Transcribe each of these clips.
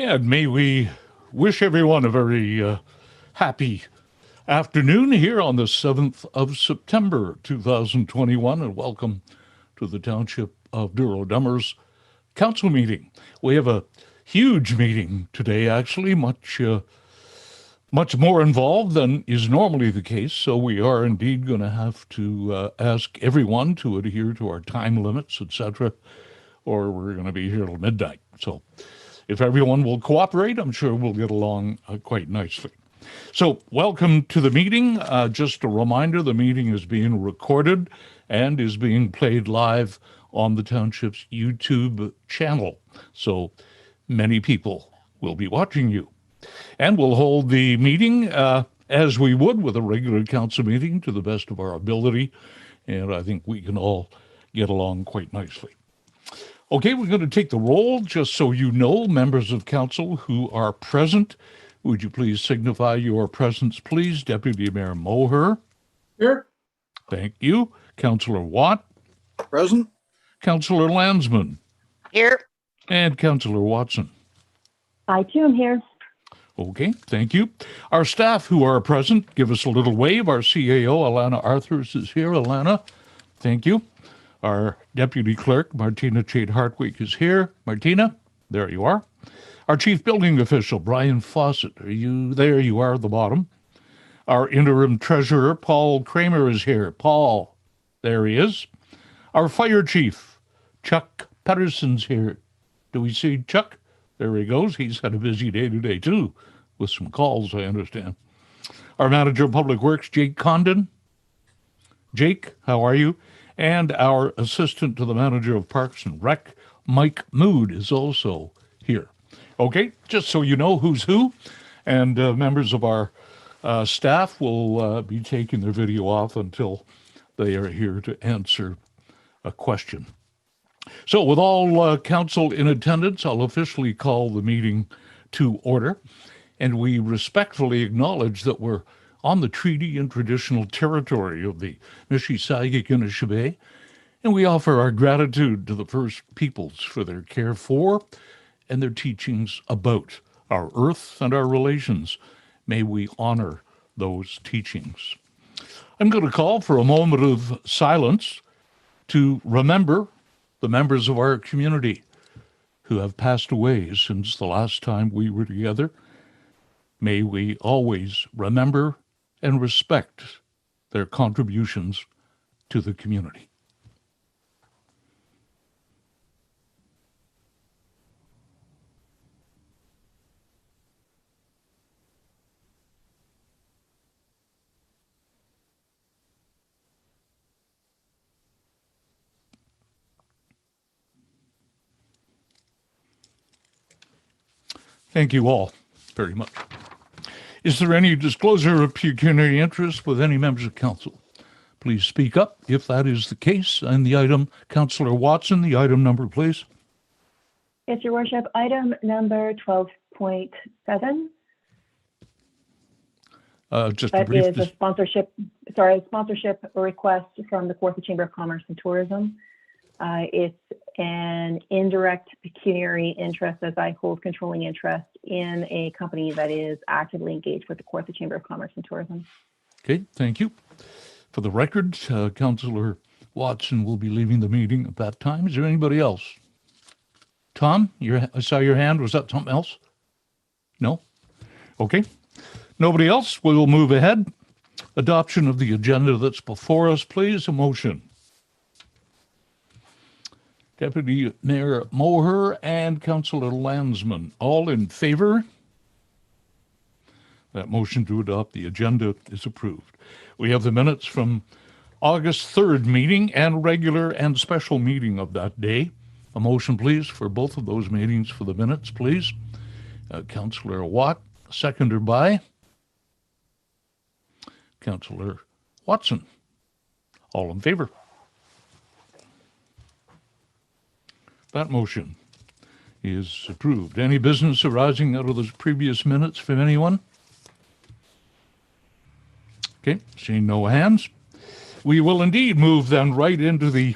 And may we wish everyone a very happy afternoon here on the 7th of September, 2021, and welcome to the Township of Douro-Dummer's council meeting. We have a huge meeting today, actually, much more involved than is normally the case, so we are indeed going to have to ask everyone to adhere to our time limits, etc., or we're going to be here till midnight. So if everyone will cooperate, I'm sure we'll get along quite nicely. So welcome to the meeting. Just a reminder, the meeting is being recorded and is being played live on the township's YouTube channel. So many people will be watching you. And we'll hold the meeting as we would with a regular council meeting to the best of our ability. And I think we can all get along quite nicely. Okay, we're going to take the roll. Just so you know, members of council who are present, would you please signify your presence, please? Deputy Mayor Moher. Here. Thank you. Councillor Watt. Present. Councillor Landsman. Here. And Councillor Watson. I too am here. Okay, thank you. Our staff who are present, give us a little wave. Our CAO, Alana Arthurs, is here. Alana, thank you. Our Deputy Clerk, Martina Chade-Hartwig, is here. Martina, there you are. Our Chief Building Official, Brian Fawcett, are you there? You are at the bottom. Our Interim Treasurer, Paul Kramer, is here. Paul, there he is. Our Fire Chief, Chuck Pedersen's here. Do we see Chuck? There he goes. He's had a busy day today, too, with some calls, I understand. Our Manager of Public Works, Jake Condon. Jake, how are you? And our Assistant to the Manager of Parks and Rec, Mike Mood, is also here. Okay, just so you know who's who, and members of our staff will be taking their video off until they are here to answer a question. So with all council in attendance, I'll officially call the meeting to order, and we respectfully acknowledge that we're on the treaty and traditional territory of the Mississauga-Anishinaabe, and we offer our gratitude to the First Peoples for their care for and their teachings about our earth and our relations. May we honor those teachings. I'm going to call for a moment of silence to remember the members of our community who have passed away since the last time we were together. May we always remember and respect their contributions to the community. Thank you all very much. Is there any disclosure of pecuniary interest with any members of council? Please speak up if that is the case. And the item, Councillor Watson, the item number, please. Yes, Your Worship. Item number 12.7. Just a That brief. is a sponsorship request from the Kawartha Chamber of Commerce and Tourism. It's an indirect pecuniary interest, as I hold controlling interest in a company that is actively engaged with the Kawartha Chamber of Commerce and Tourism. Okay, thank you. For the record, Councillor Watson will be leaving the meeting at that time. Is there anybody else? Tom, I saw your hand. Was that something else? No? Okay. Nobody else? We will move ahead. Adoption of the agenda that's before us, please. A motion. Deputy Mayor Moher and Councillor Landsman, all in favor? That motion to adopt the agenda is approved. We have the minutes from August 3rd meeting and regular and special meeting of that day. A motion, please, for both of those meetings for the minutes, please. Councillor Watt, seconder by Councillor Watson. All in favor? That motion is approved. Any business arising out of those previous minutes from anyone? Okay, seeing no hands. We will indeed move then right into the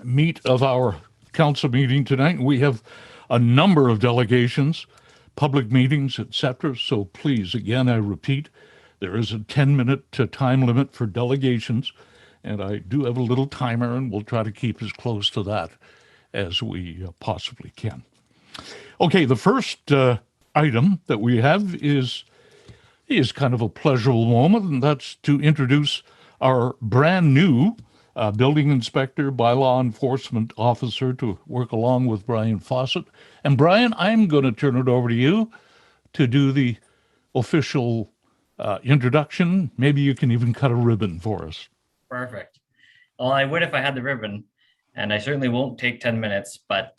meat of our council meeting tonight. We have a number of delegations public meetings, etc. So please, again, I repeat, there is a 10-minute time limit for delegations, and I do have a little timer, and we'll try to keep as close to that as we possibly can. Okay, the first item that we have is kind of a pleasurable moment, and that's to introduce our brand new building inspector, bylaw enforcement officer, to work along with Brian Fawcett. And Brian, I'm going to turn it over to you to do the official introduction. Maybe you can even cut a ribbon for us. Perfect. Well, I would if I had the ribbon, and I certainly won't take 10 minutes, but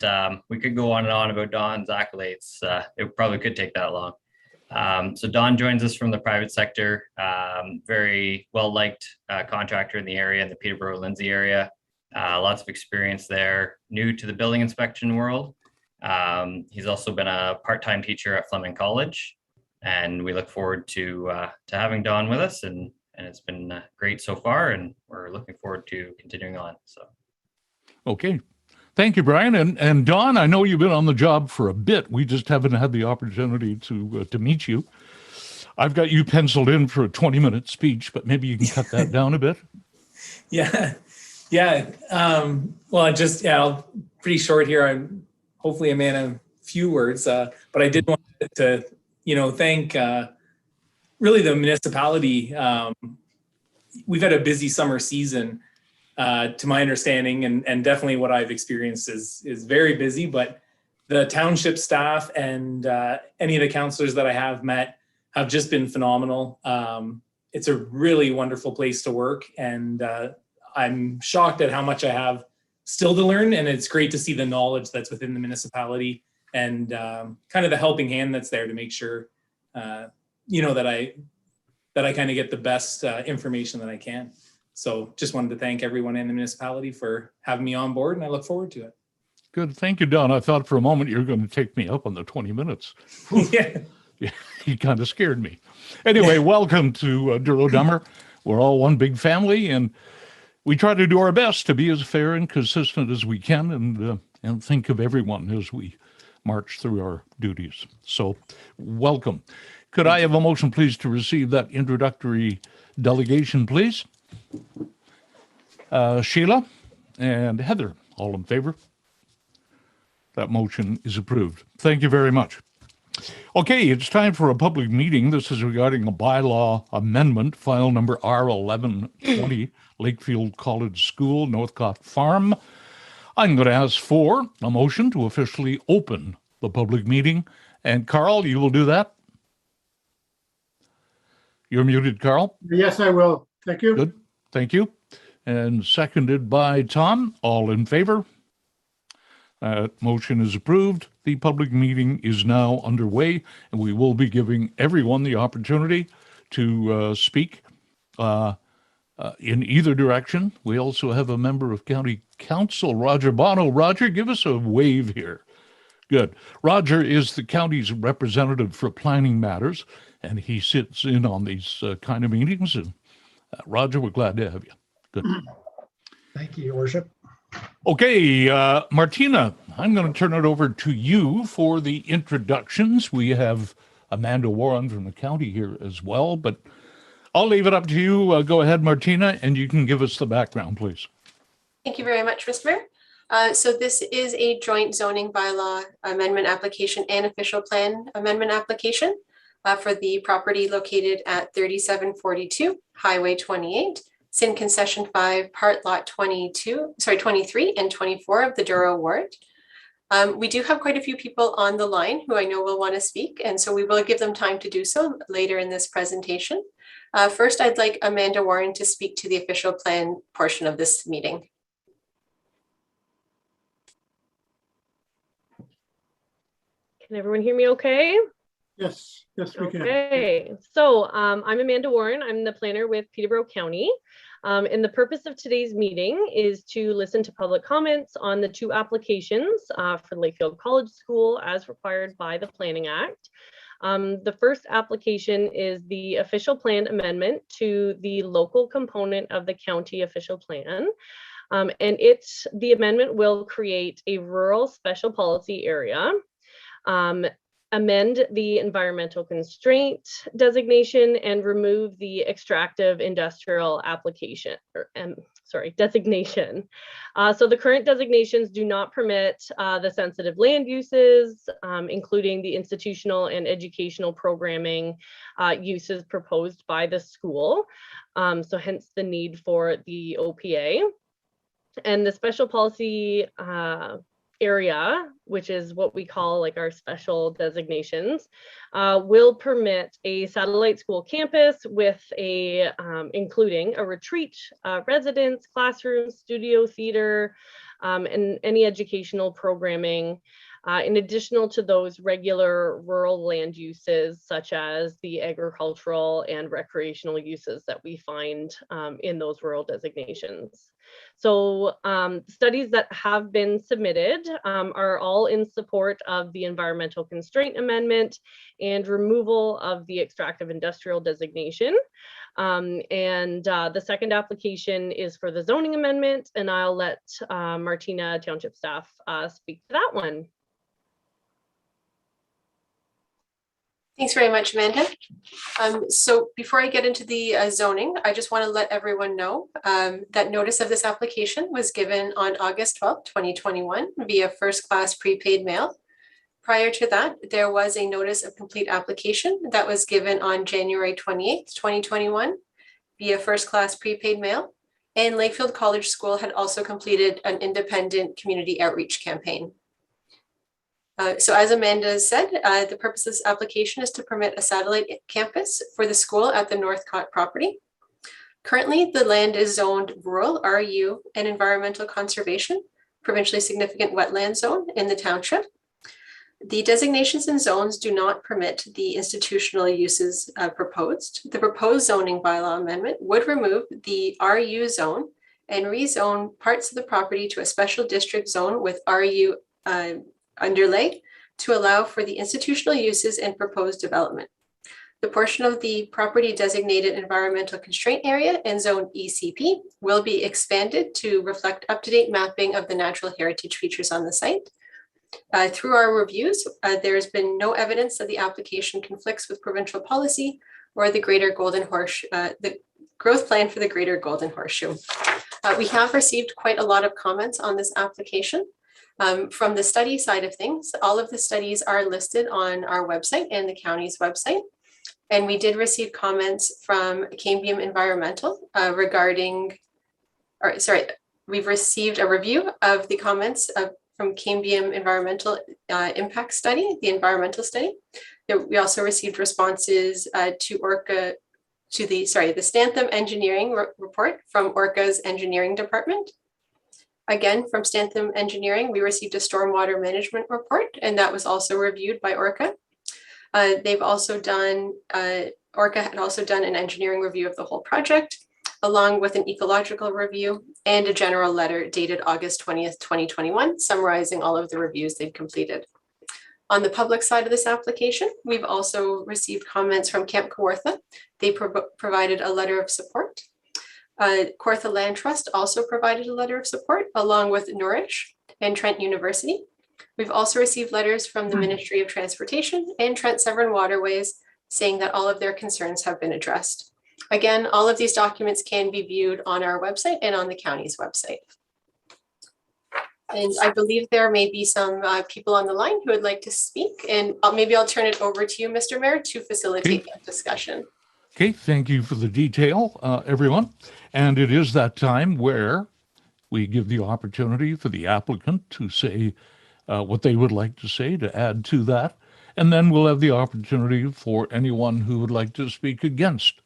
we could go on and on about Don's accolades. It probably could take that long. So Don joins us from the private sector, very well-liked contractor in the area, in the Peterborough-Lindsay area. Lots of experience there, new to the building inspection world. He's also been a part-time teacher at Fleming College, and we look forward to having Don with us, and it's been great so far, and we're looking forward to continuing on. So, okay. Thank you, Brian. And Don, I know you've been on the job for a bit. We just haven't had the opportunity to meet you. I've got you penciled in for a 20-minute speech, but maybe you can cut that down a bit. Yeah. Well, I'll pretty short here. I'm hopefully a man of few words, but I did want to, thank really the municipality. We've had a busy summer season. To my understanding, and definitely what I've experienced is very busy, but the township staff and any of the councillors that I have met have just been phenomenal. It's a really wonderful place to work, and I'm shocked at how much I have still to learn, and it's great to see the knowledge that's within the municipality and kind of the helping hand that's there to make sure, that I kind of get the best information that I can. So just wanted to thank everyone in the municipality for having me on board, and I look forward to it. Good. Thank you, Don. I thought for a moment you were going to take me up on the 20 minutes. Yeah. You kind of scared me. Anyway, welcome to Douro-Dummer. We're all one big family, and we try to do our best to be as fair and consistent as we can, and think of everyone as we march through our duties. So welcome. Could I have a motion, please, to receive that introductory delegation, please? Sheila and Heather, all in favor? That motion is approved. Thank you very much. Okay, it's time for a public meeting. This is regarding a bylaw amendment, file number R1120, Lakefield College School, Northcott Farm. I'm going to ask for a motion to officially open the public meeting. And Carl, you will do that? You're muted, Carl? Yes, I will. Thank you. Good. Thank you. And seconded by Tom. All in favor? Motion is approved. The public meeting is now underway, and we will be giving everyone the opportunity to speak in either direction. We also have a member of County Council, Roger Bono. Roger, give us a wave here. Good. Roger is the county's representative for planning matters, and he sits in on these kind of meetings. And Roger, we're glad to have you. Good. Thank you, Your Worship. Okay, Martina, I'm going to turn it over to you for the introductions. We have Amanda Warren from the county here as well, but I'll leave it up to you. Go ahead, Martina, and you can give us the background, please. Thank you very much, Mr. Mayor. So this is a joint zoning bylaw amendment application and official plan amendment application for the property located at 3742 Highway 28. It's in Concession 5, Part Lot 23 and 24 of the Douro Ward. We do have quite a few people on the line who I know will want to speak, and so we will give them time to do so later in this presentation. First, I'd like Amanda Warren to speak to the official plan portion of this meeting. Can everyone hear me okay? Yes, we can. Okay, so I'm Amanda Warren. I'm the planner with Peterborough County. And the purpose of today's meeting is to listen to public comments on the two applications for Lakefield College School as required by the Planning Act. The first application is the official plan amendment to the local component of the county official plan. And the amendment will create a rural special policy area. amend the environmental constraint designation and remove the extractive industrial application or designation. So the current designations do not permit the sensitive land uses, including the institutional and educational programming uses proposed by the school. So hence the need for the OPA. And the special policy area, which is what we call like our special designations, will permit a satellite school campus with a including a retreat, residence, classroom, studio, theater, and any educational programming, in addition to those regular rural land uses such as the agricultural and recreational uses that we find in those rural designations. So studies that have been submitted are all in support of the environmental constraint amendment and removal of the extractive industrial designation. The second application is for the zoning amendment, and I'll let Martina Township staff speak to that one. Thanks very much, Amanda. So before I get into the zoning, I just want to let everyone know that notice of this application was given on August 12th, 2021 via first-class prepaid mail. Prior to that, there was a notice of complete application that was given on January 28th, 2021 via first-class prepaid mail. And Lakefield College School had also completed an independent community outreach campaign. So as Amanda said, the purpose of this application is to permit a satellite campus for the school at the Northcott property. Currently, the land is zoned rural, RU, and environmental conservation, provincially significant wetland zone in the township. The designations and zones do not permit the institutional uses proposed. The proposed zoning bylaw amendment would remove the RU zone and rezone parts of the property to a special district zone with RU underlay to allow for the institutional uses and proposed development. The portion of the property designated environmental constraint area and zone ECP will be expanded to reflect up-to-date mapping of the natural heritage features on the site. Through our reviews, there has been no evidence that the application conflicts with provincial policy or the Greater Golden Horseshoe, the growth plan for the Greater Golden Horseshoe. We have received quite a lot of comments on this application. From the study side of things, all of the studies are listed on our website and the county's website. And we did receive comments from Cambium Environmental we've received a review of the comments from Cambium Environmental Impact Study, the environmental study. We also received responses to the Stantham Engineering report from ORCA's engineering department. Again, from Stantham Engineering, we received a stormwater management report, and that was also reviewed by ORCA. They've also done, ORCA had also done an engineering review of the whole project, along with an ecological review and a general letter dated August 20th, 2021, summarizing all of the reviews they've completed. On the public side of this application, we've also received comments from Camp Kawartha. They provided a letter of support. Kawartha Land Trust also provided a letter of support, along with Nourish and Trent University. We've also received letters from the Ministry of Transportation and Trent Severn Waterways saying that all of their concerns have been addressed. Again, all of these documents can be viewed on our website and on the county's website. And I believe there may be some people on the line who would like to speak, and maybe I'll turn it over to you, Mr. Mayor, to facilitate that discussion. Okay, thank you for the detail, everyone. And it is that time where we give the opportunity for the applicant to say what they would like to say, to add to that. And then we'll have the opportunity for anyone who would like to speak against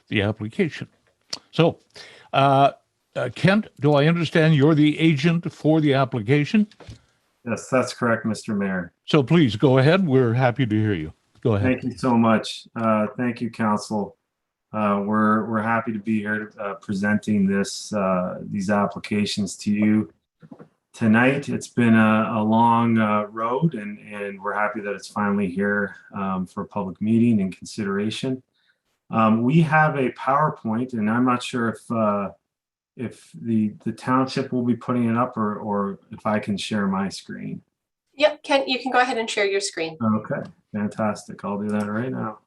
the application. So, Kent, do I understand you're the agent for the application? Yes, that's correct, Mr. Mayor. So please go ahead. We're happy to hear you. Go ahead. Thank you so much. Thank you, Council. We're happy to be here presenting these applications to you tonight. It's been a long road, and we're happy that it's finally here for a public meeting and consideration. We have a PowerPoint, and I'm not sure if the township will be putting it up or if I can share my screen. Yep, Ken, you can go ahead and share your screen. Okay, fantastic. I'll do that right now.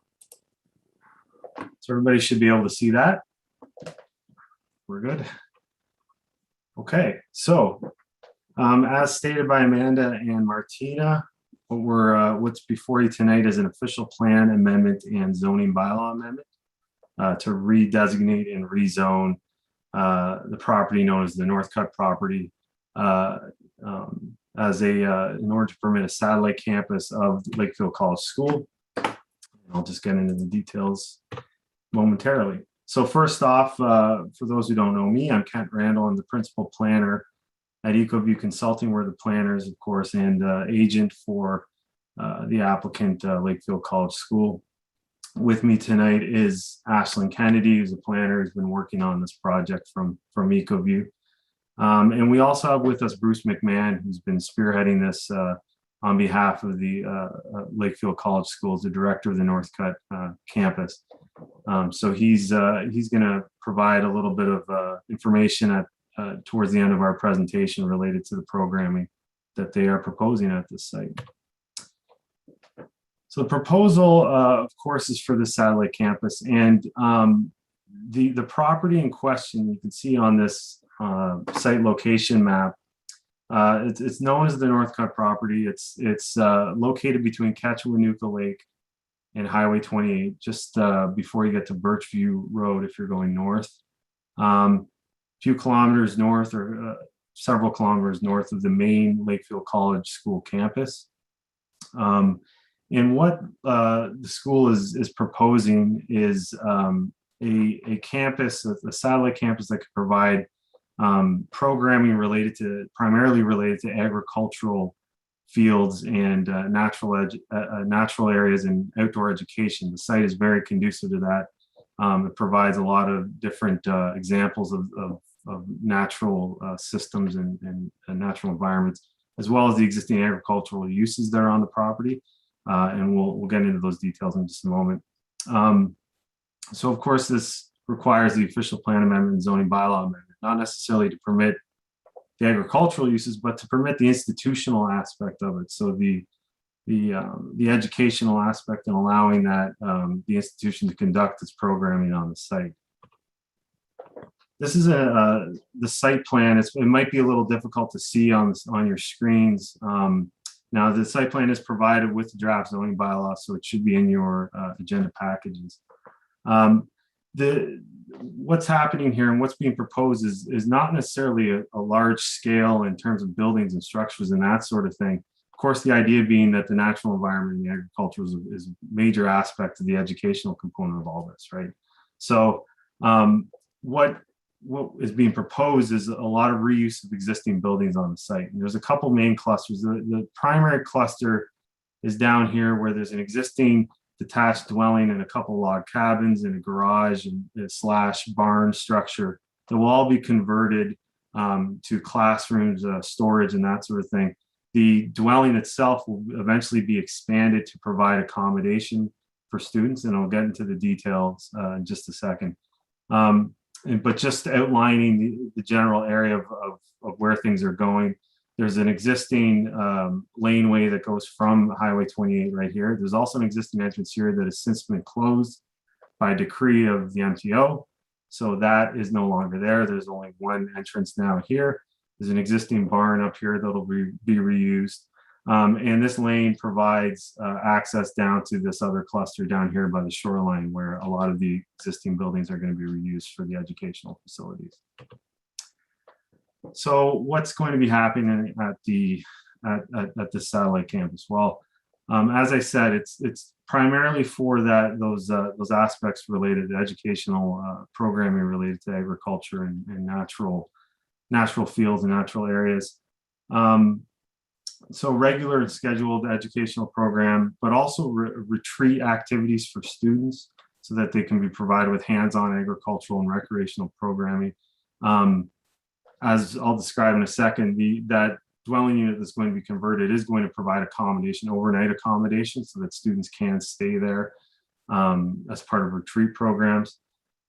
So everybody should be able to see that. We're good. Okay, so as stated by Amanda and Martina, what's before you tonight is an official plan amendment and zoning bylaw amendment to redesignate and rezone the property known as the Northcutt property as in order to permit a satellite campus of Lakefield College School. I'll just get into the details momentarily. So first off, for those who don't know me, I'm Kent Randall. I'm the principal planner at EcoView Consulting. We're the planners, of course, and agent for the applicant, Lakefield College School. With me tonight is Ashlyn Kennedy, who's a planner who's been working on this project from EcoView. And we also have with us Bruce McMahon, who's been spearheading this on behalf of the Lakefield College Schools, the director of the Northcutt campus. So he's going to provide a little bit of information towards the end of our presentation related to the programming that they are proposing at this site. So the proposal, of course, is for the satellite campus, and the property in question you can see on this site location map. It's known as the Northcutt property. It's located between Ketchiwanuka Lake and Highway 28, just before you get to Birchview Road if you're going north. A few kilometers north, or several kilometers north of the main Lakefield College School campus. And what the school is proposing is a campus, a satellite campus that could provide programming primarily related to agricultural fields and natural areas and outdoor education. The site is very conducive to that. It provides a lot of different examples of natural systems and natural environments, as well as the existing agricultural uses that are on the property. And we'll get into those details in just a moment. So of course, this requires the official plan amendment and zoning bylaw amendment, not necessarily to permit the agricultural uses, but to permit the institutional aspect of it. So the educational aspect and allowing that the institution to conduct its programming on the site. This is the site plan. It might be a little difficult to see on your screens. Now the site plan is provided with the draft zoning bylaw, so it should be in your agenda packages. What's happening here and what's being proposed is not necessarily a large scale in terms of buildings and structures and that sort of thing. Of course, the idea being that the natural environment and the agriculture is a major aspect of the educational component of all this, right? So what is being proposed is a lot of reuse of existing buildings on the site. And there's a couple main clusters. The primary cluster is down here where there's an existing detached dwelling and a couple log cabins and a garage and / barn structure that will all be converted to classrooms, storage, and that sort of thing. The dwelling itself will eventually be expanded to provide accommodation for students, and I'll get into the details in just a second. But just outlining the general area of where things are going. There's an existing laneway that goes from Highway 28 right here. There's also an existing entrance here that has since been closed by decree of the MTO. So that is no longer there. There's only one entrance now here. There's an existing barn up here that'll be reused. And this lane provides access down to this other cluster down here by the shoreline where a lot of the existing buildings are going to be reused for the educational facilities. So what's going to be happening at the satellite campus? Well, as I said, it's primarily for those aspects related to educational programming related to agriculture and natural fields and natural areas. So regular and scheduled educational program, but also retreat activities for students so that they can be provided with hands-on agricultural and recreational programming. As I'll describe in a second, that dwelling unit that's going to be converted is going to provide accommodation, overnight accommodation, so that students can stay there as part of retreat programs.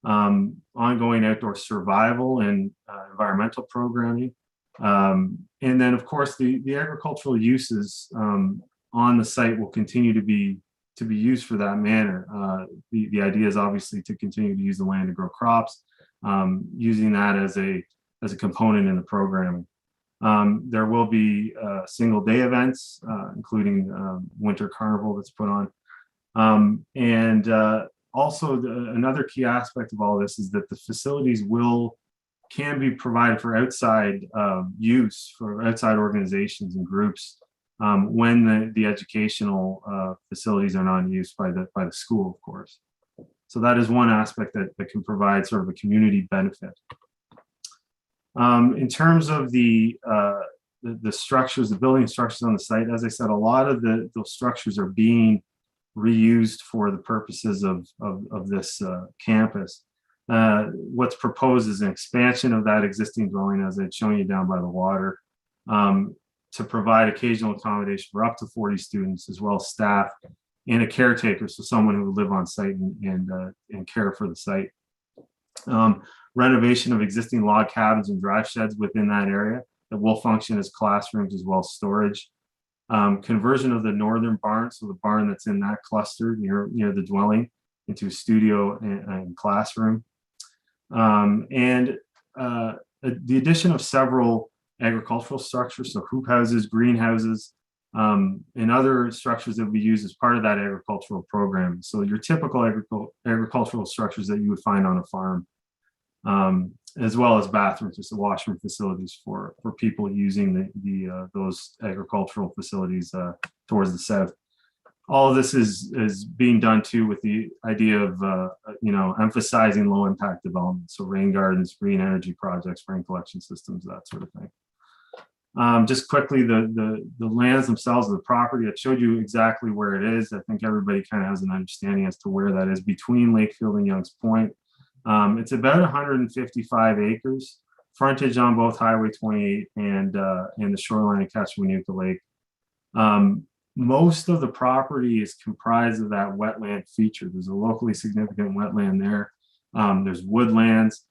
Ongoing outdoor survival and environmental programming. And then, of course, the agricultural uses on the site will continue to be used for that manner. The idea is obviously to continue to use the land to grow crops, using that as a component in the programming. There will be single day events, including winter carnival that's put on. Also, another key aspect of all this is that the facilities can be provided for outside use for outside organizations and groups when the educational facilities are not used by the school, of course. So that is one aspect that can provide sort of a community benefit. In terms of the structures, the building structures on the site, as I said, a lot of those structures are being reused for the purposes of this campus. What's proposed is an expansion of that existing dwelling, as I'd shown you down by the water, to provide occasional accommodation for up to 40 students, as well as staff and a caretaker, so someone who would live on site and care for the site. Renovation of existing log cabins and drive sheds within that area that will function as classrooms as well as storage. Conversion of the northern barn, so the barn that's in that cluster near the dwelling, into a studio and classroom. The addition of several agricultural structures, so hoop houses, greenhouses, and other structures that we use as part of that agricultural program. So your typical agricultural structures that you would find on a farm, as well as bathrooms, just the washroom facilities for people using those agricultural facilities towards the south. All of this is being done too with the idea of emphasizing low impact development, so rain gardens, green energy projects, rain collection systems, that sort of thing. Just quickly, the lands themselves, the property, I showed you exactly where it is. I think everybody kind of has an understanding as to where that is between Lakefield and Young's Point. It's about 155 acres, frontage on both Highway 28 and the shoreline of Catchwanuka Lake. Most of the property is comprised of that wetland feature. There's a locally significant wetland there. There's woodlands.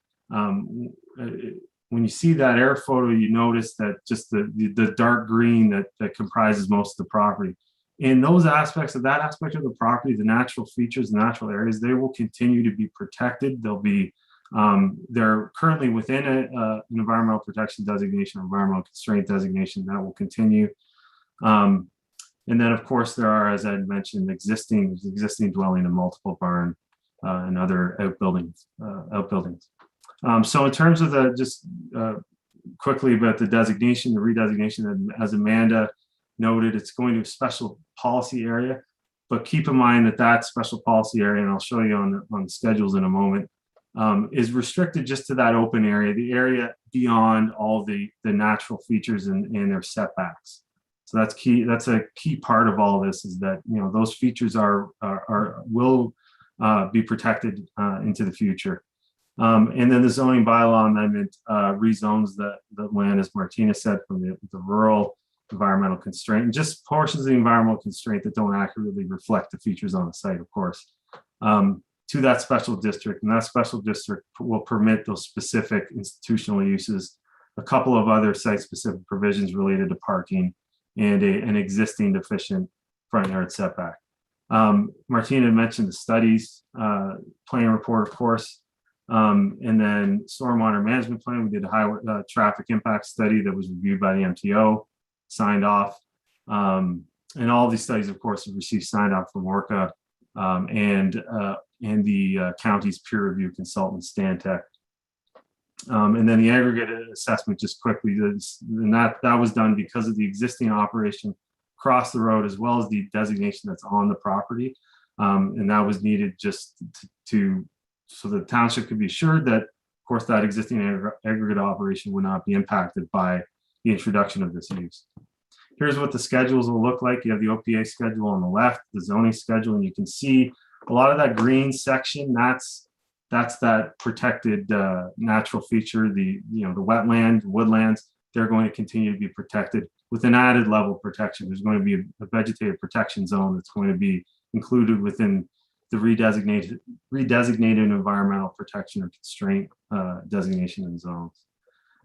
When you see that air photo, you notice that just the dark green that comprises most of the property. In those aspects of that aspect of the property, the natural features, the natural areas, they will continue to be protected. They'll be, they're currently within an environmental protection designation, environmental constraint designation that will continue. And then, of course, there are, as I mentioned, existing dwelling and multiple barn and other outbuildings. So in terms of quickly about the designation, the redesignation, as Amanda noted, it's going to a special policy area, but keep in mind that special policy area, and I'll show you on the schedules in a moment, is restricted just to that open area, the area beyond all the natural features and their setbacks. So that's key. That's a key part of all this, is that those features will be protected into the future. And then the zoning bylaw amendment rezones the land, as Martina said, from the rural environmental constraint, and just portions of the environmental constraint that don't accurately reflect the features on the site, of course, to that special district. And that special district will permit those specific institutional uses, a couple of other site-specific provisions related to parking, and an existing deficient front yard setback. Martina mentioned the studies, plan report, of course, and then stormwater management plan. We did a highway traffic impact study that was reviewed by the MTO, signed off, and all of these studies, of course, have received signed off from ORCA and the county's peer review consultant, Stantec. And then the aggregate assessment, just quickly, and that was done because of the existing operation across the road, as well as the designation that's on the property. And that was needed just so the township could be assured that, of course, that existing aggregate operation would not be impacted by the introduction of this use. Here's what the schedules will look like. You have the OPA schedule on the left, the zoning schedule, and you can see a lot of that green section. That's that protected natural feature. The wetland, woodlands, they're going to continue to be protected with an added level of protection. There's going to be a vegetative protection zone that's going to be included within the redesignated environmental protection or constraint designation and zones.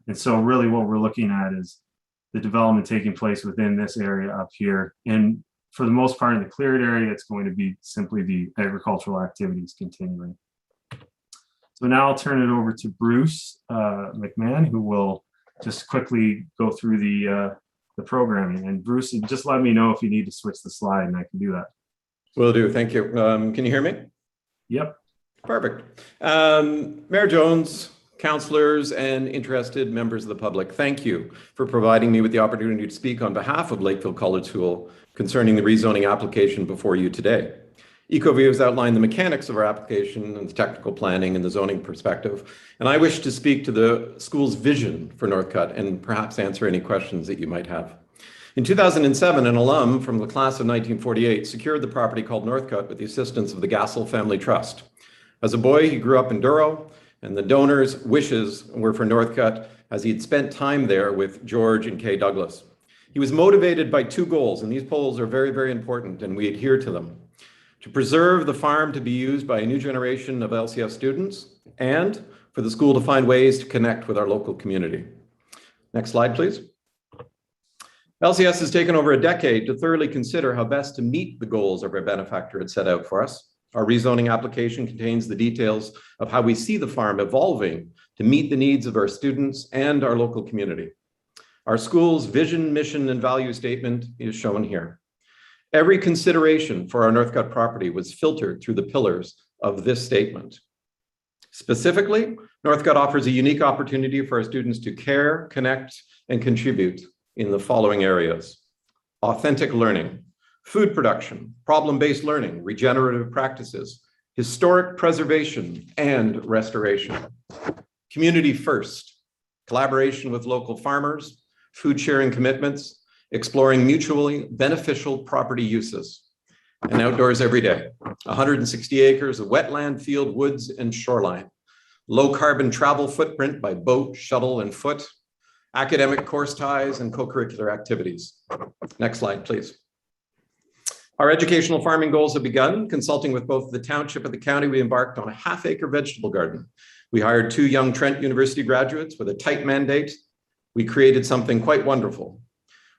And so really what we're looking at is the development taking place within this area up here. And for the most part in the cleared area, it's going to be simply the agricultural activities continuing. So now I'll turn it over to Bruce McMahon, who will just quickly go through the programming. And Bruce, just let me know if you need to switch the slide and I can do that. Will do, thank you. Can you hear me? Yep. Perfect. Mayor Jones, councillors, and interested members of the public, thank you for providing me with the opportunity to speak on behalf of Lakefield College School concerning the rezoning application before you today. EcoView has outlined the mechanics of our application and the technical planning and the zoning perspective, and I wish to speak to the school's vision for Northcutt and perhaps answer any questions that you might have. In 2007, an alum from the class of 1948 secured the property called Northcutt with the assistance of the Gassel Family Trust. As a boy, he grew up in Douro, and the donor's wishes were for Northcutt as he had spent time there with George and Kay Douglas. He was motivated by two goals, and these goals are very, very important, and we adhere to them. To preserve the farm to be used by a new generation of LCS students, and for the school to find ways to connect with our local community. Next slide, please. LCS has taken over a decade to thoroughly consider how best to meet the goals our benefactor had set out for us. Our rezoning application contains the details of how we see the farm evolving to meet the needs of our students and our local community. Our school's vision, mission, and value statement is shown here. Every consideration for our Northcutt property was filtered through the pillars of this statement. Specifically, Northcutt offers a unique opportunity for our students to care, connect, and contribute in the following areas: authentic learning, food production, problem-based learning, regenerative practices, historic preservation and restoration, community first, collaboration with local farmers, food sharing commitments, exploring mutually beneficial property uses, and outdoors every day. 160 acres of wetland, field, woods, and shoreline. Low carbon travel footprint by boat, shuttle, and foot. Academic course ties and co-curricular activities. Next slide, please. Our educational farming goals have begun. Consulting with both the township and the county, we embarked on a half-acre vegetable garden. We hired 2 young Trent University graduates with a tight mandate. We created something quite wonderful.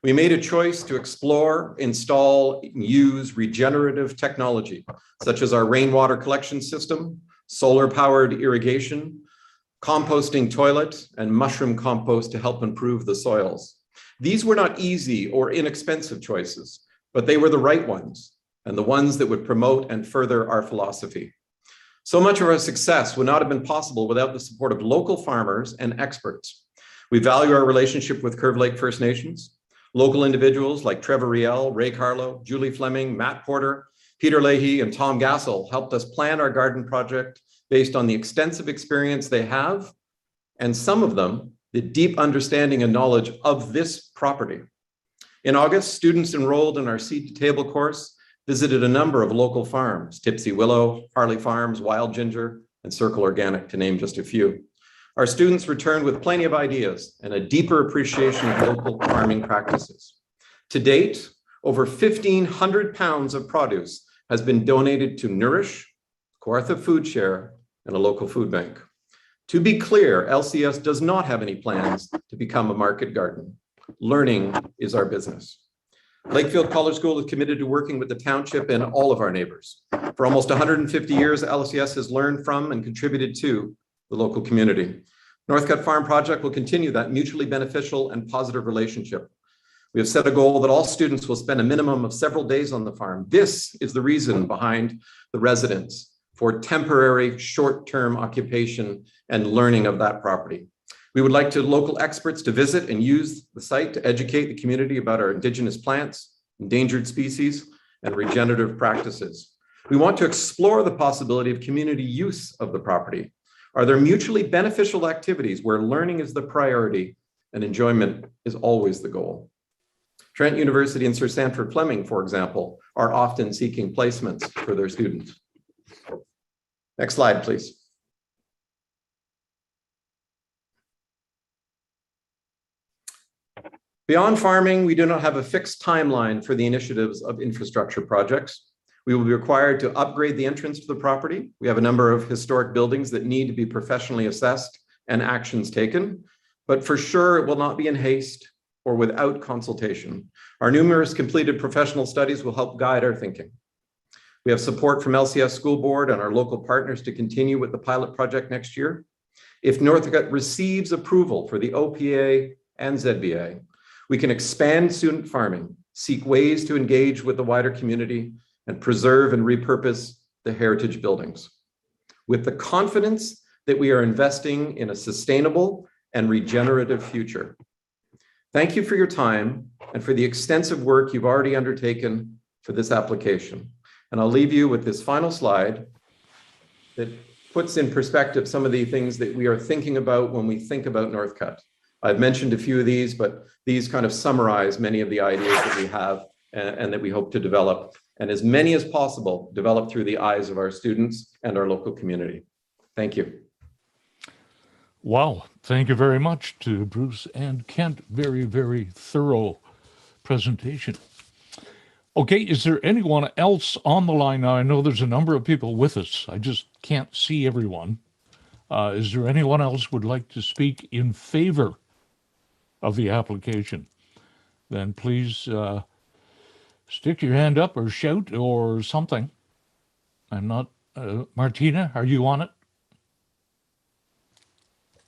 We made a choice to explore, install, use regenerative technology, such as our rainwater collection system, solar-powered irrigation, composting toilet, and mushroom compost to help improve the soils. These were not easy or inexpensive choices, but they were the right ones, and the ones that would promote and further our philosophy. So much of our success would not have been possible without the support of local farmers and experts. We value our relationship with Curve Lake First Nations. Local individuals like Trevor Riel, Ray Carlo, Julie Fleming, Matt Porter, Peter Leahy, and Tom Gassel helped us plan our garden project based on the extensive experience they have, and some of them, the deep understanding and knowledge of this property. In August, students enrolled in our Seed to Table course visited a number of local farms, Tipsy Willow, Harley Farms, Wild Ginger, and Circle Organic, to name just a few. Our students returned with plenty of ideas and a deeper appreciation of local farming practices. To date, over 1,500 pounds of produce has been donated to Nourish, Kawartha Food Share, and a local food bank. To be clear, LCS does not have any plans to become a market garden. Learning is our business. Lakefield College School is committed to working with the township and all of our neighbors. For almost 150 years, LCS has learned from and contributed to the local community. Northcutt Farm Project will continue that mutually beneficial and positive relationship. We have set a goal that all students will spend a minimum of several days on the farm. This is the reason behind the residence for temporary short-term occupation and learning of that property. We would like local experts to visit and use the site to educate the community about our indigenous plants, endangered species, and regenerative practices. We want to explore the possibility of community use of the property. Are there mutually beneficial activities where learning is the priority and enjoyment is always the goal? Trent University and Sir Sanford Fleming, for example, are often seeking placements for their students. Next slide, please. Beyond farming, we do not have a fixed timeline for the initiatives of infrastructure projects. We will be required to upgrade the entrance to the property. We have a number of historic buildings that need to be professionally assessed and actions taken. but for sure it will not be in haste or without consultation. Our numerous completed professional studies will help guide our thinking. We have support from LCS School Board and our local partners to continue with the pilot project next year. If Northcote receives approval for the OPA and ZBA, we can expand student farming, seek ways to engage with the wider community, and preserve and repurpose the heritage buildings, with the confidence that we are investing in a sustainable and regenerative future. Thank you for your time and for the extensive work you've already undertaken for this application. And I'll leave you with this final slide that puts in perspective some of the things that we are thinking about when we think about Northcote. I've mentioned a few of these, but these kind of summarize many of the ideas that we have and that we hope to develop, and as many as possible, develop through the eyes of our students and our local community. Thank you. Wow. Thank you very much to Bruce and Kent. Very, very thorough presentation. Okay, is there anyone else on the line now? I know there's a number of people with us. I just can't see everyone. Is there anyone else would like to speak in favor of the application? Then please stick your hand up or shout or something. I'm not, Martina, are you on it?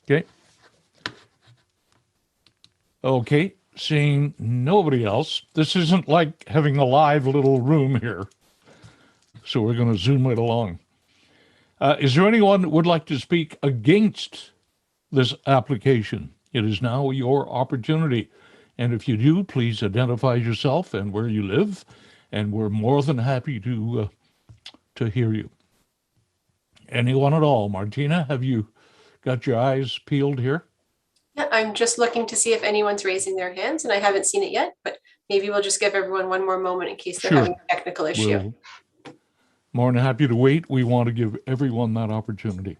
Okay. Okay. Seeing nobody else, this isn't like having a live little room here. So we're going to zoom right along. Is there anyone that would like to speak against this application? It is now your opportunity. And if you do, please identify yourself and where you live, and we're more than happy to hear you. Anyone at all? Martina, have you got your eyes peeled here? Yeah, I'm just looking to see if anyone's raising their hands, and I haven't seen it yet, but maybe we'll just give everyone one more moment in case they're Sure. having a technical issue. We're more than happy to wait. We want to give everyone that opportunity.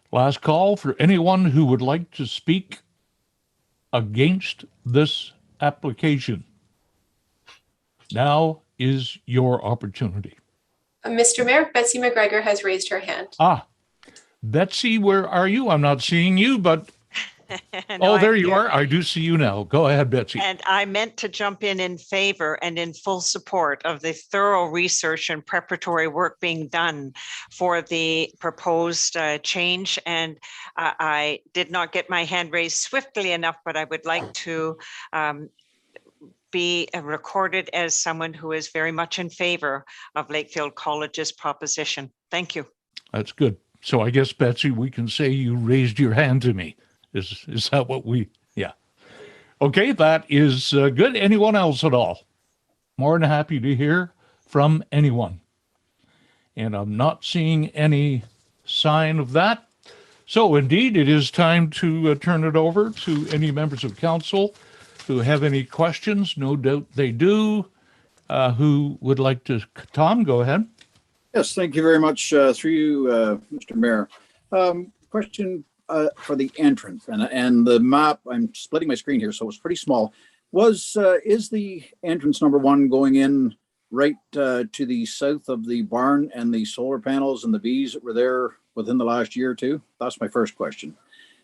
Last call for anyone who would like to speak against this application. Now is your opportunity. Mr. Mayor, Betsy McGregor has raised her hand. Ah, Betsy, where are you? I'm not seeing you, but No, there I'm you here. are. I do see you now. Go ahead, Betsy. And I meant to jump in favor and in full support of the thorough research and preparatory work being done for the proposed change. And I did not get my hand raised swiftly enough, but I would like to be recorded as someone who is very much in favor of Lakefield College's proposition. Thank you. That's good. So I guess, Betsy, we can say you raised your hand to me. Is that what we, yeah. Okay, that is good. Anyone else at all? More than happy to hear from anyone. And I'm not seeing any sign of that. So indeed, it is time to turn it over to any members of council who have any questions. No doubt they do. Who would like to, Tom, go ahead. Yes, thank you very much through you, Mr. Mayor. Question for the entrance and the map. I'm splitting my screen here, so it's pretty small. Is the entrance number one going in right to the south of the barn and the solar panels and the bees that were there within the last year or two? That's my first question.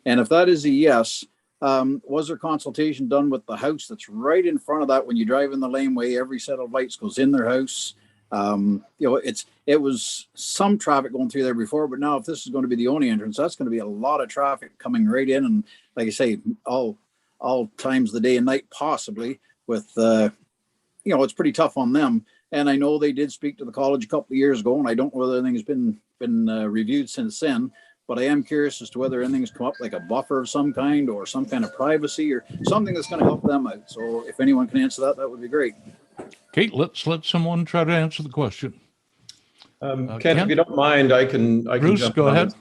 And if that is a yes, was there consultation done with the house that's right in front of that? When you drive in the laneway, every set of lights goes in their house. It was some traffic going through there before, but now if this is going to be the only entrance, that's going to be a lot of traffic coming right in. And like I say, all times of the day and night, possibly with, it's pretty tough on them. And I know they did speak to the college a couple of years ago, and I don't know whether anything's been reviewed since then, but I am curious as to whether anything's come up like a buffer of some kind or some kind of privacy or something that's going to help them out. So if anyone can answer that, that would be great. Okay, let's let someone try to answer the question. Kent, if you don't mind, I can Bruce, jump go on ahead.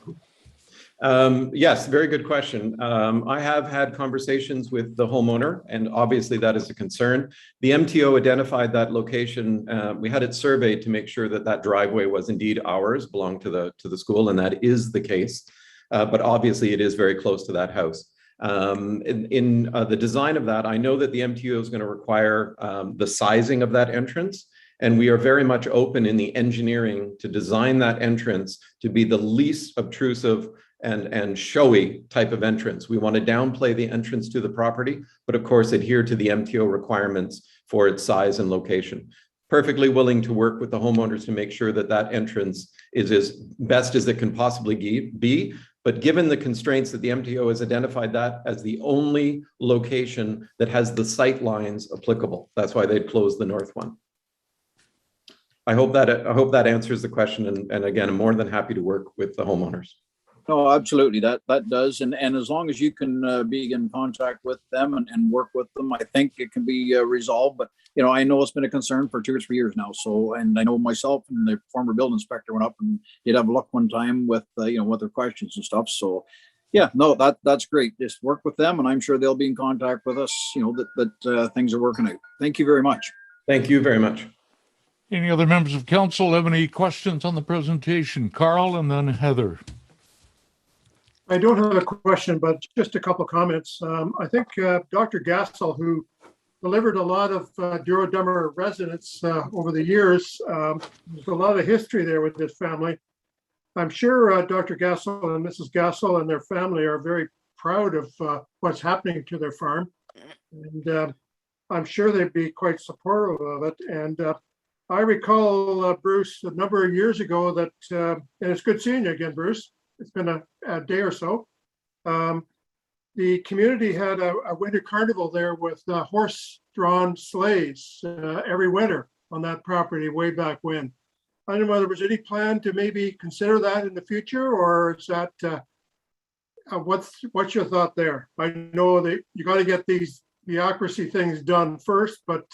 this. Yes, very good question. I have had conversations with the homeowner, and obviously that is a concern. The MTO identified that location. We had it surveyed to make sure that that driveway was indeed ours, belonged to the school, and that is the case. But obviously it is very close to that house. In the design of that, I know that the MTO is going to require the sizing of that entrance. And we are very much open in the engineering to design that entrance to be the least obtrusive and showy type of entrance. We want to downplay the entrance to the property, but of course adhere to the MTO requirements for its size and location. Perfectly willing to work with the homeowners to make sure that that entrance is as best as it can possibly be. But given the constraints that the MTO has identified that as the only location that has the sight lines applicable. That's why they'd close the north one. I hope that answers the question. And again, I'm more than happy to work with the homeowners. No, absolutely. That does. And as long as you can be in contact with them and work with them, I think it can be resolved. But, you know, I know it's been a concern for 2 or 3 years now. So, and I know myself and the former building inspector went up and did have a look one time with, you know, with their questions and stuff. So, yeah, no, that's great. Just work with them and I'm sure they'll be in contact with us, you know, that things are working out. Thank you very much. Thank you very much. Any other members of council have any questions on the presentation? Carl and then Heather. I don't have a question, but just a couple of comments. I think Dr. Gassel, who delivered a lot of Douro-Dummer residents over the years, there's a lot of history there with this family. I'm sure Dr. Gassel and Mrs. Gassel and their family are very proud of what's happening to their farm. And I'm sure they'd be quite supportive of it. And I recall, Bruce, a number of years ago that, and it's good seeing you again, Bruce. It's been a day or so. The community had a winter carnival there with horse-drawn sleighs every winter on that property way back when. I don't know whether there was any plan to maybe consider that in the future, or is that what's your thought there? I know that you got to get these bureaucracy things done first, but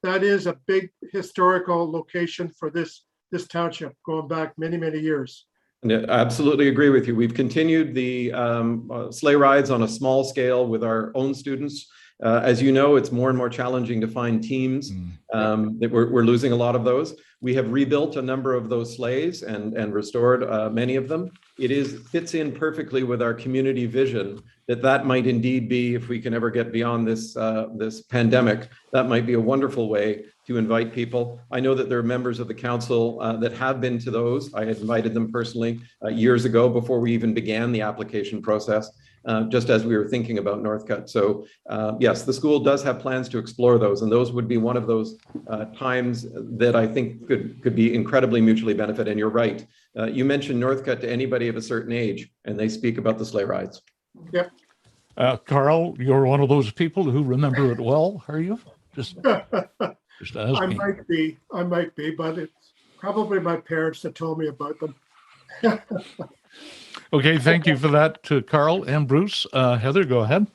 that is a big historical location for this township going back many, many years. I absolutely agree with you. We've continued the sleigh rides on a small scale with our own students. As you know, it's more and more challenging to find teams. That we're losing a lot of those. We have rebuilt a number of those sleighs and restored many of them. It fits in perfectly with our community vision that might indeed be, if we can ever get beyond this this pandemic, that might be a wonderful way to invite people. I know that there are members of the council that have been to those. I had invited them personally years ago before we even began the application process, just as we were thinking about Northcutt. So yes, the school does have plans to explore those, and those would be one of those times that I think could be incredibly mutually benefit. And you're right. You mentioned Northcutt to anybody of a certain age, and they speak about the sleigh rides. Yep. Carl, you're one of those people who remember it well, are you? Just asking. I might be, but it's probably my parents that told me about them. Okay, thank you for that to Carl and Bruce. Heather, go ahead.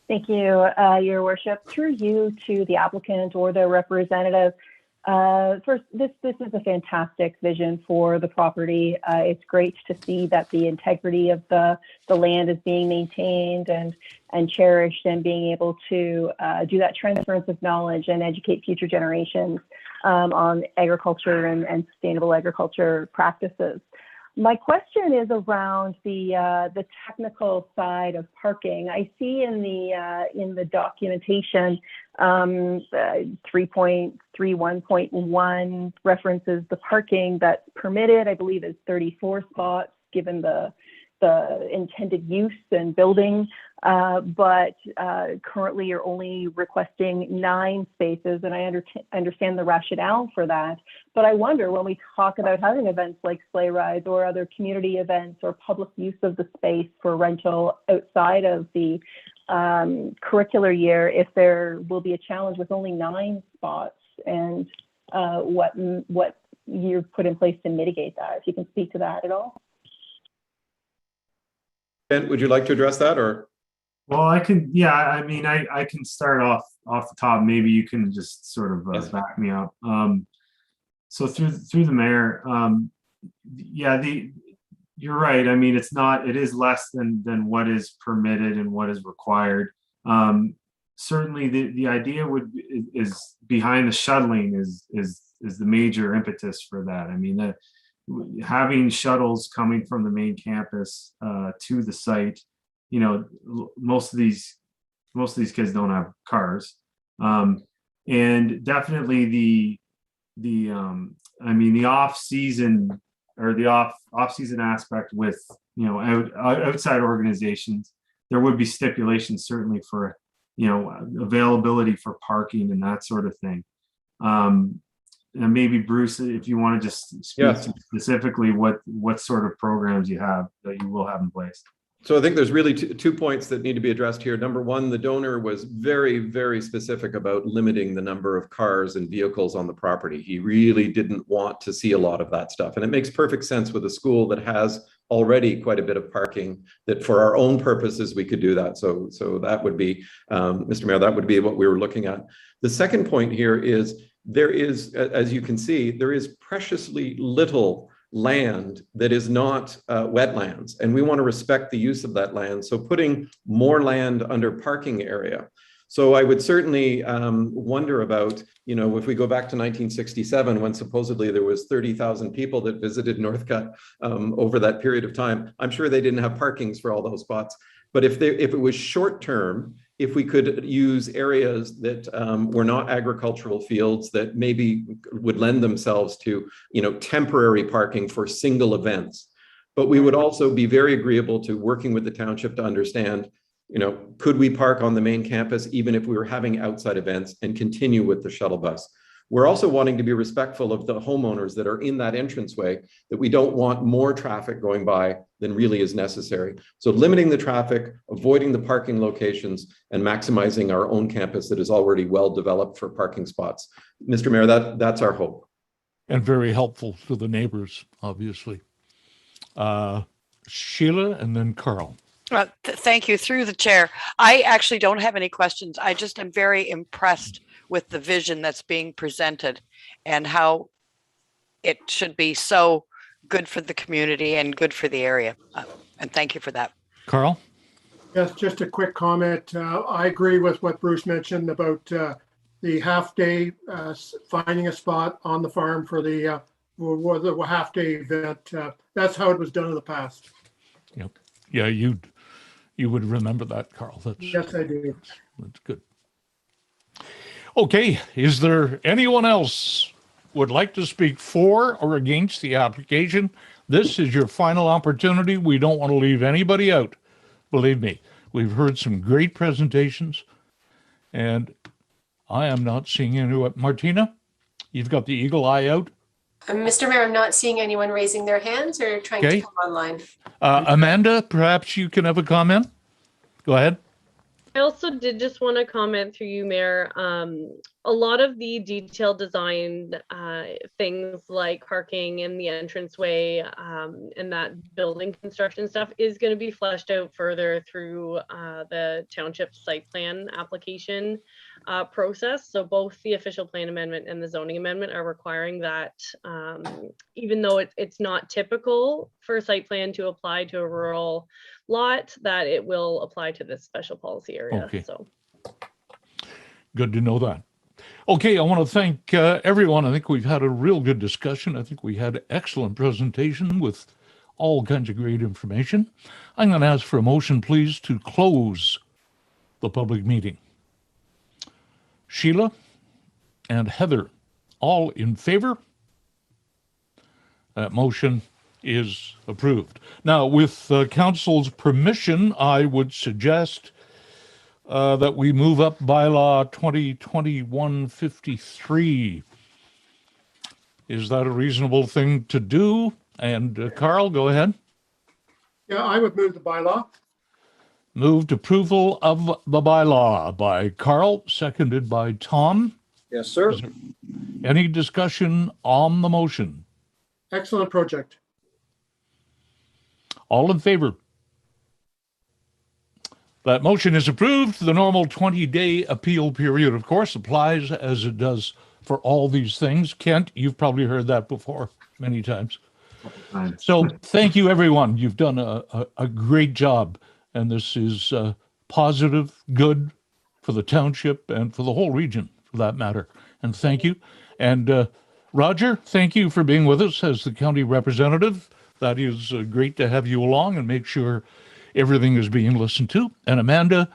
Thank you, Your Worship. Through you to the applicant or the representative. First, this is a fantastic vision for the property. It's great to see that the integrity of the land is being maintained and cherished, and being able to do that transference of knowledge and educate future generations on agriculture and sustainable agriculture practices. My question is around the technical side of parking. I see in the documentation 3.31.1 references the parking that's permitted, I believe, is 34 spots given the intended use and building, but currently you're only requesting 9 spaces, and I understand the rationale for that. But I wonder, when we talk about having events like sleigh rides or other community events or public use of the space for rental outside of the curricular year, if there will be a challenge with only 9 spots, and what you've put in place to mitigate that, if you can speak to that at all. Ben, would you like to address that, or? Well, I can, yeah, I mean, I can start off the top. Maybe you can just sort of back me up. So through the mayor, yeah, you're right. I mean, it is less than what is permitted and what is required. Certainly the idea is behind the shuttling is the major impetus for that. I mean, having shuttles coming from the main campus to the site, you know, most of these kids don't have cars, and And definitely the off season or the off season aspect with, outside organizations, there would be stipulations certainly for, availability for parking and that sort of thing. And maybe Bruce, if you want to just speak Yes. to specifically what sort of programs you have that you will have in place. So I think there's really two points that need to be addressed here. Number one, the donor was very, very specific about limiting the number of cars and vehicles on the property. He really didn't want to see a lot of that stuff. And it makes perfect sense with a school that has already quite a bit of parking, that for our own purposes, we could do that. So that would be, Mr. Mayor, that would be what we were looking at. The second point here is there is, as you can see, there is preciously little land that is not wetlands, and we want to respect the use of that land. So putting more land under parking area. So I would certainly wonder about, if we go back to 1967, when supposedly there was 30,000 people that visited Northcutt over that period of time. I'm sure they didn't have parkings for all those spots. But if it was short term, if we could use areas that were not agricultural fields that maybe would lend themselves to, temporary parking for single events. But we would also be very agreeable to working with the township to understand, could we park on the main campus even if we were having outside events and continue with the shuttle bus? We're also wanting to be respectful of the homeowners that are in that entranceway, that we don't want more traffic going by than really is necessary. So limiting the traffic, avoiding the parking locations, and maximizing our own campus that is already well developed for parking spots. Mr. Mayor, that's our hope. And very helpful to the neighbors, obviously. Sheila and then Carl. Thank you. Through the chair. I actually don't have any questions. I just am very impressed with the vision that's being presented and how it should be so good for the community and good for the area. And thank you for that. Carl? Yes, just a quick comment. I agree with what Bruce mentioned about the half day, finding a spot on the farm for the half day event. That's how it was done in the past. Yep. Yeah, you would remember that, Carl. Yes, I do. That's good. Okay, is there anyone else would like to speak for or against the application? This is your final opportunity. We don't want to leave anybody out. Believe me, we've heard some great presentations, and I am not seeing anyone. Martina, you've got the eagle eye out. Mr. Mayor, I'm not seeing anyone raising their hands or trying to come online. Amanda, perhaps you can have a comment. Go ahead. I also did just want to comment through you, Mayor. A lot of the detailed design things like parking in the entranceway and that building construction stuff is going to be fleshed out further through the township site plan application process. So both the official plan amendment and the zoning amendment are requiring that, even though it's not typical for a site plan to apply to a rural lot, that it will apply to this special policy area. Okay. So Good to know that. Okay, I want to thank everyone. I think we've had a real good discussion. I think we had excellent presentation with all kinds of great information. I'm going to ask for a motion, please, to close the public meeting. Sheila and Heather, all in favor? That motion is approved. Now, with council's permission, I would suggest that we move up bylaw 2021-53. Is that a reasonable thing to do? And Carl, go ahead. Yeah, I would move the bylaw. Moved approval of the bylaw by Carl, seconded by Tom. Yes, sir. Any discussion on the motion? Excellent project. All in favor? That motion is approved. The normal 20-day appeal period, of course, applies as it does for all these things. Kent, you've probably heard that before many times. So thank you, everyone. You've done a great job. And this is positive, good for the township and for the whole region, for that matter. And thank you. And Roger, thank you for being with us as the county representative. That is great to have you along and make sure everything is being listened to. And Amanda,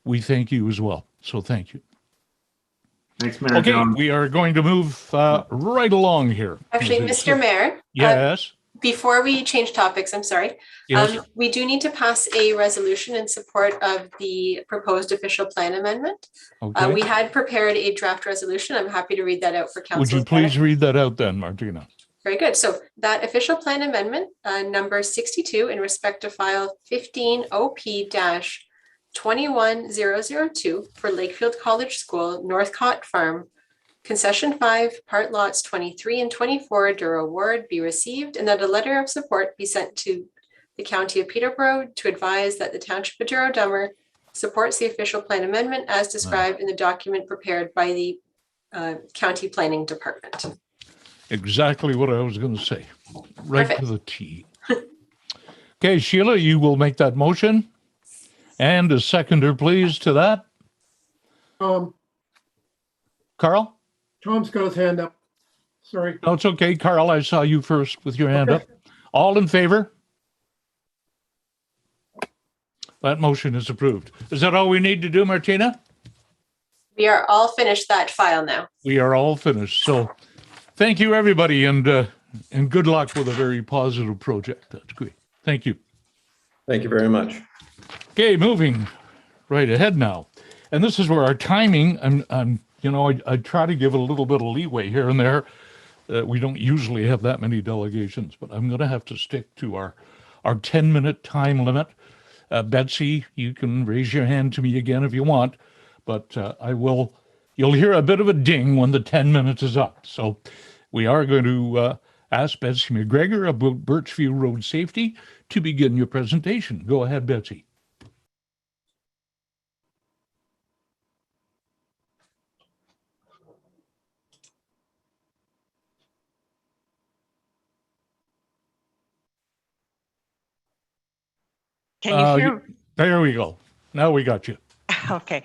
we thank you as well. So thank you. Thanks, Mayor Okay, Jones. we are going to move right along here. Actually, Mr. Mayor, Yes, before we change topics, I'm sorry. yes. We do need to pass a resolution in support of the proposed official plan amendment. Okay. We had prepared a draft resolution. I'm happy to read that out for council. Would you please read that out then, Martina? Very good. So that official plan amendment, number 62 in respect to file 15 OP-21002 for Lakefield College School, Northcott Farm, Concession 5, part lots 23 and 24, Douro Ward be received, and that a letter of support be sent to the County of Peterborough to advise that the Township of Douro-Dummer supports the official plan amendment as described in the document prepared by the County Planning Department. Exactly what I was going to say. Right Perfect. to the T. Okay, Sheila, you will make that motion. And a seconder, please, to that. Carl, Carl? Tom's got his hand up. Sorry. No, it's okay. Carl, I saw you first with your hand up. All in favor? That motion is approved. Is that all we need to do, Martina? We are all finished that file now. We are all finished. So thank you, everybody, and good luck with a very positive project. That's great. Thank you. Thank you very much. Okay, moving right ahead now. And this is where our timing, I try to give a little bit of leeway here and there. We don't usually have that many delegations, but I'm going to have to stick to our 10-minute time limit. Betsy, you can raise your hand to me again if you want, but you'll hear a bit of a ding when the 10 minutes is up. So we are going to ask Betsy McGregor about Birchview Road safety to begin your presentation. Go ahead, Betsy. Can you hear? There we go. Now we got you. Okay.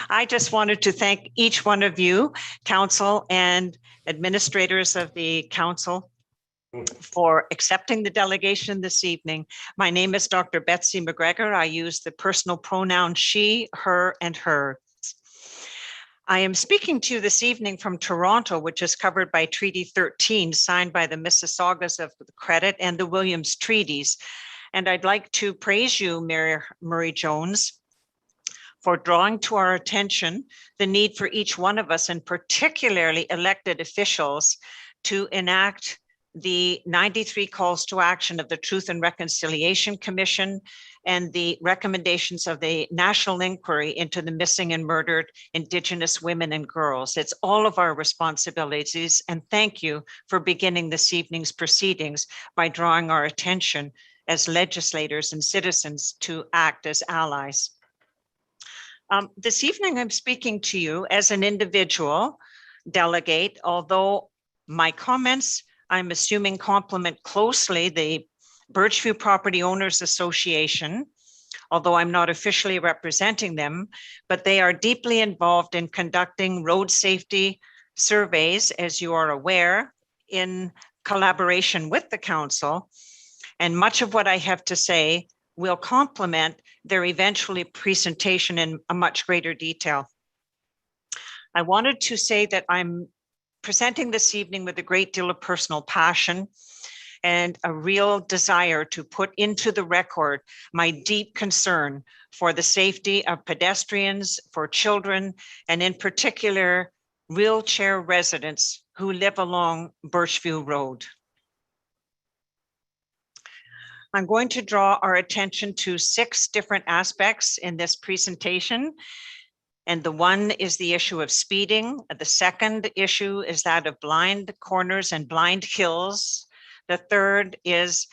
I just wanted to thank each one of you, council and administrators of the council, for accepting the delegation this evening. My name is Dr. Betsy McGregor. I use the personal pronoun she, her, and hers. I am speaking to you this evening from Toronto, which is covered by Treaty 13, signed by the Mississaugas of the Credit and the Williams Treaties. And I'd like to praise you, Mayor Murray Jones, for drawing to our attention the need for each one of us, and particularly elected officials, to enact the 93 calls to action of the Truth and Reconciliation Commission and the recommendations of the National Inquiry into the Missing and Murdered Indigenous Women and Girls. It's all of our responsibilities, and thank you for beginning this evening's proceedings by drawing our attention as legislators and citizens to act as allies. This evening, I'm speaking to you as an individual delegate, although my comments, I'm assuming, complement closely the Birchview Property Owners Association, although I'm not officially representing them, but they are deeply involved in conducting road safety surveys, as you are aware, in collaboration with the council. And much of what I have to say will complement their eventually presentation in a much greater detail. I wanted to say that I'm presenting this evening with a great deal of personal passion and a real desire to put into the record my deep concern for the safety of pedestrians, for children, and in particular, wheelchair residents who live along Birchview Road. I'm going to draw our attention to 6 different aspects in this presentation. And the one is the issue of speeding. The second issue is that of blind corners and blind hills. The third is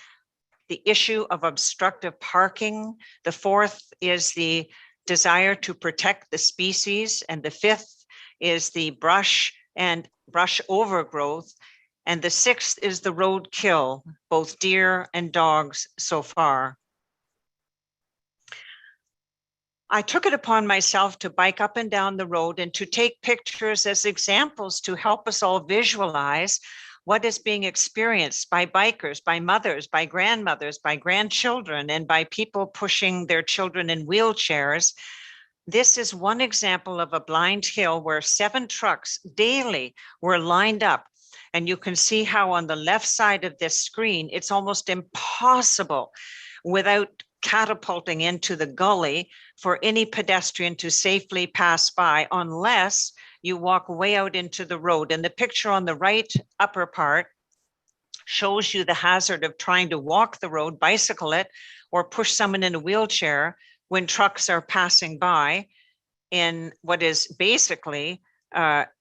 the issue of obstructive parking. The fourth is the desire to protect the species. And the fifth is the brush and brush overgrowth. And the sixth is the roadkill, both deer and dogs so far. I took it upon myself to bike up and down the road and to take pictures as examples to help us all visualize what is being experienced by bikers, by mothers, by grandmothers, by grandchildren, and by people pushing their children in wheelchairs This is one example of a blind hill where 7 trucks daily were lined up. And you can see how on the left side of this screen, it's almost impossible without catapulting into the gully for any pedestrian to safely pass by unless you walk way out into the road. And the picture on the right upper part shows you the hazard of trying to walk the road, bicycle it, or push someone in a wheelchair when trucks are passing by in what is basically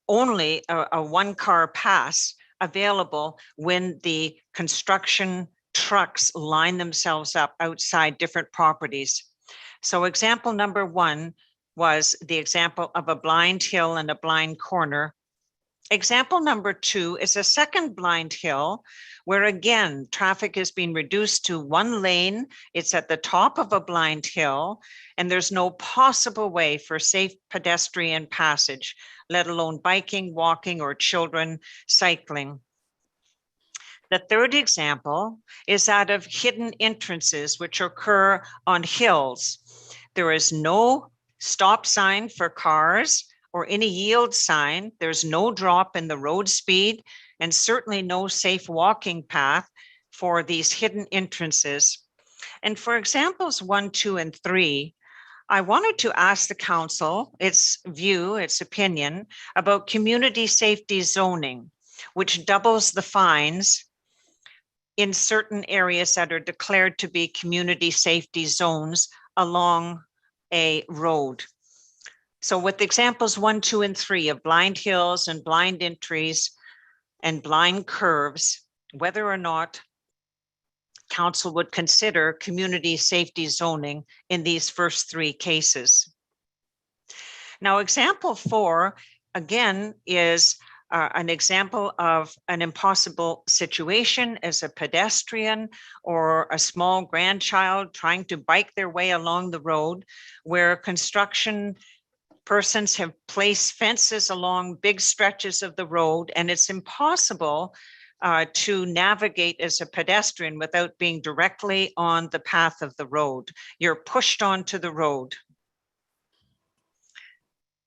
only a one-car pass available when the construction trucks line themselves up outside different properties. So example number 1 was the example of a blind hill and a blind corner. Example number 2 is a second blind hill where again, traffic has been reduced to 1 lane. It's at the top of a blind hill and there's no possible way for safe pedestrian passage, let alone biking, walking, or children cycling. The third example is that of hidden entrances which occur on hills. There is no stop sign for cars or any yield sign. There's no drop in the road speed and certainly no safe walking path for these hidden entrances. And for examples 1, 2, and 3, I wanted to ask the council its view, its opinion about community safety zoning, which doubles the fines in certain areas that are declared to be community safety zones along a road. So with examples 1, 2, and 3 of blind hills and blind entries and blind curves, whether or not council would consider community safety zoning in these first 3 cases. Now, example 4, again, is an example of an impossible situation as a pedestrian or a small grandchild trying to bike their way along the road where construction persons have placed fences along big stretches of the road and it's impossible to navigate as a pedestrian without being directly on the path of the road. You're pushed onto the road.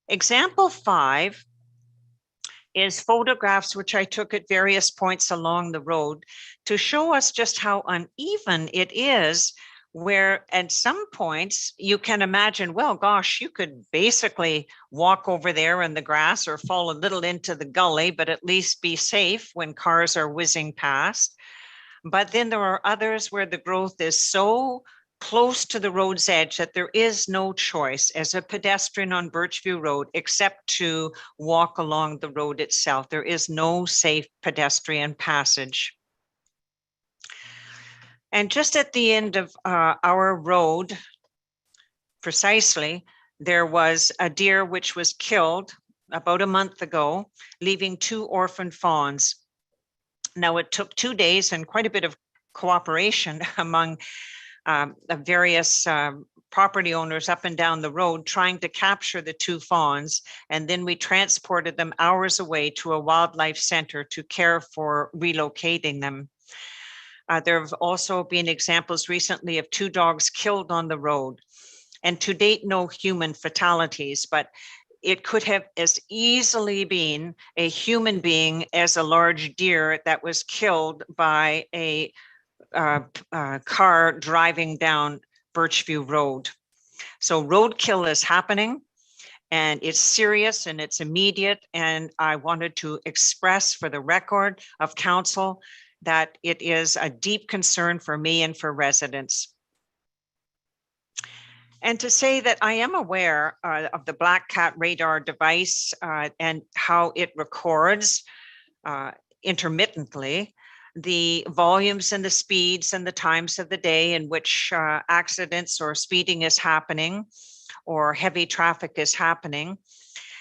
Example 5 is photographs which I took at various points along the road to show us just how uneven it is, where at some points you can imagine, well, gosh, you could basically walk over there in the grass or fall a little into the gully, but at least be safe when cars are whizzing past. But then there are others where the growth is so close to the road's edge that there is no choice as a pedestrian on Birchview Road except to walk along the road itself. There is no safe pedestrian passage. And just at the end of our road, precisely, there was a deer which was killed about a month ago, leaving 2 orphan fawns. Now, it took 2 days and quite a bit of cooperation among various property owners up and down the road trying to capture the 2 fawns. And then we transported them hours away to a wildlife center to care for relocating them. There have also been examples recently of 2 dogs killed on the road. And to date, no human fatalities, but it could have as easily been a human being as a large deer that was killed by a car driving down Birchview Road. So roadkill is happening and it's serious and it's immediate. And I wanted to express for the record of council that it is a deep concern for me and for residents. And to say that I am aware of the Black Cat radar device and how it records intermittently the volumes and the speeds and the times of the day in which accidents or speeding is happening or heavy traffic is happening.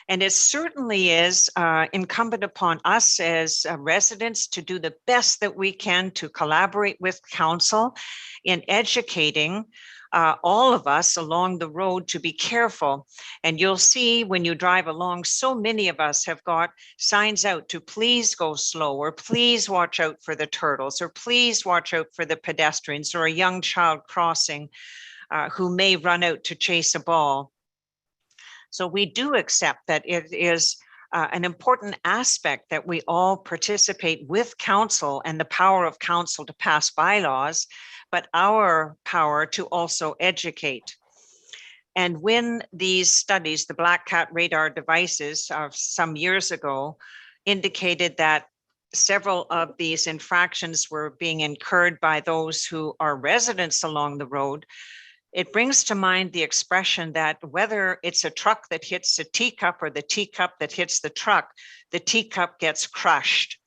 And it certainly is incumbent upon us as residents to do the best that we can to collaborate with council in educating all of us along the road to be careful. And you'll see when you drive along, so many of us have got signs out to please go slow, or please watch out for the turtles, or please watch out for the pedestrians, or a young child crossing who may run out to chase a ball. So we do accept that it is an important aspect that we all participate with council and the power of council to pass bylaws, but our power to also educate. And when these studies, the Black Cat radar devices of some years ago, indicated that several of these infractions were being incurred by those who are residents along the road, it brings to mind the expression that whether it's a truck that hits a teacup or the teacup that hits the truck, the teacup gets crushed.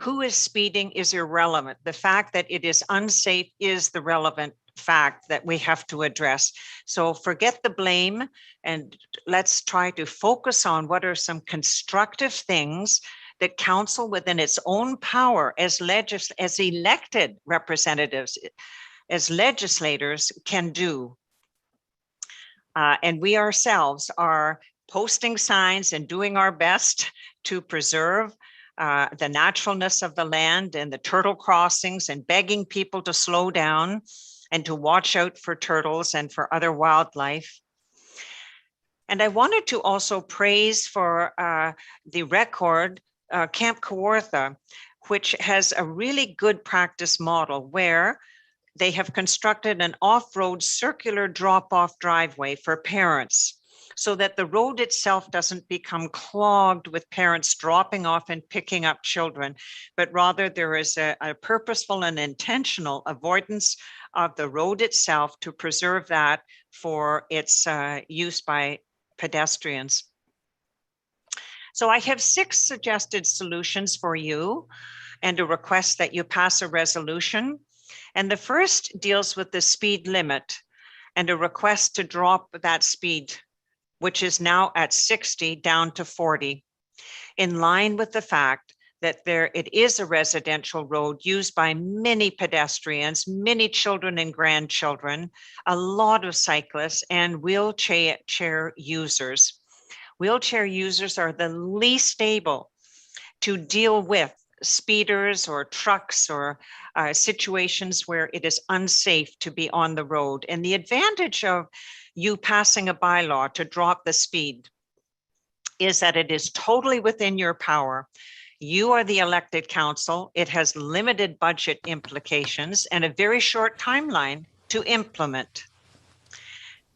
Who is speeding is irrelevant. The fact that it is unsafe is the relevant fact that we have to address. So forget the blame and let's try to focus on what are some constructive things that council within its own power as elected representatives, as legislators can do. And we ourselves are posting signs and doing our best to preserve the naturalness of the land and the turtle crossings and begging people to slow down and to watch out for turtles and for other wildlife. And I wanted to also praise for the record Camp Kawartha, which has a really good practice model where they have constructed an off-road circular drop-off driveway for parents so that the road itself doesn't become clogged with parents dropping off and picking up children, but rather there is a purposeful and intentional avoidance of the road itself to preserve that for its use by pedestrians. So I have 6 suggested solutions for you and a request that you pass a resolution. And the first deals with the speed limit and a request to drop that speed, which is now at 60 down to 40, in line with the fact that it is a residential road used by many pedestrians, many children and grandchildren, a lot of cyclists and wheelchair users. Wheelchair users are the least able to deal with speeders or trucks or situations where it is unsafe to be on the road. And the advantage of you passing a bylaw to drop the speed is that it is totally within your power. You are the elected council. It has limited budget implications and a very short timeline to implement.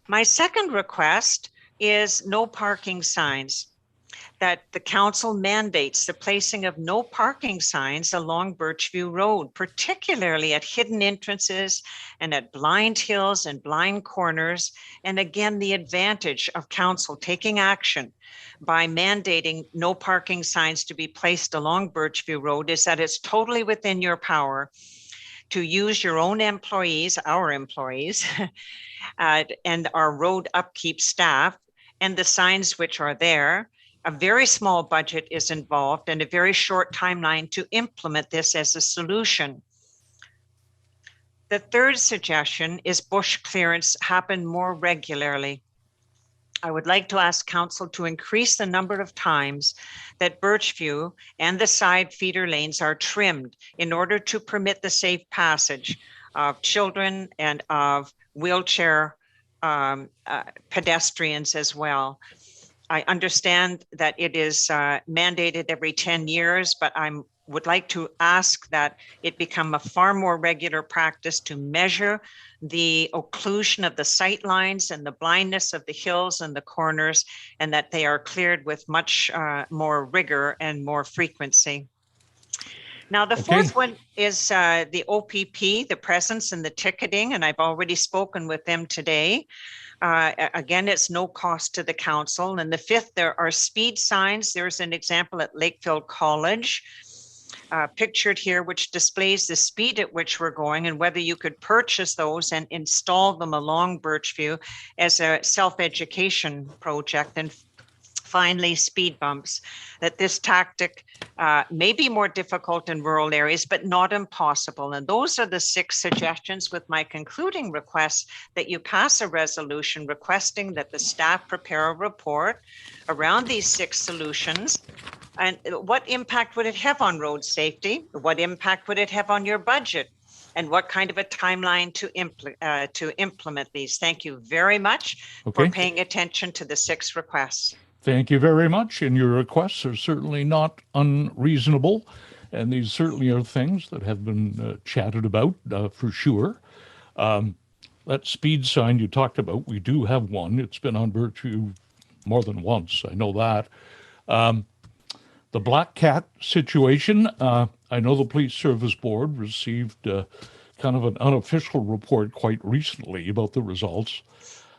My second request is no parking signs, that the council mandates the placing of no parking signs along Birchview Road, particularly at hidden entrances and at blind hills and blind corners. And again, the advantage of council taking action by mandating no parking signs to be placed along Birchview Road is that it's totally within your power to use your own employees, our employees, and our road upkeep staff and the signs which are there. A very small budget is involved and a very short timeline to implement this as a solution. The third suggestion is bush clearance happen more regularly. I would like to ask council to increase the number of times that Birchview and the side feeder lanes are trimmed in order to permit the safe passage of children and of wheelchair pedestrians as well. I understand that it is mandated every 10 years, but I would like to ask that it become a far more regular practice to measure the occlusion of the sight lines and the blindness of the hills and the corners, and that they are cleared with much more rigor and more frequency. Now, the fourth one is the OPP, the presence and the ticketing, and I've already spoken with them today. Again, it's no cost to the council. And the fifth, there are speed signs. There's an example at Lakefield College pictured here, which displays the speed at which we're going and whether you could purchase those and install them along Birchview as a self-education project. And finally, speed bumps, that this tactic may be more difficult in rural areas, but not impossible. And those are the 6 suggestions, with my concluding request that you pass a resolution requesting that the staff prepare a report around these 6 solutions. And what impact would it have on road safety? What impact would it have on your budget? and what kind of a timeline to implement these. Thank you very much Okay. for paying attention to the 6 requests. Thank you very much. And your requests are certainly not unreasonable. And these certainly are things that have been chatted about for sure. That speed sign you talked about, we do have one. It's been on Birchview more than once. I know that. The Black Cat situation, I know the Police Service Board received kind of an unofficial report quite recently about the results.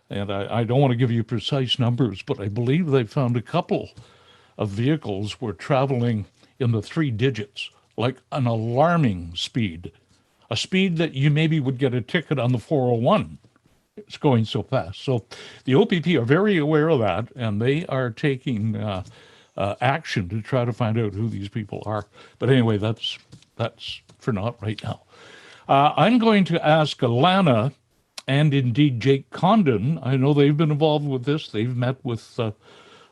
And I don't want to give you precise numbers, but I believe they found a couple of vehicles were traveling in the 3 digits, like an alarming speed, a speed that you maybe would get a ticket on the 401. It's going so fast. So the OPP are very aware of that, and they are taking action to try to find out who these people are. But anyway, that's for not right now. I'm going to ask Alana and indeed Jake Condon. I know they've been involved with this. They've met with the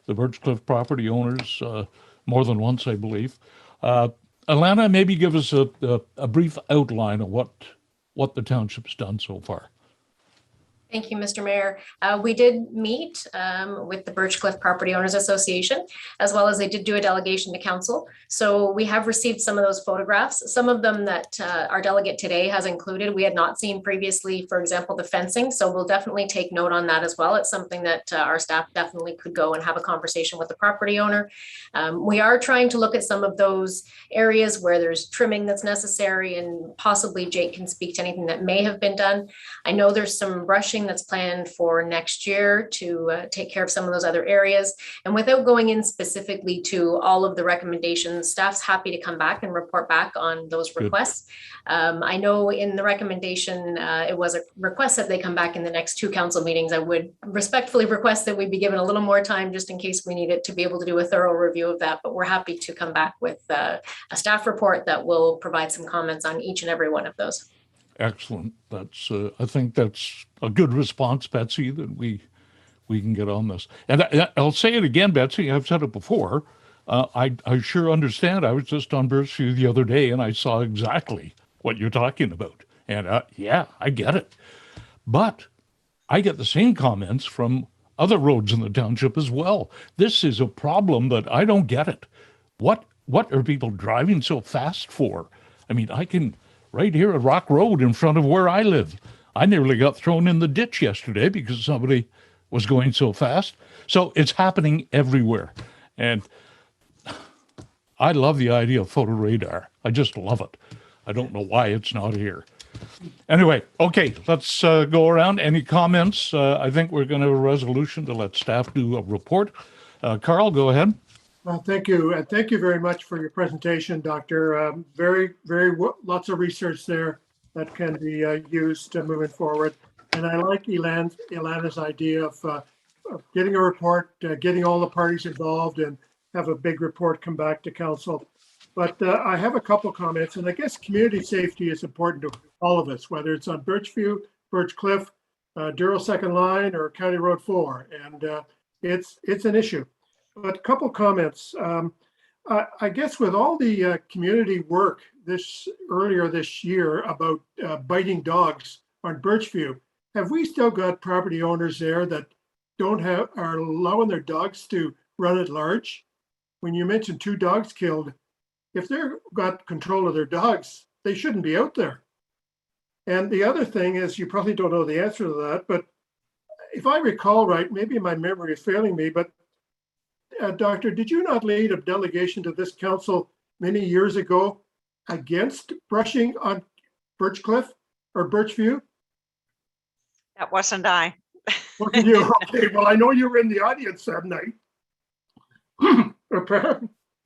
Birchcliff property owners more than once, I believe. Alana, maybe give us a brief outline of what the township's done so far. Thank you, Mr. Mayor. We did meet with the Birchcliff Property Owners Association, as well as they did do a delegation to council. So we have received some of those photographs, some of them that our delegate today has included. We had not seen previously, for example, the fencing. So we'll definitely take note on that as well. It's something that our staff definitely could go and have a conversation with the property owner. We are trying to look at some of those areas where there's trimming that's necessary, and possibly Jake can speak to anything that may have been done. I know there's some brushing that's planned for next year to take care of some of those other areas. And without going in specifically to all of the recommendations, staff's happy to come back and report back on those requests. I know in the recommendation, it was a request that they come back in the next 2 council meetings. I would respectfully request that we be given a little more time just in case we need it to be able to do a thorough review of that, but we're happy to come back with a staff report that will provide some comments on each and every one of those. Excellent. That's I think that's a good response, Betsy, that we can get on this. And I'll say it again, Betsy, I've said it before. I sure understand. I was just on Birchview the other day and I saw exactly what you're talking about. And yeah, I get it. But I get the same comments from other roads in the township as well. This is a problem that I don't get it. What are people driving so fast for? I mean, I can... Right here at Rock Road in front of where I live, I nearly got thrown in the ditch yesterday because somebody was going so fast. So it's happening everywhere. And I love the idea of photo radar. I just love it. I don't know why it's not here. Anyway, okay, let's go around. Any comments? I think we're going to have a resolution to let staff do a report. Carl, go ahead. Well, thank you. And thank you very much for your presentation, Doctor. Lots of research there that can be used moving forward. And I like Ilana's idea of getting a report, getting all the parties involved and have a big report come back to council. But I have a couple comments, and I guess community safety is important to all of us, whether it's on Birchview, Birchcliff, Douro Second Line, or County Road 4. And it's an issue. But a couple comments. I guess with all the community work earlier this year about biting dogs on Birchview, have we still got property owners there that are allowing their dogs to run at large? When you mentioned 2 dogs killed, if they've got control of their dogs, they shouldn't be out there. And the other thing is, you probably don't know the answer to that, but if I recall right, maybe my memory is failing me, but Doctor, did you not lead a delegation to this council many years ago against brushing on Birchcliff or Birchview? That wasn't I. Wasn't you? Okay, well, I know you were in the audience that night.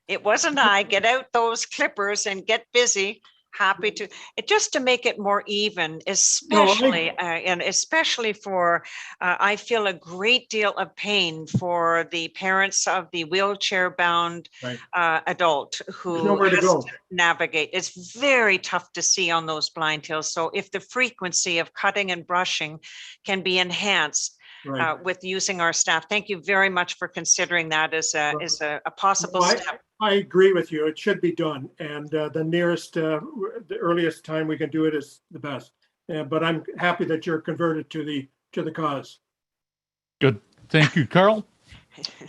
It wasn't I. Get out those clippers and get busy. Happy to, just to make it more even, especially and especially for, I feel a great deal of pain for the parents of the wheelchair-bound adult who has to navigate. It's very tough to see on those blind hills. So if the frequency of cutting and brushing can be enhanced, Right. with using our staff. Thank you very much for considering that as a possible Well, step. I agree with you. It should be done. And the nearest, the earliest time we can do it is the best. But I'm happy that you're converted to the cause. Good. Thank you, Carl.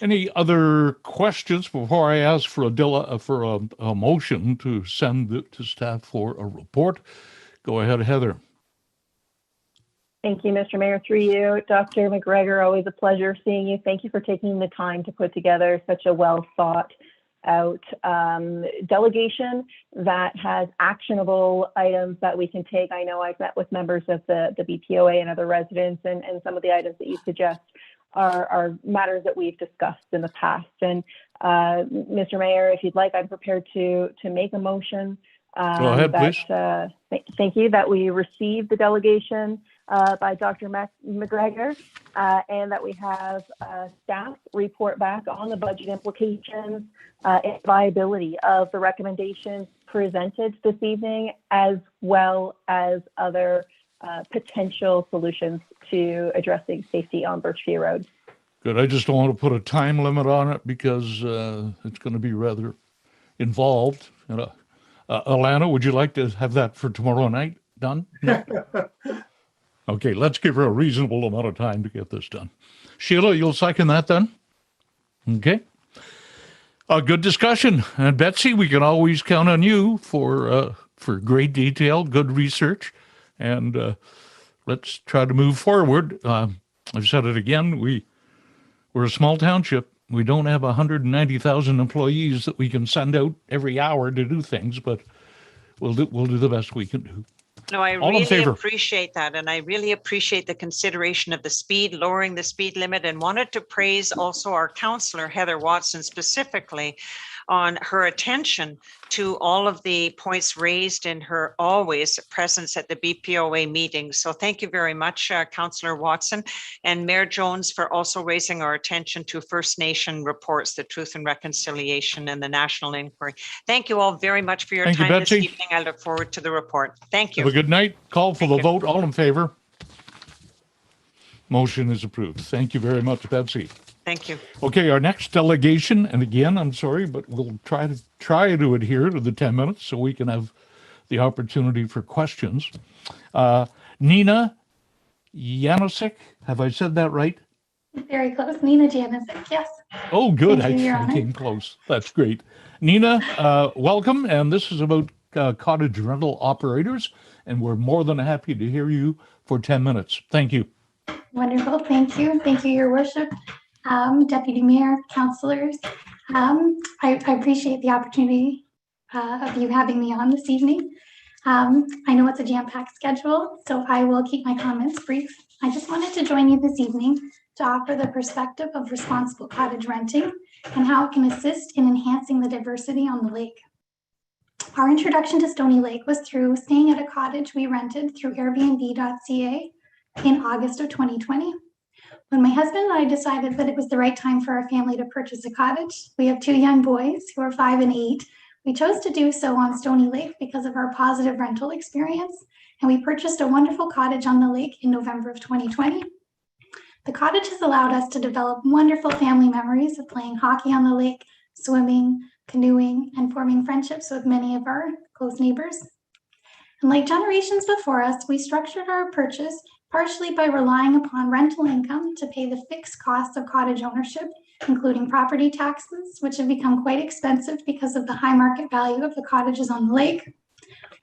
Any other questions before I ask for a motion to send it to staff for a report? Go ahead, Heather. Thank you, Mr. Mayor. Through you, Dr. McGregor, always a pleasure seeing you. Thank you for taking the time to put together such a well thought out delegation that has actionable items that we can take. I know I've met with members of the BPOA and other residents, and some of the items that you suggest are matters that we've discussed in the past. And Mr. Mayor, if you'd like, I'm prepared to make a motion. Go ahead, please. Thank you, that we receive the delegation by Dr. McGregor, and that we have staff report back on the budget implications and viability of the recommendations presented this evening, as well as other potential solutions to addressing safety on Birchview Road. Good. I just don't want to put a time limit on it because it's going to be rather involved. Alana, would you like to have that for tomorrow night done? No? Okay, let's give her a reasonable amount of time to get this done. Sheila, you'll second that then? Okay. A good discussion. And Betsy, we can always count on you for great detail, good research, and let's try to move forward. I've said it again, we're a small township. We don't have 190,000 employees that we can send out every hour to do things, but we'll do the best we can do. No, I All in really favor? appreciate that. And I really appreciate the consideration of the speed, lowering the speed limit, and wanted to praise also our councillor, Heather Watson, specifically on her attention to all of the points raised in her always presence at the BPOA meetings. So thank you very much, Councillor Watson, and Mayor Jones for also raising our attention to First Nation reports, the Truth and Reconciliation and the National Inquiry. Thank you all very much for your Thank you, time this Betsy. evening. I look forward to the report. Thank you. Have a good night. Call for Thank the you. vote. All in favor? Motion is approved. Thank you very much, Betsy. Thank you. Okay, our next delegation, and again, I'm sorry, but we'll try to adhere to the 10 minutes so we can have the opportunity for questions. Nina Janosik, have I said that right? Very close. Nina Janosik, yes. Oh, good. Thank you, Your I Honor. came close. That's great. Nina, welcome. And this is about cottage rental operators, and we're more than happy to hear you for 10 minutes. Thank you. Wonderful. Thank you. Thank you, Your Worship. Deputy Mayor, councillors. I appreciate the opportunity of you having me on this evening. I know it's a jam-packed schedule, so I will keep my comments brief. I just wanted to join you this evening to offer the perspective of responsible cottage renting and how it can assist in enhancing the diversity on the lake. Our introduction to Stoney Lake was through staying at a cottage we rented through Airbnb.ca in August of 2020. When my husband and I decided that it was the right time for our family to purchase a cottage, we have two young boys who are 5 and 8. We chose to do so on Stoney Lake because of our positive rental experience, and we purchased a wonderful cottage on the lake in November of 2020. The cottage has allowed us to develop wonderful family memories of playing hockey on the lake, swimming, canoeing, and forming friendships with many of our close neighbors. And like generations before us, we structured our purchase partially by relying upon rental income to pay the fixed costs of cottage ownership, including property taxes, which have become quite expensive because of the high market value of the cottages on the lake.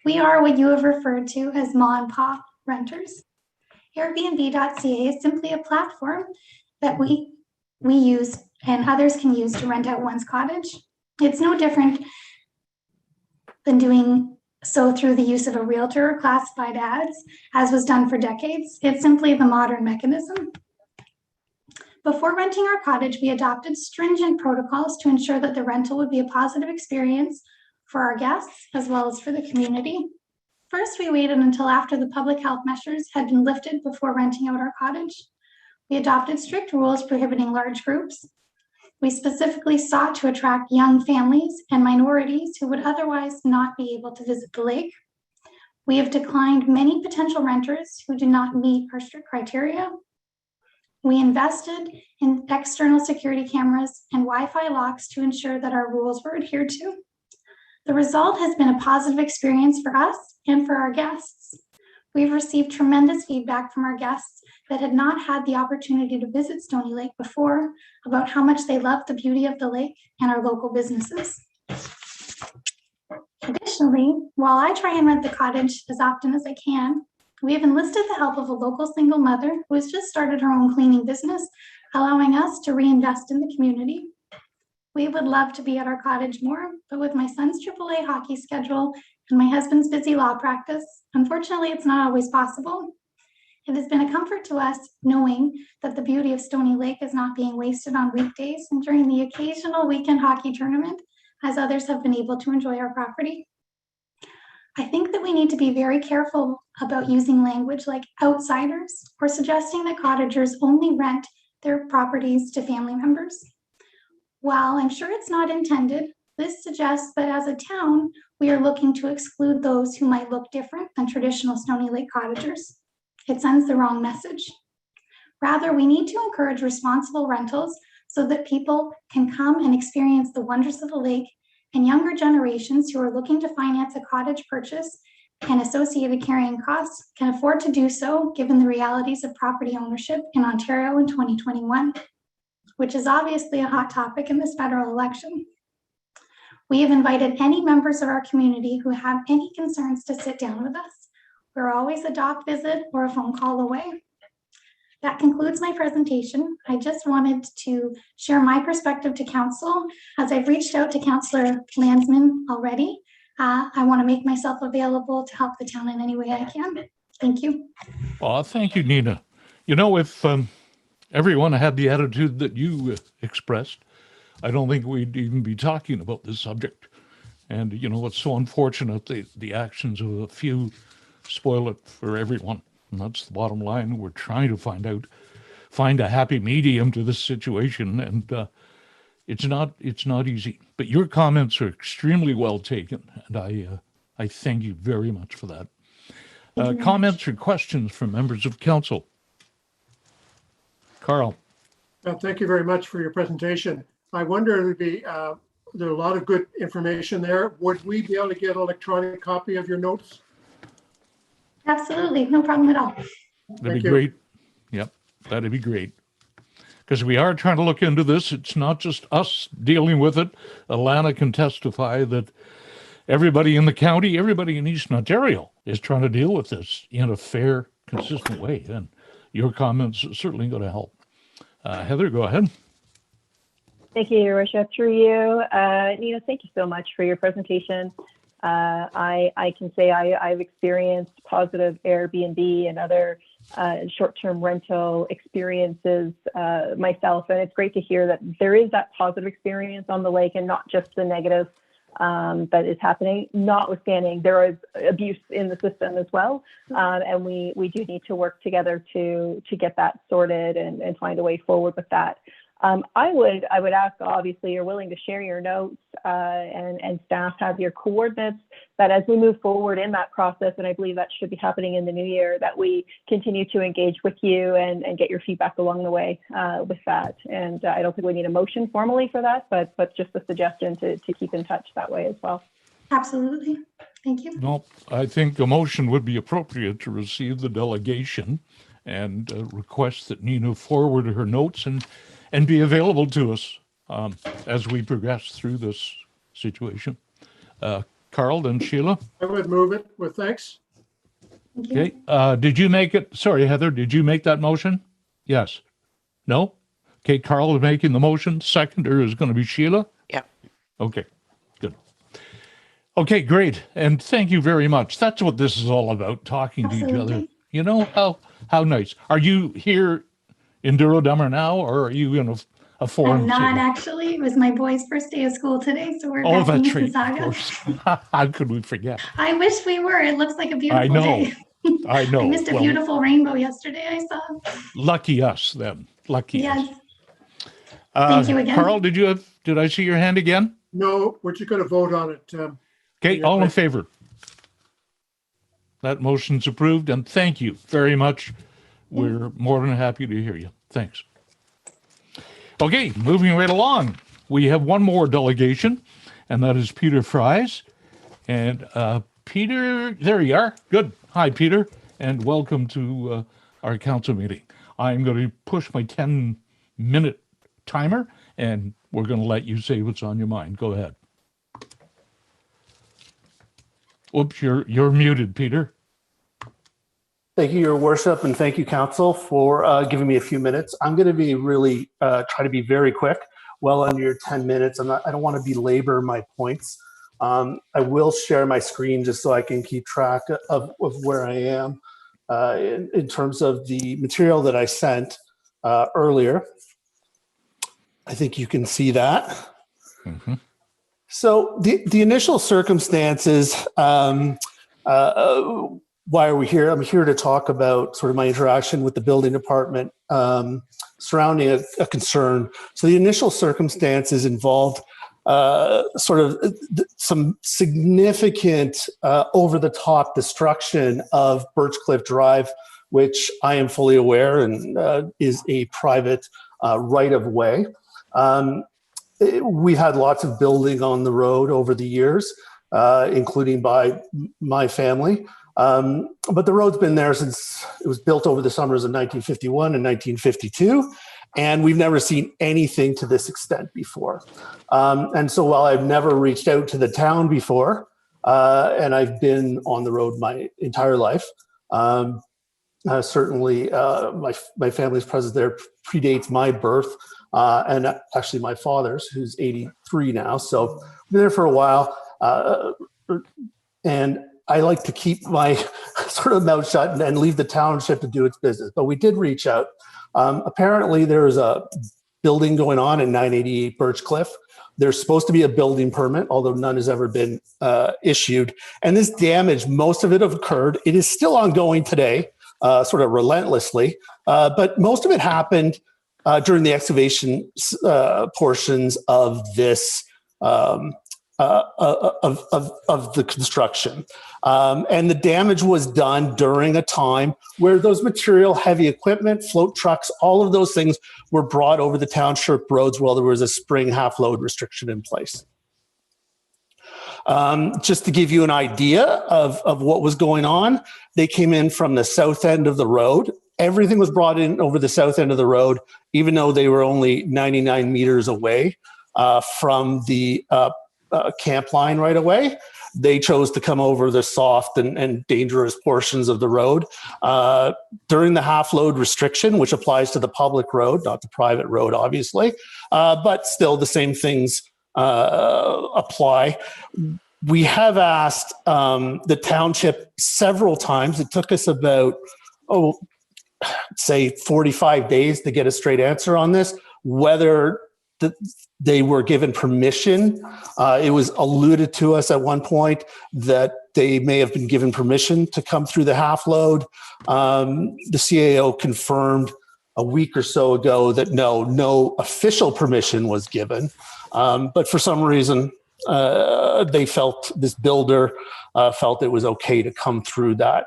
We are what you have referred to as ma and pa renters. Airbnb.ca is simply a platform that we use and others can use to rent out one's cottage. It's no different than doing so through the use of a realtor or classified ads, as was done for decades. It's simply the modern mechanism. Before renting our cottage, we adopted stringent protocols to ensure that the rental would be a positive experience for our guests as well as for the community. First, we waited until after the public health measures had been lifted before renting out our cottage. We adopted strict rules prohibiting large groups. We specifically sought to attract young families and minorities who would otherwise not be able to visit the lake. We have declined many potential renters who do not meet our strict criteria. We invested in external security cameras and Wi-Fi locks to ensure that our rules were adhered to. The result has been a positive experience for us and for our guests. We've received tremendous feedback from our guests that had not had the opportunity to visit Stoney Lake before about how much they love the beauty of the lake and our local businesses. Additionally, while I try and rent the cottage as often as I can, we have enlisted the help of a local single mother who has just started her own cleaning business, allowing us to reinvest in the community. We would love to be at our cottage more, but with my son's AAA hockey schedule and my husband's busy law practice, unfortunately, it's not always possible. It has been a comfort to us knowing that the beauty of Stoney Lake is not being wasted on weekdays and during the occasional weekend hockey tournament, as others have been able to enjoy our property. I think that we need to be very careful about using language like outsiders or suggesting that cottagers only rent their properties to family members. While I'm sure it's not intended, this suggests that as a town, we are looking to exclude those who might look different than traditional Stoney Lake cottagers. It sends the wrong message. Rather, we need to encourage responsible rentals so that people can come and experience the wonders of the lake, and younger generations who are looking to finance a cottage purchase and associated carrying costs can afford to do so given the realities of property ownership in Ontario in 2021, which is obviously a hot topic in this federal election. We have invited any members of our community who have any concerns to sit down with us. We're always a dock visit or a phone call away. That concludes my presentation. I just wanted to share my perspective to council. As I've reached out to Councillor Landsman already, I want to make myself available to help the town in any way I can. Thank you. Oh, thank you, Nina. You know, if everyone had the attitude that you expressed, I don't think we'd even be talking about this subject. And, you know, it's so unfortunate the actions of a few spoil it for everyone. And that's the bottom line. We're trying to find a happy medium to this situation, and it's not easy. But your comments are extremely well taken, and I thank you very much for that. Comments or questions from members of council? Carl. Thank you very much for your presentation. I wonder, there's a lot of good information there. Would we be able to get an electronic copy of your notes? Absolutely, no problem at all. That'd be great. Yep, that'd be great. Because we are trying to look into this. It's not just us dealing with it. Alana can testify that everybody in the county, everybody in Eastern Ontario is trying to deal with this in a fair, consistent way. And your comments are certainly going to help. Heather, go ahead. Thank you, Your Worship. Through you, Nina, thank you so much for your presentation. I can say I've experienced positive Airbnb and other short-term rental experiences myself, and it's great to hear that there is that positive experience on the lake and not just the negative that is happening. Notwithstanding, there is abuse in the system as well, and we do need to work together to get that sorted and find a way forward with that. I would ask, obviously, you're willing to share your notes and staff have your coordinates, that as we move forward in that process, and I believe that should be happening in the new year, that we continue to engage with you and get your feedback along the way with that. And I don't think we need a motion formally for that, but just a suggestion to keep in touch that way as well. Absolutely. Thank you. No, I think a motion would be appropriate to receive the delegation and request that Nina forward her notes and be available to us as we progress through this situation. Carl, then Sheila. I would move it with thanks. Okay. Did you make it? Sorry, Heather, did you make that motion? Yes. No? Okay, Carl is making the motion. Seconder is going to be Sheila? Yeah. Okay, good. Okay, great. And thank you very much. That's what this is all about, talking to each other. You know, how nice. Are you here in Douro-Dummer now, or are you in a foreign I'm not city? actually. It was my boy's first day of school today, so we're Oh, back in that's right. Mississauga. Of course. How could we forget? I wish we were. It looks like a beautiful I know. day. I know. I missed a beautiful rainbow yesterday, I saw. Lucky us then. Lucky Yes. us. Thank you again. Carl, did I see your hand again? No, we're just going to vote on it. Okay, all in favor? That motion's approved, and thank you very much. We're more than happy to hear you. Thanks. Okay, moving right along. We have one more delegation, and that is Peter Fries. And Peter, there you are. Good. Hi, Peter, and welcome to our council meeting. I'm going to push my 10-minute timer, and we're going to let you say what's on your mind. Go ahead. Oops, you're muted, Peter. Thank you, Your Worship, and thank you, Council, for giving me a few minutes. I'm going to be really try to be very quick, well under your 10 minutes. I don't want to belabor my points. I will share my screen just so I can keep track of where I am in terms of the material that I sent earlier. I think you can see that. Mm-hmm. So the initial circumstances, why are we here? I'm here to talk about sort of my interaction with the building department surrounding a concern. So the initial circumstances involved sort of some significant over-the-top destruction of Birchcliff Drive, which I am fully aware and is a private right-of-way. We've had lots of building on the road over the years, including by my family. But the road's been there since it was built over the summers of 1951 and 1952, and we've never seen anything to this extent before. And so while I've never reached out to the town before, and I've been on the road my entire life, certainly my family's presence there predates my birth, and actually my father's, who's 83 now. So I've been there for a while, and I like to keep my sort of mouth shut and leave the township to do its business. But we did reach out. Apparently, there's a building going on in 988 Birchcliff. There's supposed to be a building permit, although none has ever been issued. And this damage, most of it occurred. It is still ongoing today, sort of relentlessly. But most of it happened during the excavation portions of this of the construction. And the damage was done during a time where those material, heavy equipment, float trucks, all of those things were brought over the township roads while there was a spring half-load restriction in place. Just to give you an idea of what was going on, they came in from the south end of the road. Everything was brought in over the south end of the road, even though they were only 99 meters away from the camp line right away. They chose to come over the soft and dangerous portions of the road during the half-load restriction, which applies to the public road, not the private road, obviously, but still the same things apply. We have asked the township several times. It took us about, say 45 days to get a straight answer on this, whether they were given permission. It was alluded to us at one point that they may have been given permission to come through the half load. The CAO confirmed a week or so ago that no official permission was given. But for some reason, they felt, this builder felt it was okay to come through that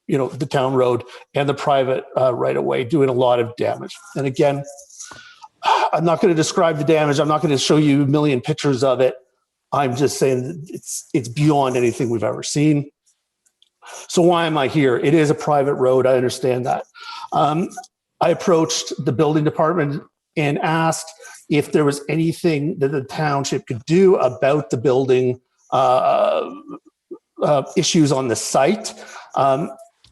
the town road and the private right of way, doing a lot of damage. And again, I'm not going to describe the damage. I'm not going to show you a million pictures of it. I'm just saying it's beyond anything we've ever seen. So why am I here? It is a private road. I understand that. I approached the building department and asked if there was anything that the township could do about the building issues on the site.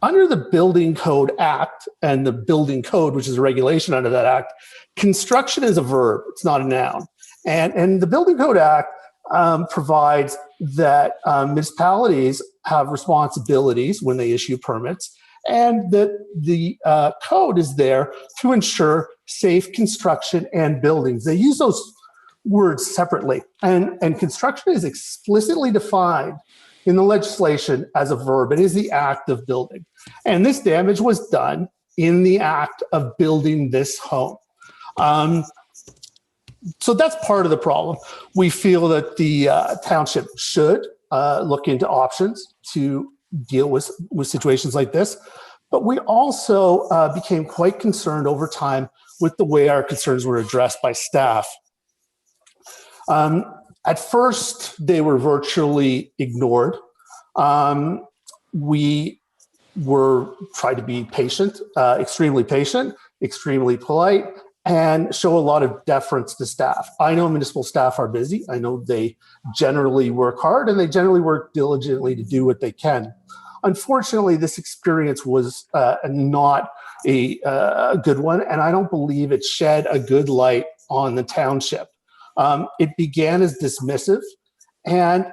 Under the Building Code Act and the Building Code, which is a regulation under that act, construction is a verb, it's not a noun. And the Building Code Act provides that municipalities have responsibilities when they issue permits, and that the code is there to ensure safe construction and buildings. They use those words separately, and construction is explicitly defined in the legislation as a verb. It is the act of building. And this damage was done in the act of building this home. So that's part of the problem. We feel that the township should look into options to deal with situations like this. But we also became quite concerned over time with the way our concerns were addressed by staff. At first, they were virtually ignored. We were tried to be patient, extremely polite, and show a lot of deference to staff. I know municipal staff are busy. I know they generally work hard and they generally work diligently to do what they can. Unfortunately, this experience was not a good one, and I don't believe it shed a good light on the township. It began as dismissive, and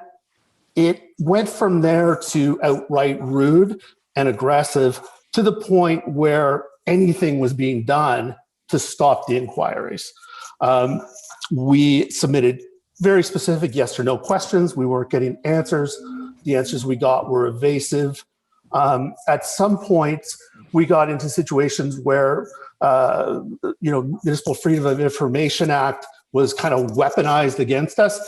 it went from there to outright rude and aggressive to the point where anything was being done to stop the inquiries. We submitted very specific yes or no questions. We weren't getting answers. The answers we got were evasive. At some point, we got into situations where, Municipal Freedom of Information Act was kind of weaponized against us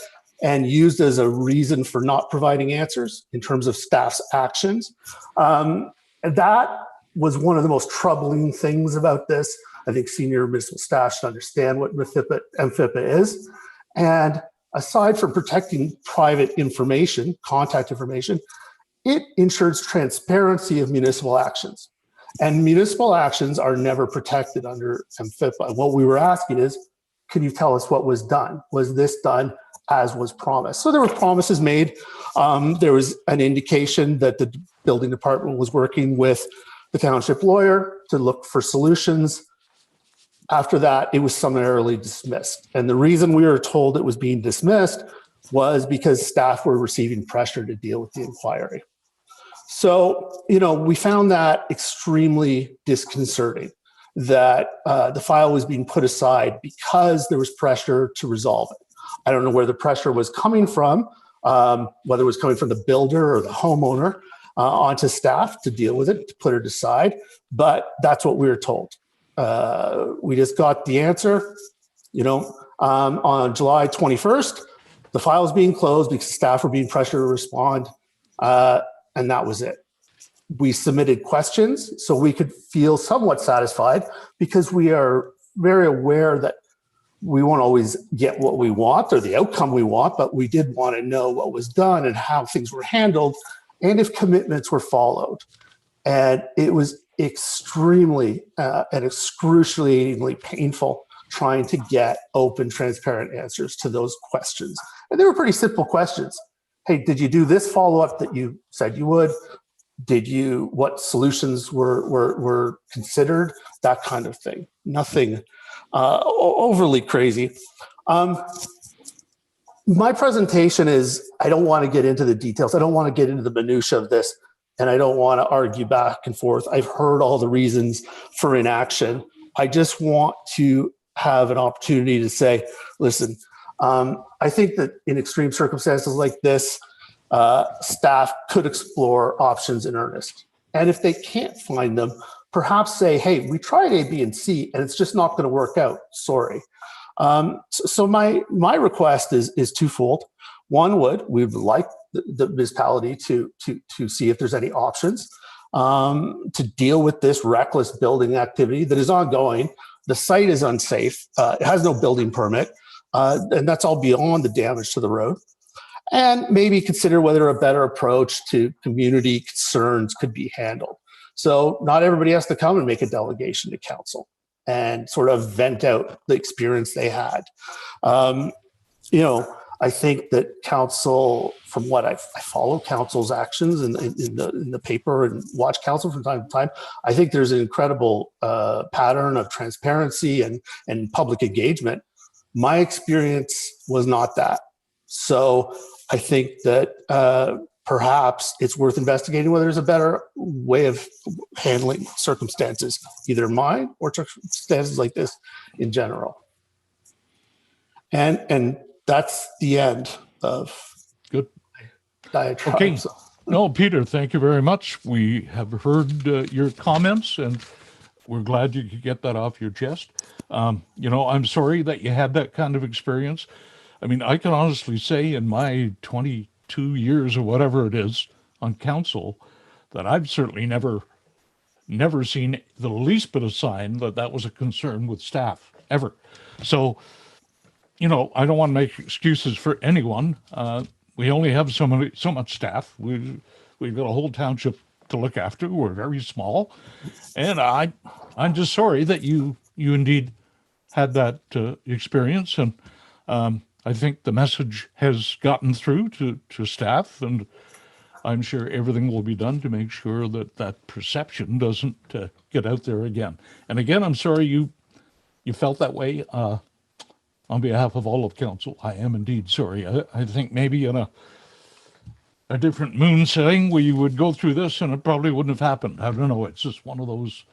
and used as a reason for not providing answers in terms of staff's actions. And that was one of the most troubling things about this. I think senior municipal staff should understand what MFIPA is. And aside from protecting private information, contact information, it ensures transparency of municipal actions. And municipal actions are never protected under MFIPA. What we were asking is, can you tell us what was done? Was this done as was promised? So there were promises made. There was an indication that the building department was working with the township lawyer to look for solutions. After that, it was summarily dismissed. And the reason we were told it was being dismissed was because staff were receiving pressure to deal with the inquiry. So, we found that extremely disconcerting, that the file was being put aside because there was pressure to resolve it. I don't know where the pressure was coming from, whether it was coming from the builder or the homeowner onto staff to deal with it, to put it aside, but that's what we were told. We just got the answer, on July 21st, the file was being closed because staff were being pressured to respond, and that was it. We submitted questions so we could feel somewhat satisfied, because we are very aware that we won't always get what we want or the outcome we want, but we did want to know what was done and how things were handled and if commitments were followed. And it was extremely and excruciatingly painful trying to get open, transparent answers to those questions. And they were pretty simple questions. Hey, did you do this follow-up that you said you would? What solutions were considered? That kind of thing. Nothing overly crazy. My presentation is, I don't want to get into the details. I don't want to get into the minutia of this, and I don't want to argue back and forth. I've heard all the reasons for inaction. I just want to have an opportunity to say, listen, I think that in extreme circumstances like this, staff could explore options in earnest. And if they can't find them, perhaps say, hey, we tried A, B, and C, and it's just not going to work out. Sorry. So my request is twofold. One we would like the municipality to see if there's any options to deal with this reckless building activity that is ongoing. The site is unsafe. It has no building permit, and that's all beyond the damage to the road. And maybe consider whether a better approach to community concerns could be handled. So not everybody has to come and make a delegation to council and sort of vent out the experience they had. I think that council, from what I follow council's actions in the paper and watch council from time to time, I think there's an incredible pattern of transparency and public engagement. My experience was not that. So I think that perhaps it's worth investigating whether there's a better way of handling circumstances, either mine or circumstances like this in general. And that's the end of good diatribe. Okay. No, Peter, thank you very much. We have heard your comments, and we're glad you could get that off your chest. I'm sorry that you had that kind of experience. I mean, I can honestly say in my 22 years or whatever it is on council that I've certainly never never seen the least bit of sign that that was a concern with staff ever. So, you know, I don't want to make excuses for anyone. We only have so much staff. We've got a whole township to look after. We're very small, and I'm just sorry that you indeed had that experience. And I think the message has gotten through to staff, and I'm sure everything will be done to make sure that that perception doesn't get out there again. And again, I'm sorry you felt that way. On behalf of all of council, I am indeed sorry. I think maybe in a different moon setting, we would go through this and it probably wouldn't have happened. I don't know. It's just one of those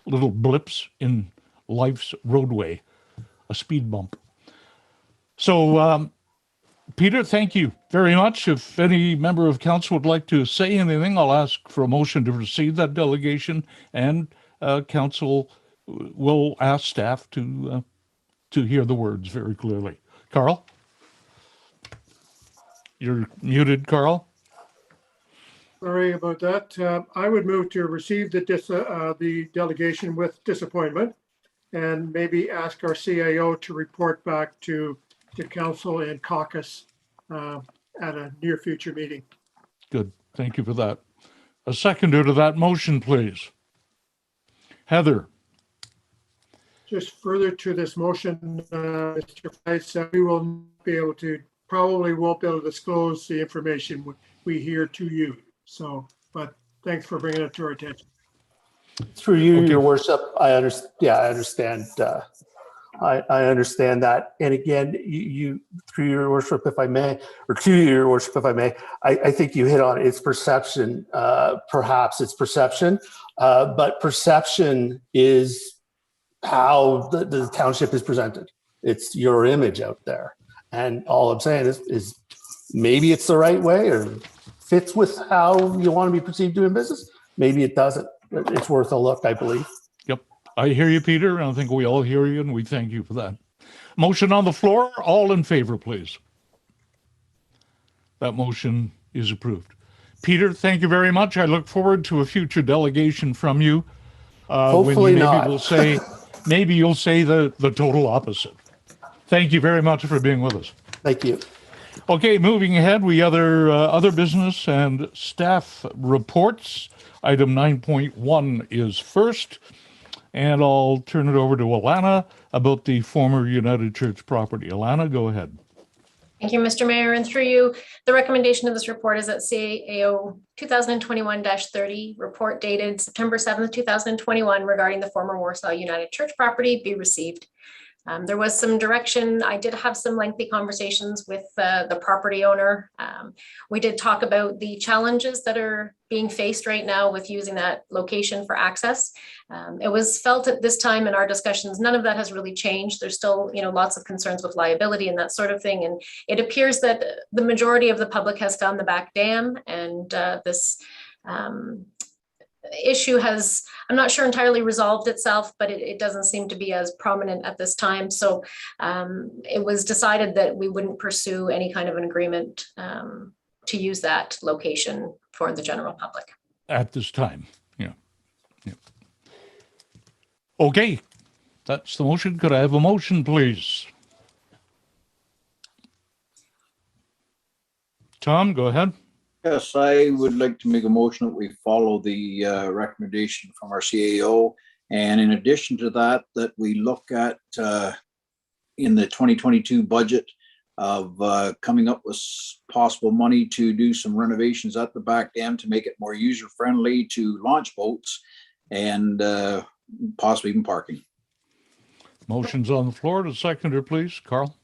little blips in life's roadway, a speed bump. So, Peter, thank you very much. If any member of council would like to say anything, I'll ask for a motion to receive that delegation, and council will ask staff to hear the words very clearly. Carl? You're muted, Carl. Sorry about that. I would move to receive the delegation with disappointment, and maybe ask our CAO to report back to council and caucus at a near future meeting. Good. Thank you for that. A seconder to that motion, please. Heather? Just further to this motion, Mr. Price, we will probably won't be able to disclose the information we hear to you. So, but thanks for bringing it to our attention. Through you, Your Worship, I understand. Yeah, I understand. I understand that. And again, you through Your Worship, if I may, or to Your Worship, if I may, I think you hit on it. It's perception. Perhaps it's perception, but perception is how the township is presented. It's your image out there. And all I'm saying is maybe it's the right way or fits with how you want to be perceived doing business. Maybe it doesn't. It's worth a look, I believe. Yep. I hear you, Peter, and I think we all hear you, and we thank you for that. Motion on the floor. All in favor, please. That motion is approved. Peter, thank you very much. I look forward to a future delegation from you. Hopefully not. Maybe you'll say the total opposite. Thank you very much for being with us. Thank you. Okay, moving ahead, we other business and staff reports. Item 9.1 is first, and I'll turn it over to Alana about the former United Church property. Alana, go ahead. Thank you, Mr. Mayor, and through you, the recommendation of this report is that CAO 2021-30 report dated September 7th, 2021 regarding the former Warsaw United Church property be received. There was some direction. I did have some lengthy conversations with the property owner. We did talk about the challenges that are being faced right now with using that location for access. It was felt at this time in our discussions, none of that has really changed. There's still, lots of concerns with liability and that sort of thing. And it appears that the majority of the public has found the back dam, and this issue has, I'm not sure, entirely resolved itself, but it doesn't seem to be as prominent at this time. So it was decided that we wouldn't pursue any kind of an agreement to use that location for the general public. At this time, yeah. Okay, that's the motion. Could I have a motion, please? Tom, go ahead. Yes, I would like to make a motion that we follow the recommendation from our CAO. And in addition to that, that we look at in the 2022 budget of coming up with possible money to do some renovations at the back dam to make it more user-friendly to launch boats and possibly even parking. Motion's on the floor. To seconder, please. Carl?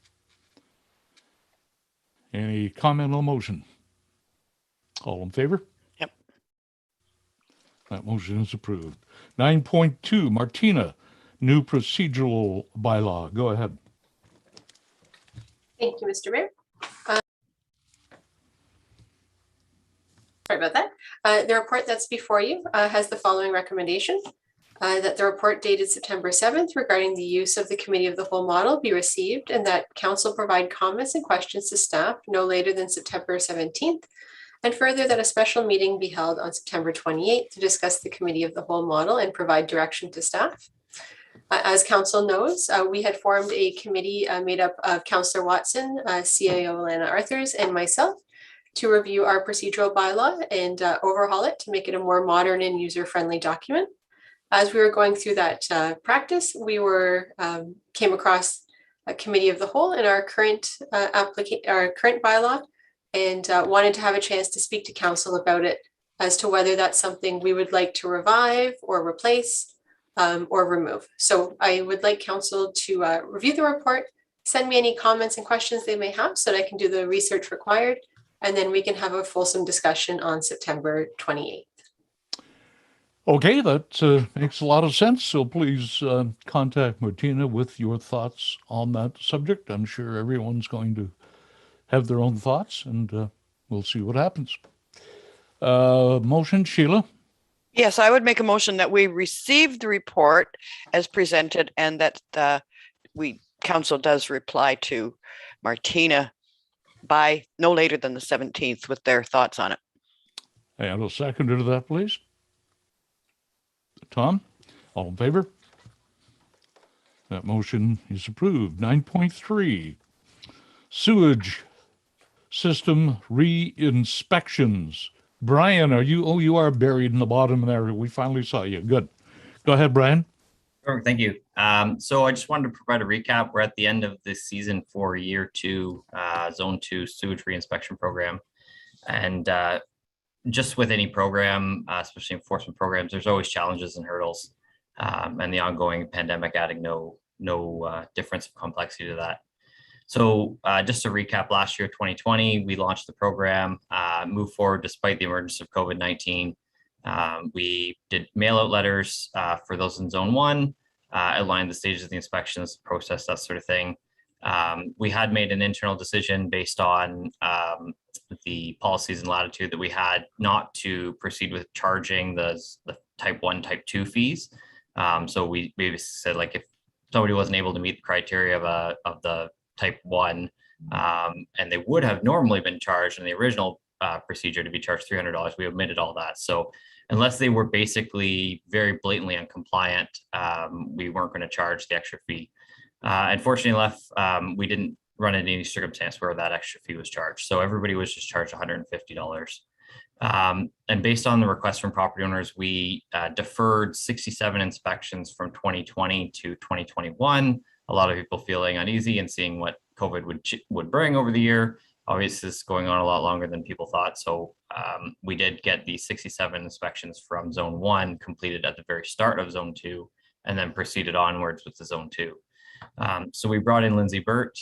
Any comment on the motion? All in favor? Yep. That motion is approved. 9.2, Martina, new procedural bylaw. Go ahead. Thank you, Mr. Mayor. Sorry about that. The report that's before you has the following recommendation. That the report dated September 7th regarding the use of the Committee of the Whole model be received, and that council provide comments and questions to staff no later than September 17th. And further, that a special meeting be held on September 28th to discuss the committee of the whole model and provide direction to staff. As council knows, we had formed a committee made up of Councillor Watson, CAO Alana Arthurs, and myself to review our procedural bylaw and overhaul it to make it a more modern and user-friendly document. As we were going through that practice, we came across a committee of the whole in our current bylaw, and wanted to have a chance to speak to council about it as to whether that's something we would like to revive or replace or remove. So I would like council to review the report, send me any comments and questions they may have so that I can do the research required, and then we can have a fulsome discussion on September 28th. Okay, that makes a lot of sense. So please contact Martina with your thoughts on that subject. I'm sure everyone's going to have their own thoughts, and we'll see what happens. Motion, Sheila? Yes, I would make a motion that we receive the report as presented and that council does reply to Martina by no later than the 17th with their thoughts on it. And a seconder to that, please. Tom, all in favor? That motion is approved. 9.3, sewage system re-inspections. Brian, are you? Oh, you are buried in the bottom there. We finally saw you. Good. Go ahead, Brian. Perfect, thank you. So I just wanted to provide a recap. We're at the end of this season for year 2, zone 2 sewage re-inspection program. And just with any program, especially enforcement programs, there's always challenges and hurdles, and the ongoing pandemic adding no difference of complexity to that. So just to recap, last year, 2020, we launched the program, moved forward despite the emergence of COVID-19. We did mail out letters for those in zone 1, outlined the stages of the inspections, process, that sort of thing. We had made an internal decision based on the policies and latitude that we had not to proceed with charging the type 1, type 2 fees. So we said, like, if somebody wasn't able to meet the criteria of the type 1, and they would have normally been charged in the original procedure to be charged $300, we omitted all that. So unless they were basically very blatantly uncompliant, we weren't going to charge the extra fee. Unfortunately enough, we didn't run into any circumstance where that extra fee was charged. So everybody was just charged $150. And based on the request from property owners, we deferred 67 inspections from 2020 to 2021. A lot of people feeling uneasy and seeing what COVID would bring over the year. Obviously, this is going on a lot longer than people thought. So we did get the 67 inspections from zone 1 completed at the very start of zone 2, and then proceeded onwards with the zone 2. So we brought in Lindsay Burt.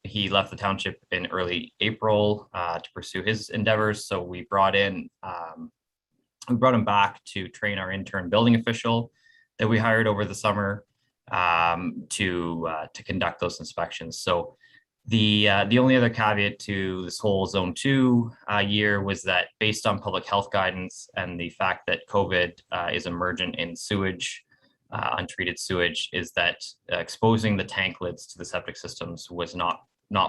He left the township in early April to pursue his endeavors. So we brought him back to train our intern building official that we hired over the summer to conduct those inspections. So the only other caveat to this whole zone 2 year was that, based on public health guidance and the fact that COVID is emergent in sewage, untreated sewage, is that exposing the tank lids to the septic systems was not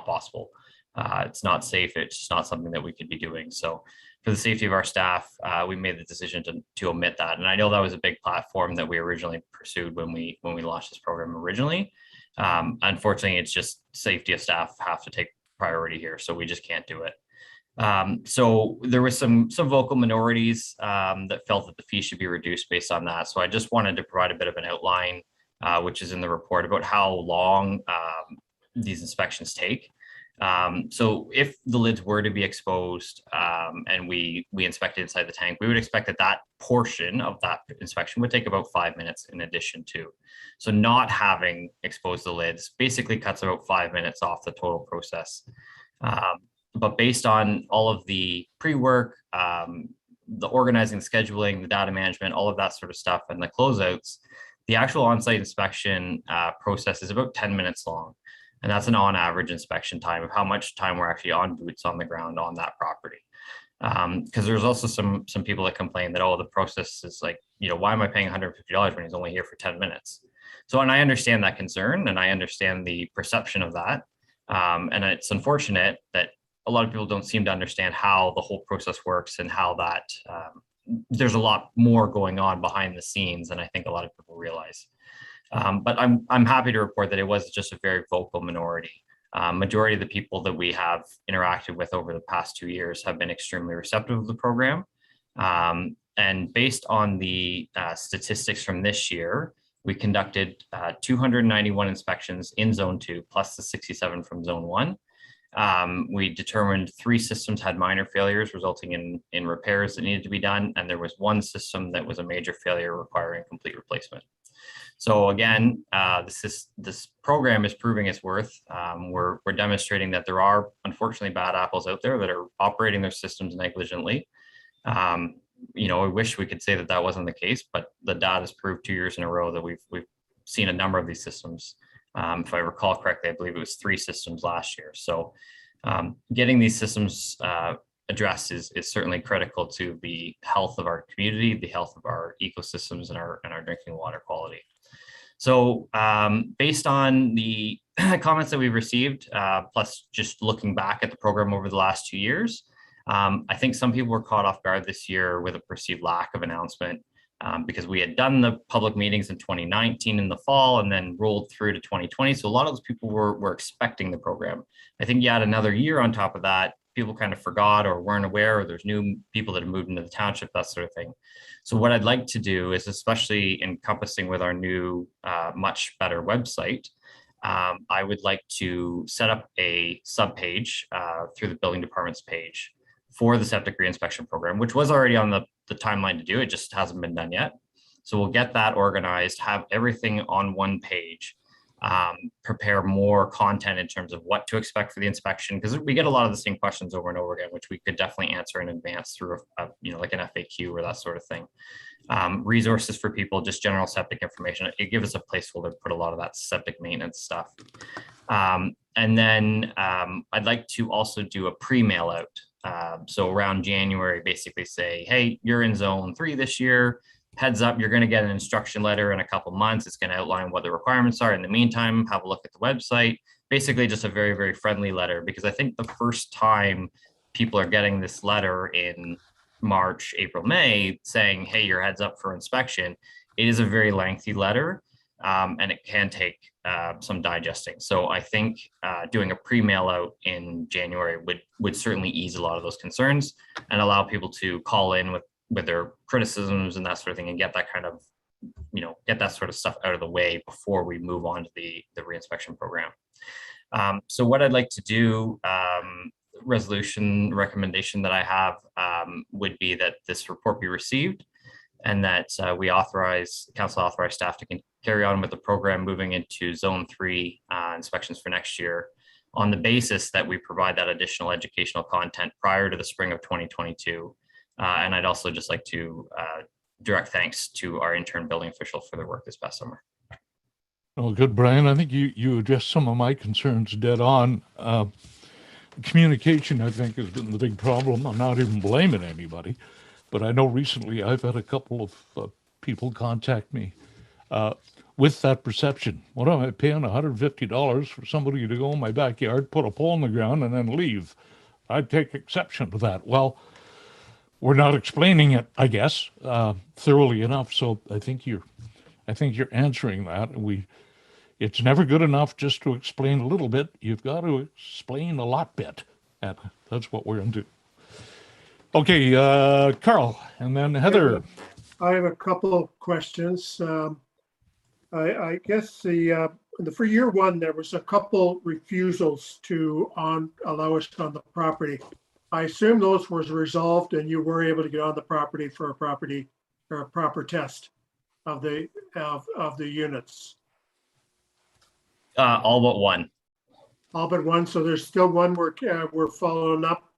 possible. It's not safe. It's just not something that we could be doing. So for the safety of our staff, we made the decision to omit that. And I know that was a big platform that we originally pursued when we launched this program originally. Unfortunately, it's just safety of staff have to take priority here. So we just can't do it. So there was some vocal minorities that felt that the fee should be reduced based on that. So I just wanted to provide a bit of an outline, which is in the report, about how long these inspections take. So if the lids were to be exposed and we inspected inside the tank, we would expect that portion of that inspection would take about 5 minutes in addition to. So not having exposed the lids basically cuts about 5 minutes off the total process. But based on all of the pre-work, the organizing, scheduling, the data management, all of that sort of stuff, and the closeouts, the actual on-site inspection process is about 10 minutes long. And that's an on average inspection time of how much time we're actually on boots on the ground on that property. Because there's also some people that complain that, oh, the process is like, why am I paying $150 when he's only here for 10 minutes? So, and I understand that concern, and I understand the perception of that. And it's unfortunate that a lot of people don't seem to understand how the whole process works and how that there's a lot more going on behind the scenes than I think a lot of people realize. But I'm happy to report that it was just a very vocal minority. Majority of the people that we have interacted with over the past 2 years have been extremely receptive of the program. And based on the statistics from this year, we conducted 291 inspections in Zone 2, plus the 67 from Zone 1. We determined 3 systems had minor failures resulting in repairs that needed to be done. And there was 1 system that was a major failure requiring complete replacement. So again, this program is proving its worth. We're demonstrating that there are unfortunately bad apples out there that are operating their systems negligently. You know, I wish we could say that that wasn't the case, but the data has proved 2 years in a row that we've seen a number of these systems. If I recall correctly, I believe it was 3 systems last year. So getting these systems addressed is certainly critical to the health of our community, the health of our ecosystems, and our drinking water quality. So based on the comments that we've received, plus just looking back at the program over the last 2 years, I think some people were caught off guard this year with a perceived lack of announcement because we had done the public meetings in 2019 in the fall and then rolled through to 2020. So a lot of those people were expecting the program. I think you add another year on top of that, people kind of forgot or weren't aware, or there's new people that have moved into the township, that sort of thing. So what I'd like to do is, especially encompassing with our new, much better website, I would like to set up a subpage through the building department's page for the septic reinspection program, which was already on the timeline to do. It just hasn't been done yet. So we'll get that organized, have everything on one page, prepare more content in terms of what to expect for the inspection, because we get a lot of the same questions over and over again, which we could definitely answer in advance through you know, like an FAQ or that sort of thing. Resources for people, just general septic information. It gives us a placeholder to put a lot of that septic maintenance stuff. And then I'd like to also do a pre-mail out. So around January, basically say, hey, you're in Zone 3 this year. Heads up, you're going to get an instruction letter in a couple months. It's going to outline what the requirements are. In the meantime, have a look at the website. Basically just a very, very friendly letter, because I think the first time people are getting this letter in March, April, May saying, hey, your heads up for inspection, it is a very lengthy letter and it can take some digesting. So I think doing a pre-mail out in January would certainly ease a lot of those concerns and allow people to call in with their criticisms and that sort of thing, and get that kind of, you know, get that sort of stuff out of the way before we move on to the reinspection program. So what I'd like to do, resolution recommendation that I have would be that this report be received, and that council authorize staff to carry on with the program moving into Zone 3 inspections for next year, on the basis that we provide that additional educational content prior to the spring of 2022. And I'd also just like to direct thanks to our intern building official for their work this past summer. Well, good, Brian. I think you addressed some of my concerns dead on. Communication, I think, has been the big problem. I'm not even blaming anybody, but I know recently I've had a couple of people contact me with that perception. What am I paying $150 for somebody to go in my backyard, put a pole in the ground, and then leave? I'd take exception to that. Well, we're not explaining it, I guess, thoroughly enough. So I think you're answering that. It's never good enough just to explain a little bit. You've got to explain a lot bit, and that's what we're into. Okay, Carl, and then Heather. I have a couple of questions. I guess for year one, there was a couple refusals to allow us on the property. I assume those was resolved and you were able to get on the property for a proper test of the units. All but one. All but one. So there's still one we're following up.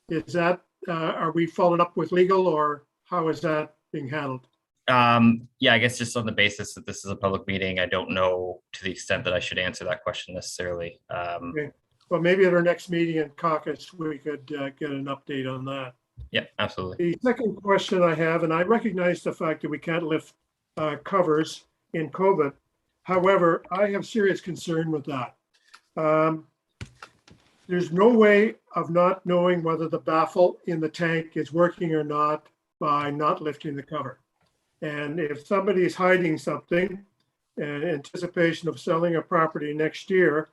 Is that are we following up with legal, or how is that being handled? Yeah, I guess just on the basis that this is a public meeting, I don't know to the extent that I should answer that question necessarily. Okay. Well, maybe at our next meeting in caucus, we could get an update on that. Yeah, absolutely. The second question I have, and I recognize the fact that we can't lift covers in COVID. However, I have serious concern with that. there's no way of not knowing whether the baffle in the tank is working or not by not lifting the cover. And if somebody is hiding something in anticipation of selling a property next year,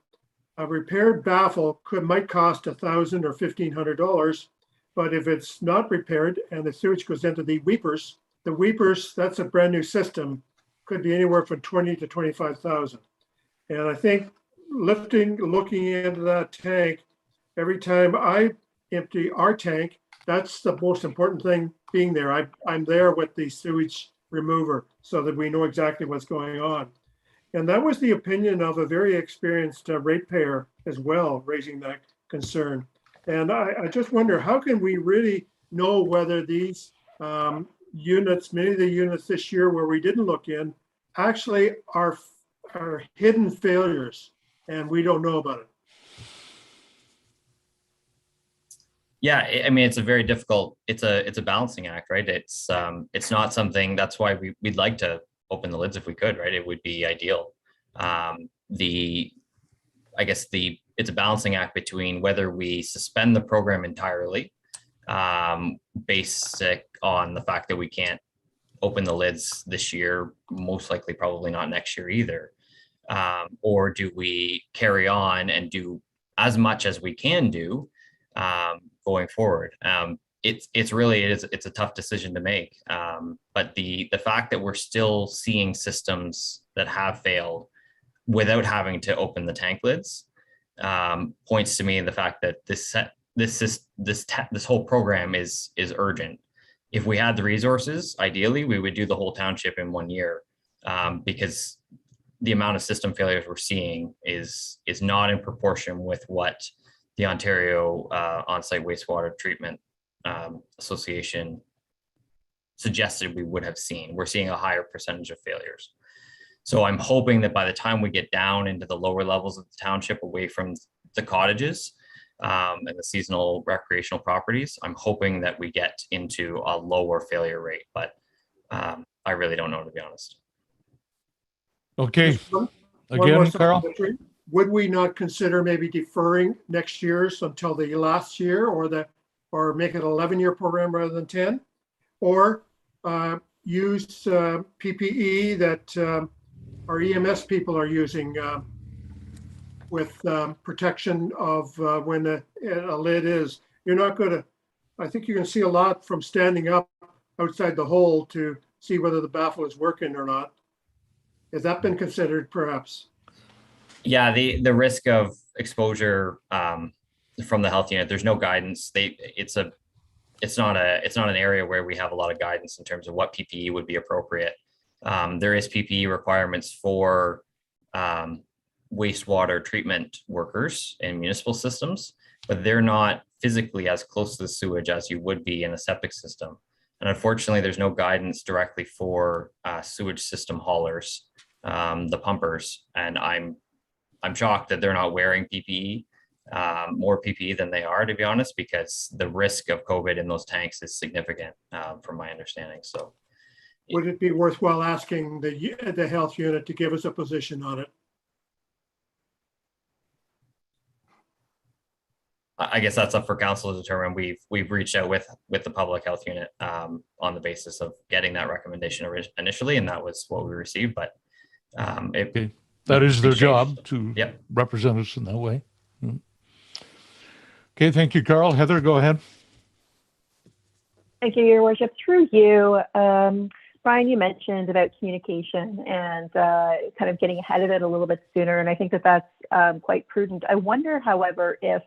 a repaired baffle might cost $1,000 or $1,500. But if it's not repaired and the sewage goes into the weepers, that's a brand new system, could be anywhere from 20 to 25,000. And I think looking into that tank, every time I empty our tank, that's the most important thing being there. I'm there with the sewage remover so that we know exactly what's going on. And that was the opinion of a very experienced ratepayer as well, raising that concern. And I just wonder, how can we really know whether these units, many of the units this year where we didn't look in, actually are hidden failures and we don't know about it? Yeah, I mean, it's a very difficult, it's a balancing act, right? It's not something, that's why we'd like to open the lids if we could, right? It would be ideal. It's a balancing act between whether we suspend the program entirely, based on the fact that we can't open the lids this year, most likely probably not next year either. Or do we carry on and do as much as we can do going forward? It's a tough decision to make. But the fact that we're still seeing systems that have failed without having to open the tank lids points to me in the fact that this whole program is urgent. If we had the resources, ideally, we would do the whole township in 1 year, because the amount of system failures we're seeing is not in proportion with what the Ontario On-Site Wastewater Treatment Association suggested we would have seen. We're seeing a higher percentage of failures. So I'm hoping that by the time we get down into the lower levels of the township, away from the cottages and the seasonal recreational properties, I'm hoping that we get into a lower failure rate, but I really don't know, to be honest. Okay. One Again, more Carl? supplementary. Would we not consider maybe deferring next year's until the last year, or make it an 11-year program rather than 10, or use PPE that our EMS people are using with protection of when a lid is. You're not going to, I think you're going to see a lot from standing up outside the hole to see whether the baffle is working or not. Has that been considered perhaps? Yeah, the risk of exposure from the health unit, there's no guidance. It's not an area where we have a lot of guidance in terms of what PPE would be appropriate. There is PPE requirements for wastewater treatment workers in municipal systems, but they're not physically as close to the sewage as you would be in a septic system. And unfortunately, there's no guidance directly for sewage system haulers, the pumpers. And I'm shocked that they're not wearing PPE, more PPE than they are, to be honest, because the risk of COVID in those tanks is significant, from my understanding. So, would it be worthwhile asking the health unit to give us a position on it? I guess that's up for council to determine. We've reached out with the public health unit on the basis of getting that recommendation initially, and that was what we received. But that is their job to represent us in that way. Okay, thank you, Carl. Heather, go ahead. Thank you, Your Worship. Through you, Brian, you mentioned about communication and kind of getting ahead of it a little bit sooner, and I think that that's quite prudent. I wonder, however, if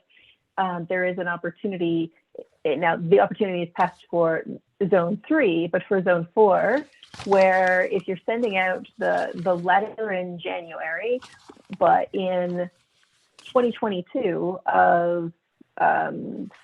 there is an opportunity. Now, the opportunity is passed for Zone 3, but for Zone 4, where if you're sending out the letter in January, but in 2022 of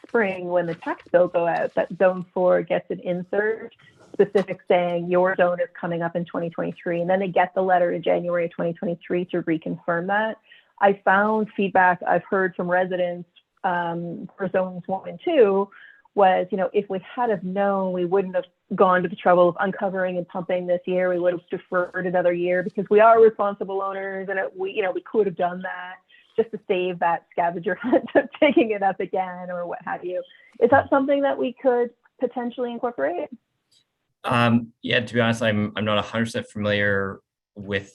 spring, when the tax bill go out, that Zone 4 gets an insert specific saying your zone is coming up in 2023, and then they get the letter in January of 2023 to reconfirm that. I found feedback I've heard from residents for zones 1 and 2 was, if we had have known, we wouldn't have gone to the trouble of uncovering and pumping this year. We would have deferred another year because we are responsible owners, and we could have done that. just to save that scavenger hunt of taking it up again or what have you. Is that something that we could potentially incorporate? Yeah, to be honest, I'm not 100% familiar with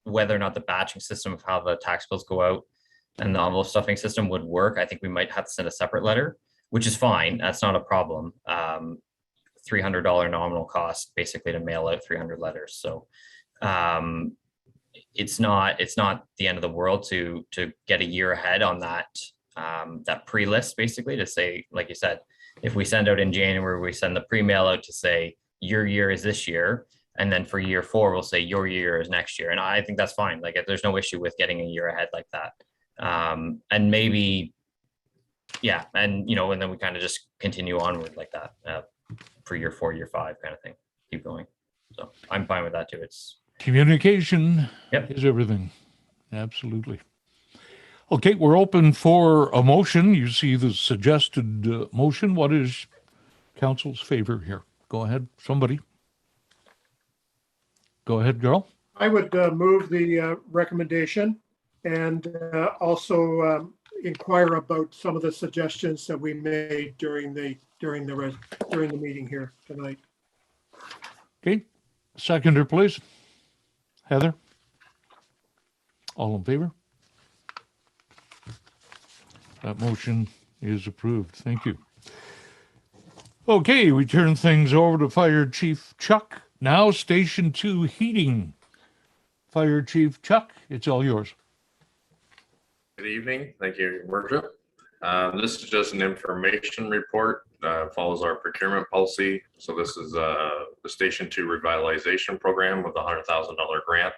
whether or not the batching system of how the tax bills go out and the envelope stuffing system would work. I think we might have to send a separate letter, which is fine. That's not a problem. $300 nominal cost basically to mail out 300 letters. So it's not the end of the world to get a year ahead on that that pre-list, basically, to say, like you said, if we send out in January, we send the pre-mail out to say your year is this year, and then for year 4 we'll say your year is next year, and I think that's fine. Like, there's no issue with getting a year ahead like that. And maybe, yeah, and and then we kind of just continue onward like that for year 4, year 5 kind of thing, keep going. So I'm fine with that too. It's communication is everything. Absolutely. Okay, we're open for a motion. You see the suggested motion. What is council's favor here? Go ahead, somebody. Go ahead, girl. I would move the recommendation and also inquire about some of the suggestions that we made during the meeting here tonight. Okay, seconder, please. Heather. All in favor? That motion is approved. Thank you. Okay, we turn things over to Fire Chief Chuck. Now, Station 2 heating. Fire Chief Chuck, it's all yours. Good evening. Thank you, Your Worship. This is just an information report. Follows our procurement policy. So this is the Station 2 revitalization program with a $100,000 grant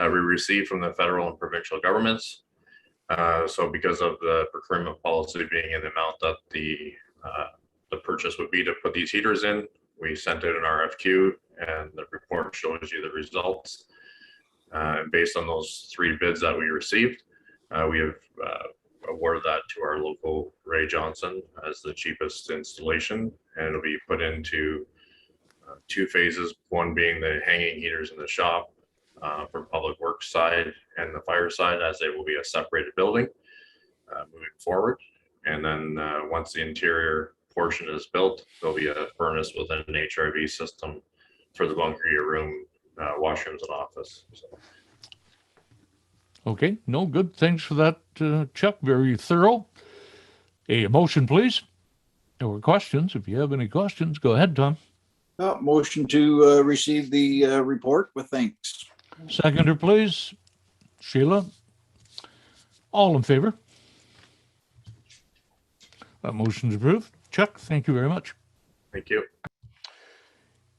we received from the federal and provincial governments. So because of the procurement policy being in the amount that the purchase would be to put these heaters in, we sent out an RFQ, and the report shows you the results. And based on those 3 bids that we received, we have awarded that to our local Ray Johnson as the cheapest installation, and it'll be put into 2 phases, one being the hanging heaters in the shop for public works side and the fire side, as they will be a separated building moving forward. And then once the interior portion is built, there'll be a furnace with an HRV system for the bunker room, washrooms, and office. So. Okay, no, good. Thanks for that, Chuck. Very thorough. A motion, please. Or questions. If you have any questions, go ahead, Tom. Motion to receive the report with thanks. Seconder, please. Sheila. All in favor? That motion's approved. Chuck, thank you very much. Thank you.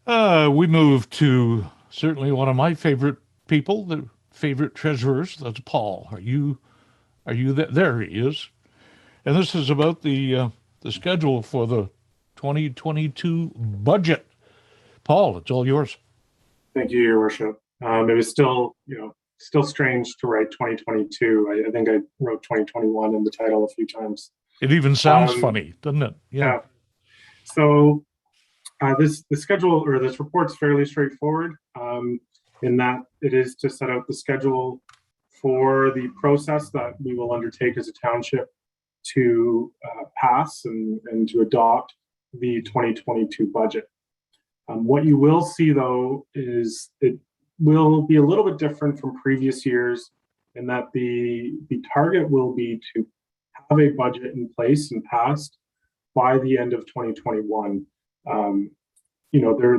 We move to certainly one of my favorite people, the favorite treasurers. That's Paul. Are you there? He is. And this is about the schedule for the 2022 budget. Paul, it's all yours. Thank you, Your Worship. It was still strange to write 2022. I think I wrote 2021 in the title a few times. It even sounds funny, doesn't it? Yeah. So the schedule or this report's fairly straightforward in that it is to set out the schedule for the process that we will undertake as a township to pass and to adopt the 2022 budget. What you will see, though, is it will be a little bit different from previous years in that the target will be to have a budget in place and passed by the end of 2021. There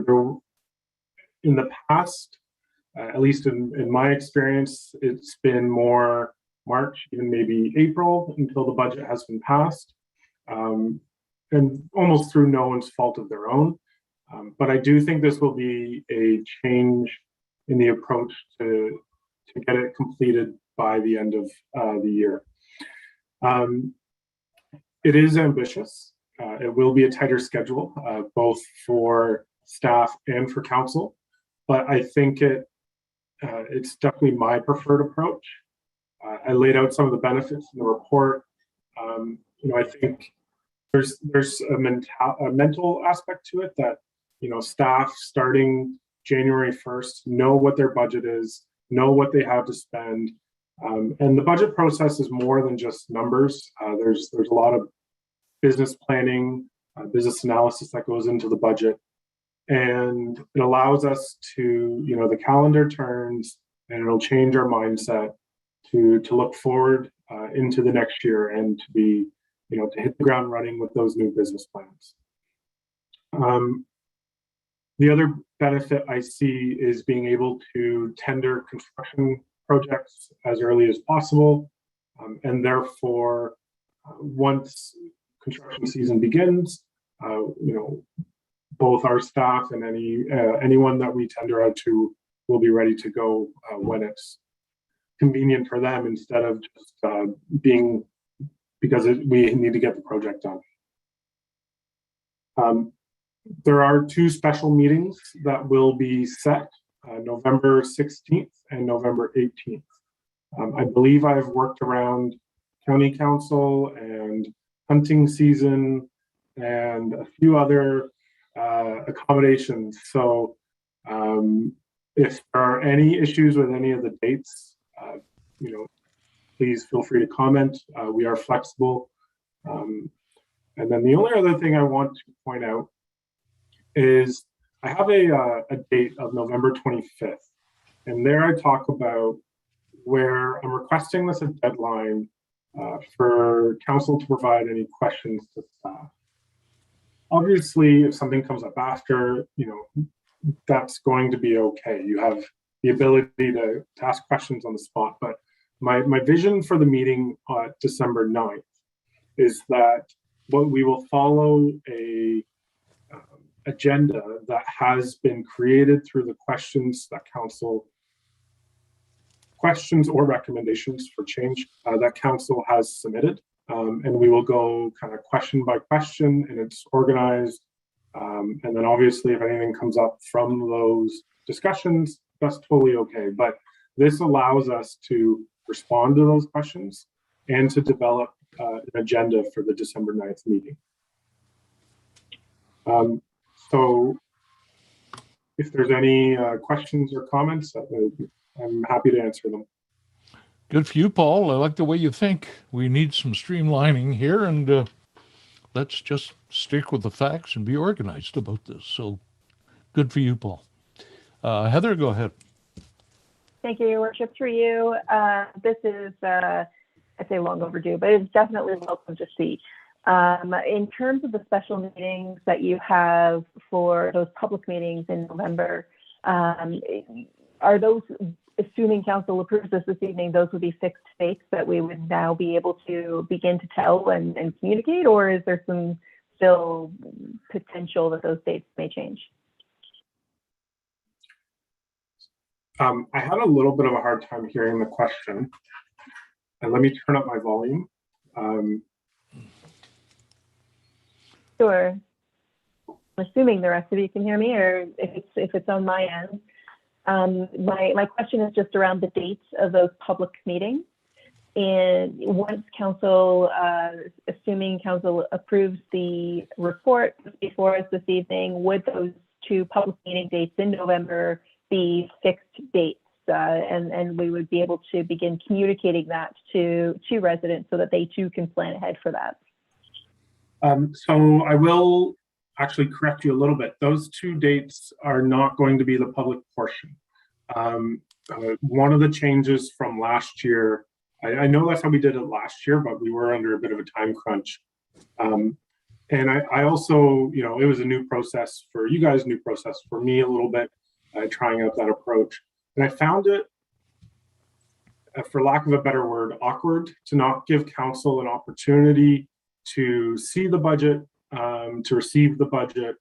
in the past, at least in my experience, it's been more March, even maybe April, until the budget has been passed, and almost through no one's fault of their own. But I do think this will be a change in the approach to get it completed by the end of the year. It is ambitious. It will be a tighter schedule, both for staff and for council. But I think it's definitely my preferred approach. I laid out some of the benefits in the report. I think there's a mental aspect to it that staff starting January 1st know what their budget is, know what they have to spend, And the budget process is more than just numbers. There's a lot of business planning, business analysis that goes into the budget. And it allows us to, the calendar turns and it'll change our mindset to look forward into the next year and to be, to hit the ground running with those new business plans. The other benefit I see is being able to tender construction projects as early as possible. And therefore, once construction season begins, both our staff and anyone that we tender out to will be ready to go when it's convenient for them, instead of just being because we need to get the project done. There are two special meetings that will be set, November 16th and November 18th. I believe I've worked around county council and hunting season and a few other accommodations. So if there are any issues with any of the dates, please feel free to comment. We are flexible. And then the only other thing I want to point out is I have a date of November 25th. And there I talk about where I'm requesting this a deadline for council to provide any questions to staff. Obviously, if something comes up after, that's going to be okay. You have the ability to ask questions on the spot. But my vision for the meeting on December 9th is that we will follow a agenda that has been created through the questions or recommendations for change that council has submitted. And we will go kind of question by question, and it's organized. And then obviously if anything comes up from those discussions, that's totally okay. But this allows us to respond to those questions and to develop an agenda for the December 9th meeting. So if there's any questions or comments, I'm happy to answer them. Good for you, Paul. I like the way you think. We need some streamlining here, and let's just stick with the facts and be organized about this. So good for you, Paul. Heather, go ahead. Thank you, Your Worship. Through you, this is, I say long overdue, but it's definitely welcome to see. In terms of the special meetings that you have for those public meetings in November, are those, assuming council approves this evening, those would be fixed dates that we would now be able to begin to tell and communicate, or is there some still potential that those dates may change? I had a little bit of a hard time hearing the question. And let me turn up my volume. Sure. I'm assuming the rest of you can hear me, or if it's on my end. My question is just around the dates of those public meetings. And once council, assuming council approves the report before us this evening, would those two public meeting dates in November be fixed dates? And we would be able to begin communicating that to residents so that they too can plan ahead for that. So I will actually correct you a little bit. Those two dates are not going to be the public portion. One of the changes from last year, I know that's how we did it last year, but we were under a bit of a time crunch. And I also, it was a new process for you guys, new process for me a little bit, trying out that approach. And I found it, for lack of a better word, awkward to not give council an opportunity to see the budget, to receive the budget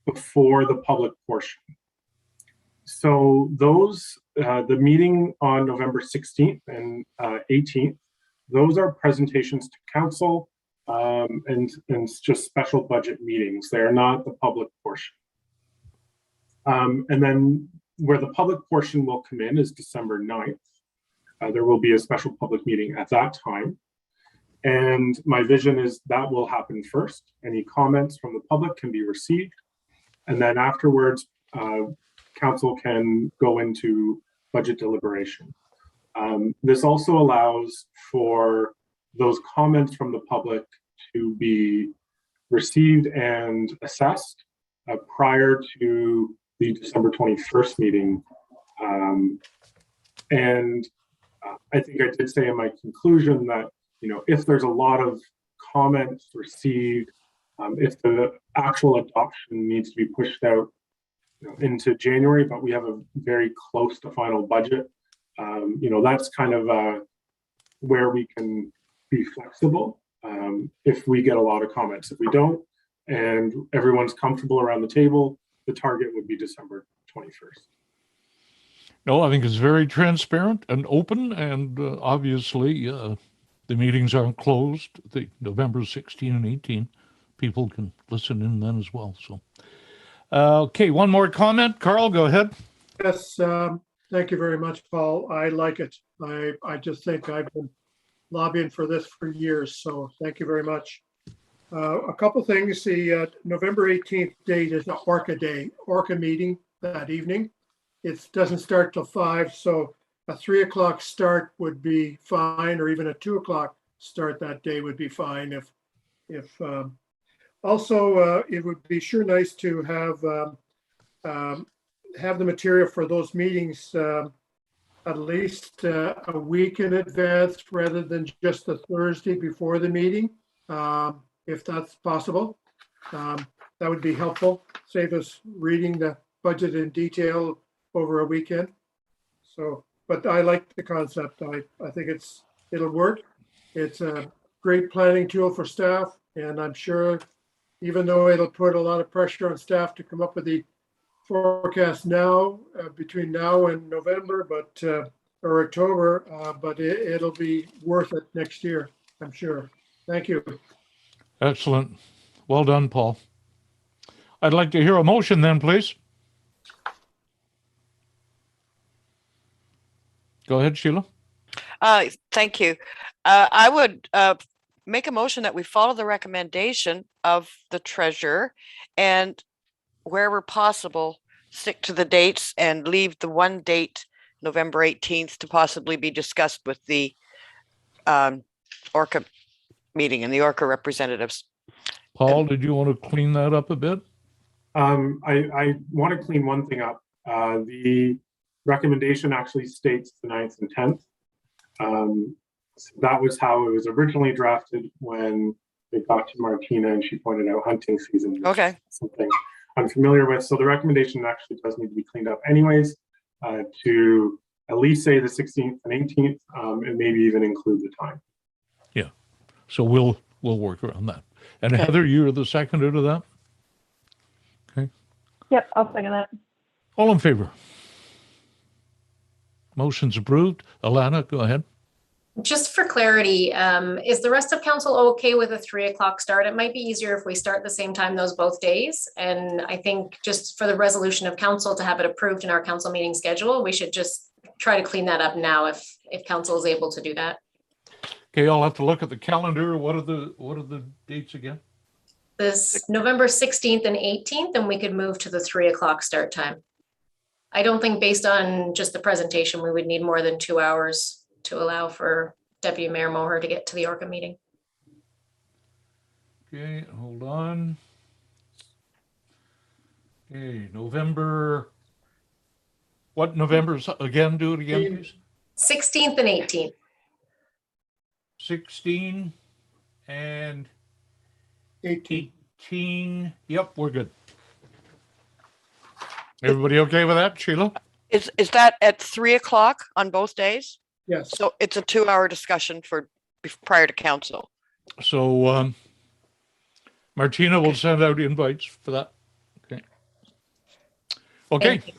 before the public portion. So those, the meeting on November 16th and 18th, those are presentations to council and just special budget meetings. They are not the public portion. And then where the public portion will come in is December 9th. There will be a special public meeting at that time. And my vision is that will happen first. Any comments from the public can be received. And then afterwards, council can go into budget deliberation. This also allows for those comments from the public to be received and assessed prior to the December 21st meeting. I think I did say in my conclusion that, if there's a lot of comments received, if the actual adoption needs to be pushed out into January, but we have a very close to final budget, that's kind of where we can be flexible if we get a lot of comments. If we don't, and everyone's comfortable around the table, the target would be December 21st. No, I think it's very transparent and open, and obviously the meetings aren't closed. The November 16 and 18, people can listen in then as well. So, okay, one more comment. Carl, go ahead. Yes, thank you very much, Paul. I like it. I just think I've been lobbying for this for years, so thank you very much. A couple things. The November 18th date is the Orca Day, Orca meeting that evening. It doesn't start till 5, so a 3 o'clock start would be fine, or even a 2 o'clock start that day would be fine. Also, it would be sure nice to have the material for those meetings at least a week in advance rather than just the Thursday before the meeting, if that's possible. That would be helpful, save us reading the budget in detail over a weekend. So, but I like the concept. I think it'll work. It's a great planning tool for staff, and I'm sure even though it'll put a lot of pressure on staff to come up with the forecast now, between now and November, or October, but it'll be worth it next year, I'm sure. Thank you. Excellent. Well done, Paul. I'd like to hear a motion then, please. Go ahead, Sheila. Thank you. I would make a motion that we follow the recommendation of the treasurer, and wherever possible, stick to the dates and leave the one date, November 18th, to possibly be discussed with the Orca meeting and the Orca representatives. Paul, did you want to clean that up a bit? I want to clean one thing up. The recommendation actually states the 9th and 10th. So that was how it was originally drafted when it got to Martina and she pointed out hunting season. Okay. Something I'm familiar with. So the recommendation actually does need to be cleaned up anyways, to at least say the 16th and 18th, and maybe even include the time. Yeah. So we'll work around that. And Okay. Heather, you're the seconder to that? Okay. Yep, I'll second that. All in favor? Motion's approved. Alana, go ahead. Just for clarity, is the rest of council okay with a 3 o'clock start? It might be easier if we start the same time those both days. And I think just for the resolution of council to have it approved in our council meeting schedule, we should just try to clean that up now if council is able to do that. Okay, I'll have to look at the calendar. What are the dates again? This November 16th and 18th, and we could move to the 3 o'clock start time. I don't think based on just the presentation, we would need more than 2 hours to allow for Deputy Mayor Moher to get to the Orca meeting. Okay, hold on. Okay, November. What November's again? Do it again, please. 16th and 18th. 16 and 18. Yep, we're good. Everybody okay with that, Sheila? Is that at 3 o'clock on both days? Yes. So it's a 2-hour discussion prior to council. So Martina will send out invites for that. Okay. Okay. Thank you.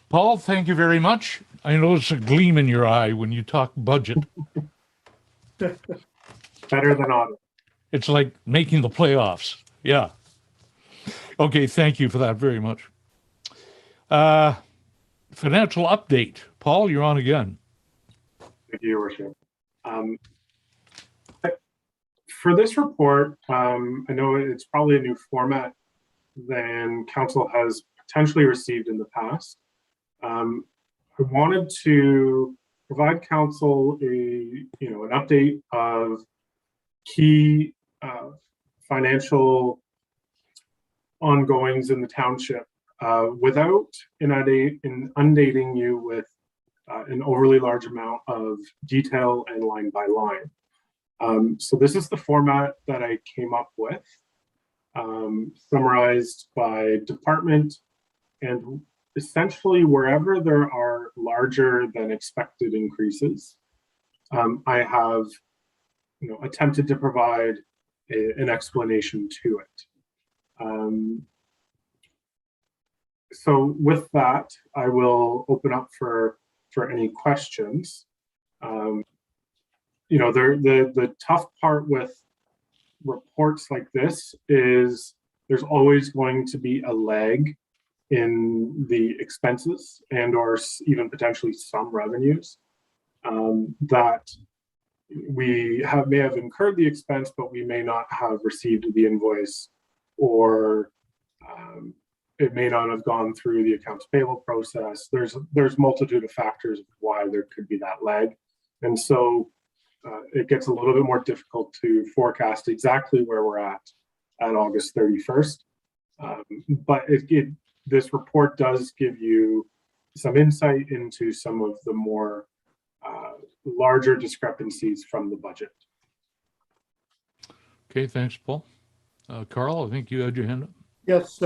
Paul, thank you very much. I notice a gleam in your eye when you talk budget. Better than auto. It's like making the playoffs. Yeah. Okay, thank you for that very much. Financial update. Paul, you're on again. Thank you, Your Worship. For this report, I know it's probably a new format than council has potentially received in the past. I wanted to provide council an update of key financial ongoings in the township without inundating you with an overly large amount of detail and line by line. So this is the format that I came up with, summarized by department, and essentially wherever there are larger than expected increases, I have attempted to provide an explanation to it. So with that, I will open up for any questions. The tough part with reports like this is there's always going to be a lag in the expenses and or even potentially some revenues that we may have incurred the expense, but we may not have received the invoice, or it may not have gone through the accounts payable process. There's multitude of factors why there could be that lag. And so it gets a little bit more difficult to forecast exactly where we're at August 31st. But this report does give you some insight into some of the more larger discrepancies from the budget. Okay, thanks, Paul. Carl, I think you had your hand up. Yes,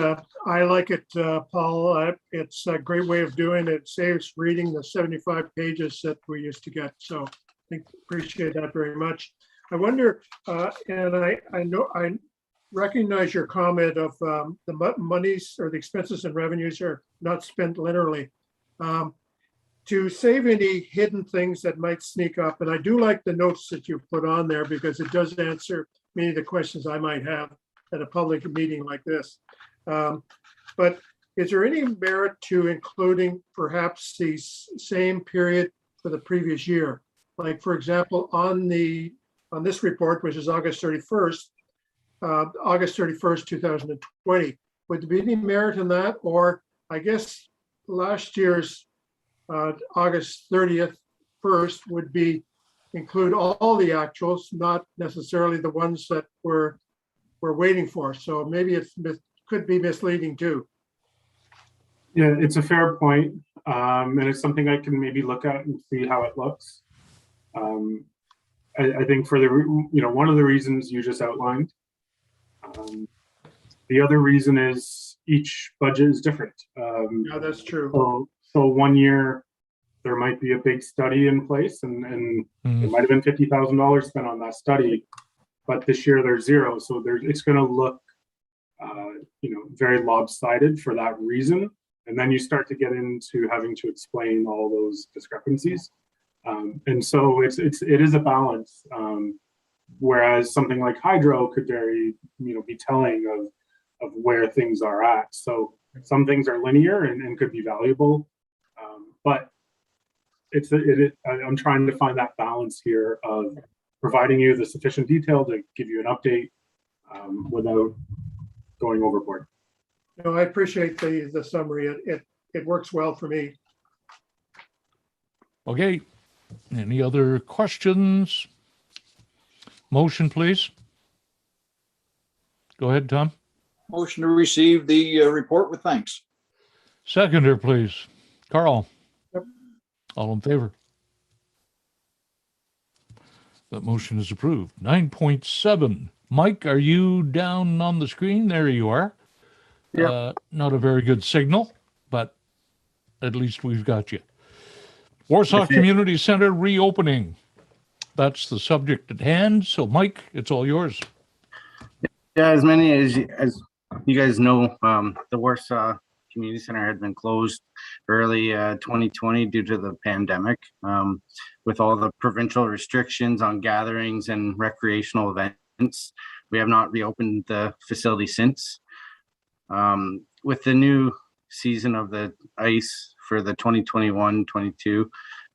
I like it, Paul. It's a great way of doing it. It saves reading the 75 pages that we used to get. So I appreciate that very much. I wonder, and I know I recognize your comment of the monies or the expenses and revenues are not spent linearly. To save any hidden things that might sneak up, and I do like the notes that you put on there because it does answer many of the questions I might have at a public meeting like this. But is there any merit to including perhaps the same period for the previous year? Like, for example, on this report, which is August 31st, 2020, would there be any merit in that? Or I guess last year's August 30th, 1st would be include all the actuals, not necessarily the ones that we're waiting for. So maybe it could be misleading too. Yeah, it's a fair point. And it's something I can maybe look at and see how it looks. I think for one of the reasons you just outlined. The other reason is each budget is different. Yeah, that's true. So 1 year there might be a big study in place, and there might have been $50,000 spent on that study, but this year there's zero. So it's going to look, very lopsided for that reason. And then you start to get into having to explain all those discrepancies. And so it is a balance. Whereas something like hydro could be telling of where things are at. So some things are linear and could be valuable, but I'm trying to find that balance here of providing you the sufficient detail to give you an update without going overboard. No, I appreciate the summary. It works well for me. Okay. Any other questions? Motion, please. Go ahead, Tom. Motion to receive the report with thanks. Seconder, please. Carl. Yep. All in favor? That motion is approved. 9.7. Mike, are you down on the screen? There you are. Yeah. Not a very good signal, but at least we've got you. Warsaw Community Center reopening. That's the subject at hand. So, Mike, it's all yours. Yeah, as many as you guys know, the Warsaw Community Center had been closed early 2020 due to the pandemic, with all the provincial restrictions on gatherings and recreational events. We have not reopened the facility since. With the new season of the ice for the 2021-22,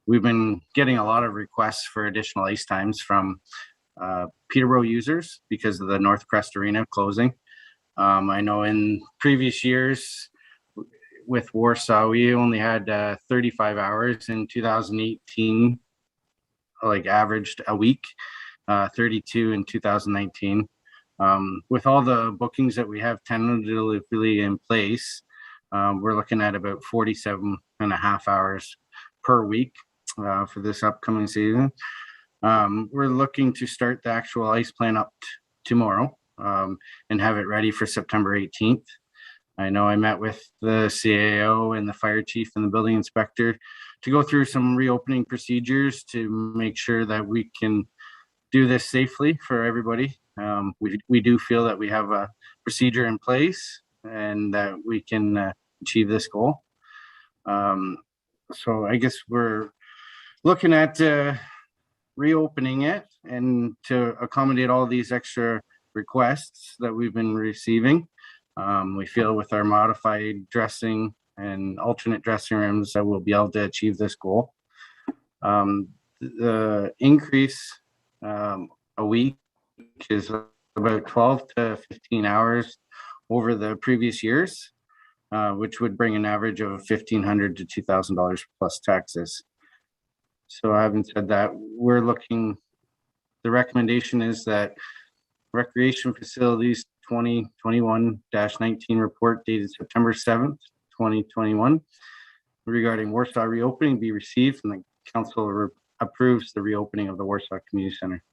we've been getting a lot of requests for additional ice times from Peterborough users because of the North Crest Arena closing. I know in previous years, with Warsaw, we only had 35 hours in 2018, like averaged a week, 32 in 2019. With all the bookings that we have tentatively in place, we're looking at about 47 and a half hours per week for this upcoming season. We're looking to start the actual ice plan up tomorrow and have it ready for September 18th. I know I met with the CAO and the fire chief and the building inspector to go through some reopening procedures to make sure that we can do this safely for everybody. We do feel that we have a procedure in place and that we can achieve this goal. So I guess we're looking at reopening it and to accommodate all these extra requests that we've been receiving. We feel with our modified dressing and alternate dressing rooms that we'll be able to achieve this goal. The increase a week is about 12 to 15 hours over the previous years, which would bring an average of $1,500 to $2,000 plus taxes. So having said that, we're looking, the recommendation is that Recreation Facilities 2021-19 report dated September 7th, 2021 regarding Warsaw reopening be received and the council approves the reopening of the Warsaw Community Center.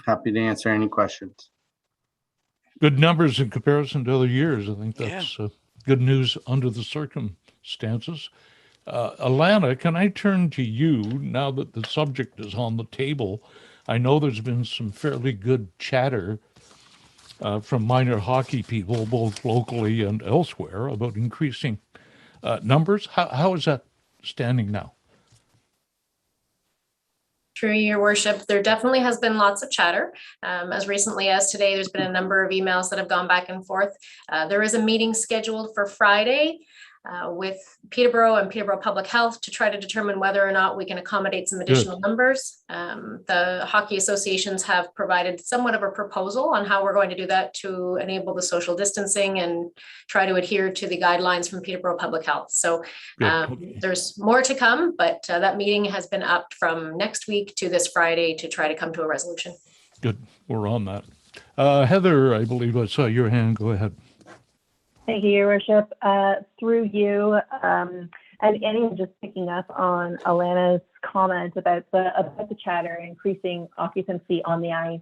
Happy to answer any questions. Good numbers in comparison to other years. I think that's good news under the circumstances. Alana, can I turn to you now that the subject is on the table? I know there's been some fairly good chatter from minor hockey people, both locally and elsewhere, about increasing numbers. How is that standing now? Through your worship, there definitely has been lots of chatter. As recently as today, there's been a number of emails that have gone back and forth. There is a meeting scheduled for Friday with Peterborough and Peterborough Public Health to try to determine whether or not we can accommodate some additional numbers. The hockey associations have provided somewhat of a proposal on how we're going to do that to enable the social distancing and try to adhere to the guidelines from Peterborough Public Health. So there's more to come, but that meeting has been upped from next week to this Friday to try to come to a resolution. Good, we're on that. Heather, I believe I saw your hand. Go ahead. Thank you, Your Worship. Through you, and Annie, just picking up on Alana's comment about the chatter, increasing occupancy on the ice.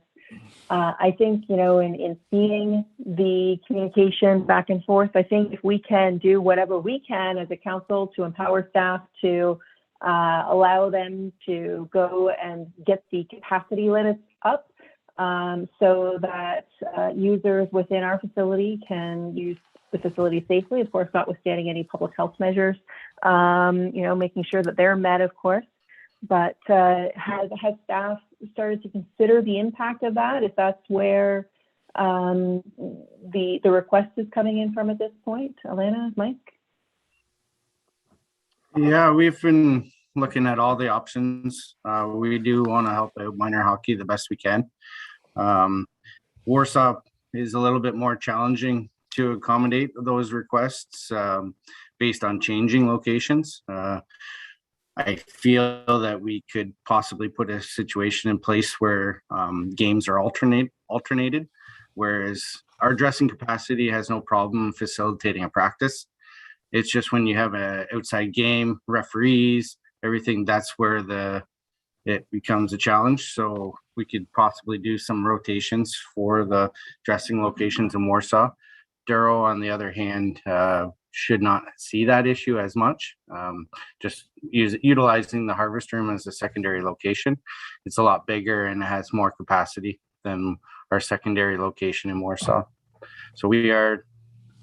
I think, in seeing the communication back and forth, I think if we can do whatever we can as a council to empower staff to allow them to go and get the capacity limits up so that users within our facility can use the facility safely, of course, notwithstanding any public health measures, making sure that they're met, of course. But has staff started to consider the impact of that, if that's where the request is coming in from at this point? Alana, Mike? Yeah, we've been looking at all the options. We do want to help out minor hockey the best we can. Warsaw is a little bit more challenging to accommodate those requests based on changing locations. I feel that we could possibly put a situation in place where games are alternated, whereas our dressing capacity has no problem facilitating a practice. It's just when you have an outside game, referees, everything, that's where it becomes a challenge. So we could possibly do some rotations for the dressing locations in Warsaw. Douro, on the other hand, should not see that issue as much. Just utilizing the harvest room as a secondary location. It's a lot bigger and it has more capacity than our secondary location in Warsaw. So we are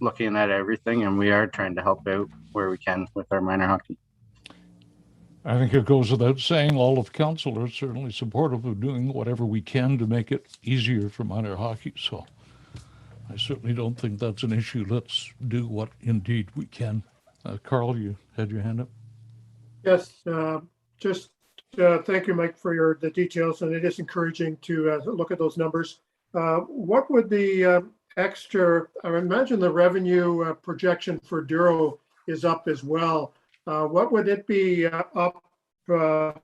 looking at everything and we are trying to help out where we can with our minor hockey. I think it goes without saying, all of council are certainly supportive of doing whatever we can to make it easier for minor hockey. So I certainly don't think that's an issue. Let's do what indeed we can. Carl, you had your hand up. Yes, thank you, Mike, for the details, and it is encouraging to look at those numbers. What would the extra, I imagine the revenue projection for Douro is up as well. What would it be up on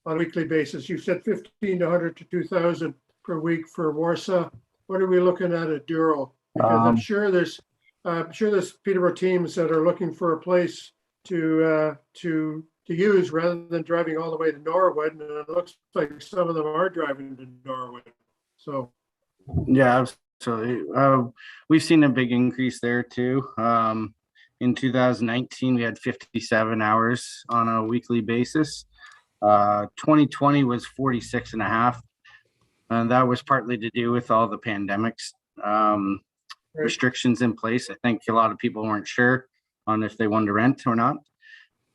a weekly basis? You said 1,500 to 2,000 per week for Warsaw. What are we looking at Douro? Because I'm sure there's Peterborough teams that are looking for a place to use rather than driving all the way to Norwood, and it looks like some of them are driving to Norwood. So Yeah, absolutely. We've seen a big increase there too. In 2019, we had 57 hours on a weekly basis. 2020 was 46 and a half. And that was partly to do with all the pandemics restrictions in place. I think a lot of people weren't sure on if they wanted to rent or not.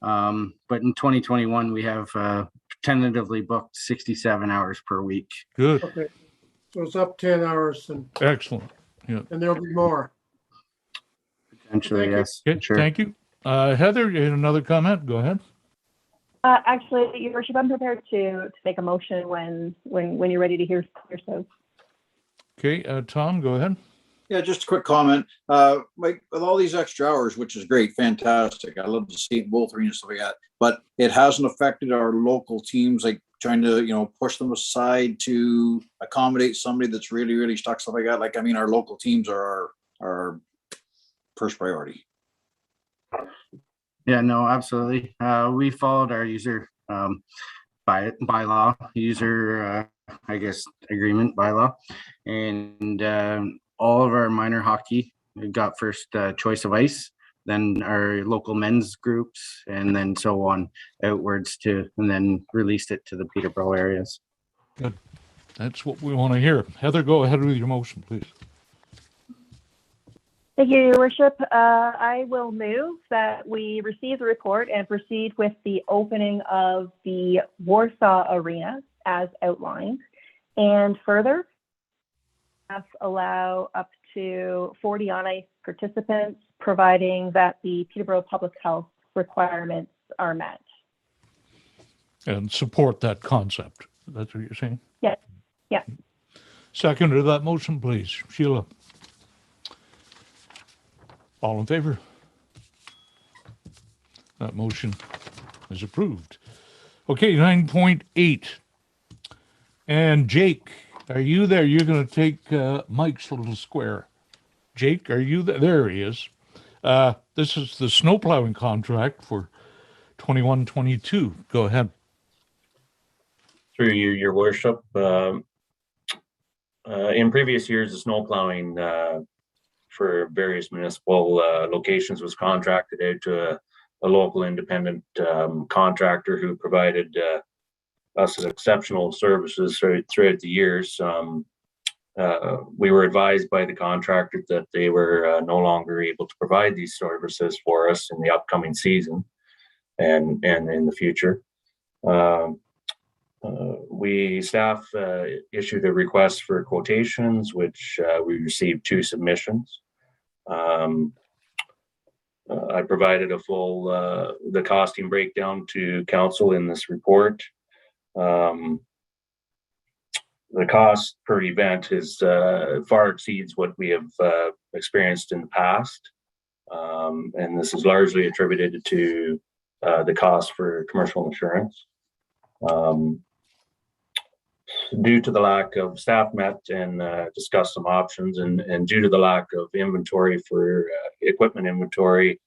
But in 2021, we have tentatively booked 67 hours per week. Good. okay, so it's up 10 hours, and Excellent. Yeah. and there'll be more. Potentially, Thank you. yes. Okay, Sure. thank you. Heather, you had another comment? Go ahead. Actually, Your Worship, I'm prepared to make a motion when you're ready to hear. So, Okay, Tom, go ahead. Yeah, just a quick comment. Like with all these extra hours, which is great, fantastic. I love to see it in both arenas, stuff like that. But it hasn't affected our local teams, like trying to, push them aside to accommodate somebody that's really, really stuck, stuff like that. Like, I mean, our local teams are our first priority. Yeah, no, absolutely. We followed our user bylaw, agreement bylaw, and all of our minor hockey got first choice of ice, then our local men's groups, and then so on outwards and then released it to the Peterborough areas. Good. That's what we want to hear. Heather, go ahead with your motion, please. thank you, Your Worship. I will move that we receive the report and proceed with the opening of the Warsaw Arena as outlined, and further allow up to 40 on-ice participants, providing that the Peterborough Public Health requirements are met. And support that concept. That's what you're saying? Yes. Yeah. Second to that motion, please. Sheila. All in favor? That motion is approved. Okay, 9.8. And Jake, are you there? You're going to take Mike's little square. Jake, are you there? There he is. This is the snow plowing contract for 21-22. Go ahead. Through you, Your Worship. In previous years, the snow plowing for various municipal locations was contracted out to a local independent contractor who provided us exceptional services throughout the years. We were advised by the contractor that they were no longer able to provide these services for us in the upcoming season and in the future. Staff issued a request for quotations, which we received 2 submissions. I provided a full the costing breakdown to council in this report. The cost per event is far exceeds what we have experienced in the past, and this is largely attributed to the cost for commercial insurance. Due to the lack of staff met and discussed some options, and due to the lack of inventory for equipment inventory,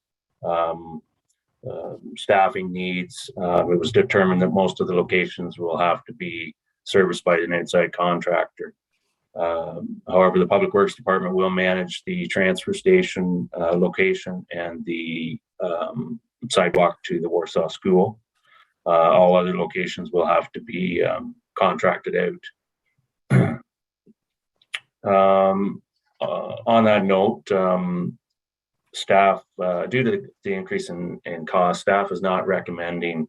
staffing needs, it was determined that most of the locations will have to be serviced by an outside contractor. However, the Public Works Department will manage the transfer station location and the sidewalk to the Warsaw School. All other locations will have to be contracted out. On that note, staff, due to the increase in cost, staff is not recommending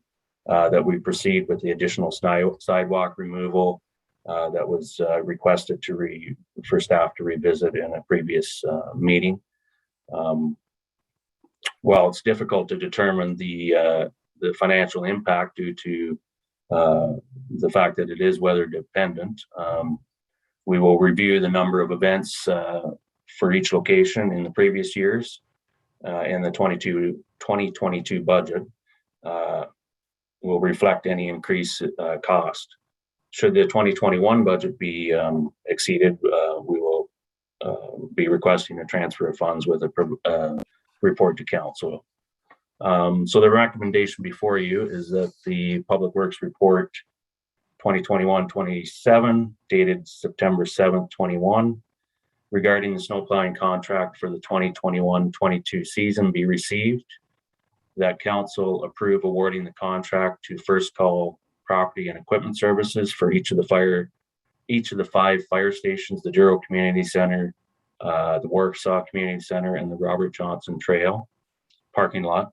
that we proceed with the additional sidewalk removal that was requested for staff to revisit in a previous meeting. While it's difficult to determine the financial impact due to the fact that it is weather dependent, we will review the number of events for each location in the previous years. In the 2022 budget will reflect any increase cost. Should the 2021 budget be exceeded, we will be requesting a transfer of funds with a report to council. So the recommendation before you is that the Public Works Report 2021-27 dated September 7th, 21 regarding the snow plowing contract for the 2021-22 season be received, that council approve awarding the contract to First Call Property and Equipment Services for each of the 5 fire stations, the Douro Community Center, the Warsaw Community Center, and the Robert Johnson Trail parking lot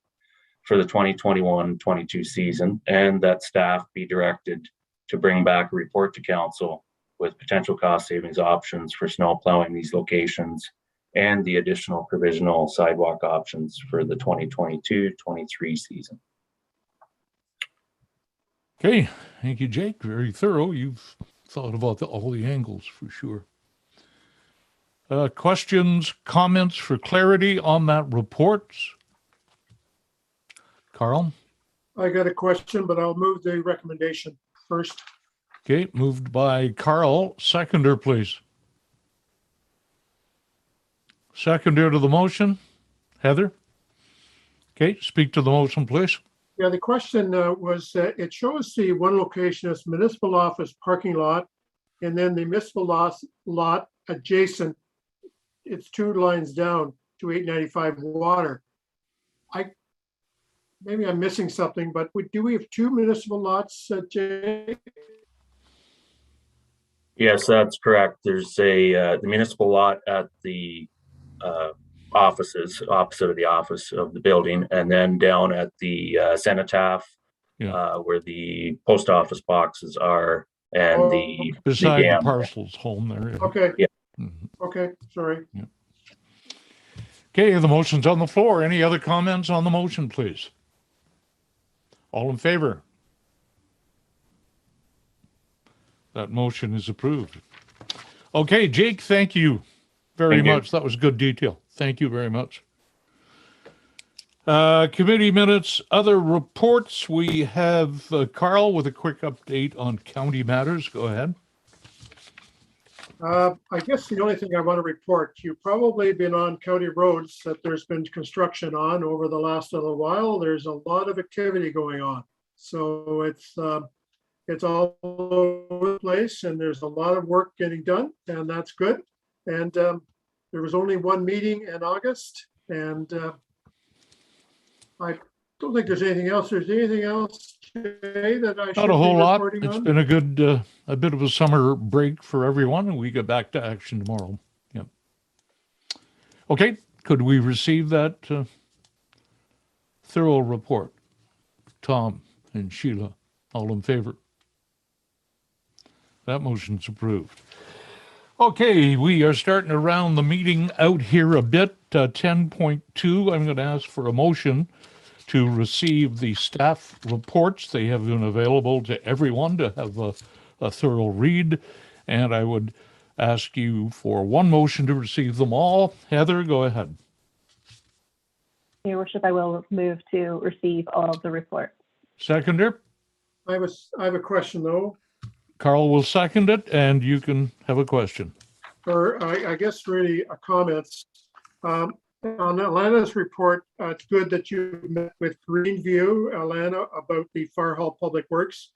for the 2021-22 season, and that staff be directed to bring back a report to council with potential cost savings options for snow plowing these locations and the additional provisional sidewalk options for the 2022-23 season. Okay, thank you, Jake. Very thorough. You've thought about all the angles for sure. Questions, comments for clarity on that report? Carl? I got a question, but I'll move the recommendation first. Okay, moved by Carl. Seconder, please. Seconder to the motion. Heather? Okay, speak to the motion, please. Yeah, the question was, it shows the one location as municipal office parking lot, and then the municipal lot adjacent, it's 2 lines down to 895 water. Maybe I'm missing something, but do we have 2 municipal lots, Jay? Yes, that's correct. There's the municipal lot at the offices, opposite of the office of the building, and then down at the cenotaph, where the post office boxes are, and beside the dam. parcels home there. Okay. Yeah. Okay, sorry. Yeah. Okay, the motion's on the floor. Any other comments on the motion, please? All in favor? That motion is approved. Okay, Jake, thank you very much. That was good detail. Thank you very much. Committee minutes, other reports. We have Carl with a quick update on county matters. Go ahead. I guess the only thing I want to report, you've probably been on county roads that there's been construction on over the last little while. There's a lot of activity going on. So it's all over the place and there's a lot of work getting done, and that's good. And there was only one meeting in August, and I don't think there's anything else. There's anything else, Jay, that I should Not a whole lot. reporting It's on? been a good, a bit of a summer break for everyone, and we get back to action tomorrow. Yep. Okay, could we receive that thorough report? Tom and Sheila, all in favor? That motion's approved. Okay, we are starting to round the meeting out here a bit. 10.2, I'm going to ask for a motion to receive the staff reports. They have been available to everyone to have a thorough read, and I would ask you for one motion to receive them all. Heather, go ahead. Your worship, I will move to receive all of the reports. Seconder? I have a question though, Carl will second it, and you can have a question. or I guess really a comments. On Alana's report, it's good that you met with Greenview, Alana, about the Fire Hall Public Works.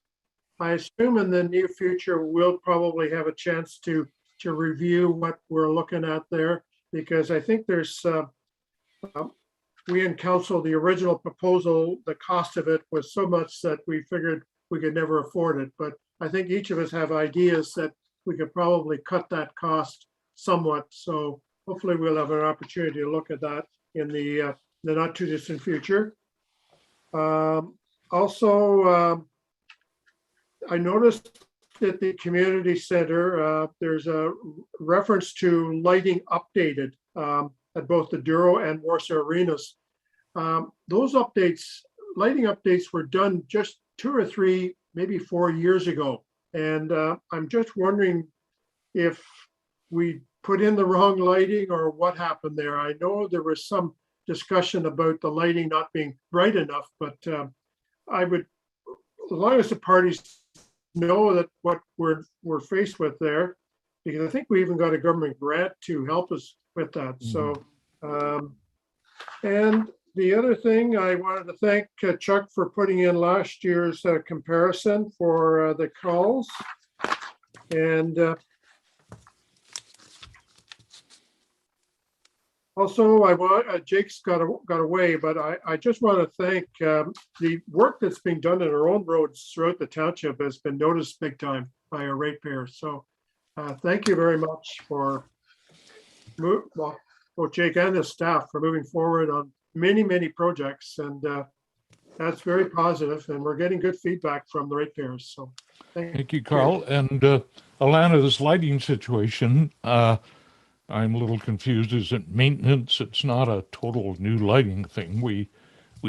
I assume in the near future, we'll probably have a chance to review what we're looking at there, because I think there's, we in council, the original proposal, the cost of it was so much that we figured we could never afford it. But I think each of us have ideas that we could probably cut that cost somewhat. So hopefully we'll have an opportunity to look at that in the not too distant future. Also, I noticed at the community center, there's a reference to lighting updated at both the Douro and Warsaw arenas. Those updates, lighting updates were done just 2 or 3, maybe 4 years ago. And I'm just wondering if we put in the wrong lighting or what happened there. I know there was some discussion about the lighting not being bright enough, but I would, as long as the parties know that what we're faced with there, because I think we even got a government grant to help us with that. So, and the other thing, I wanted to thank Chuck for putting in last year's comparison for the calls. And also, Jake's got away, but I just want to thank the work that's being done in our own roads throughout the township has been noticed big time by our ratepayers. So thank you very much for both Jake and his staff for moving forward on many projects, and that's very positive, and we're getting good feedback from the ratepayers. So thank you, Carl. And Alana, this lighting situation, I'm a little confused. Is it maintenance? It's not a total new lighting thing. We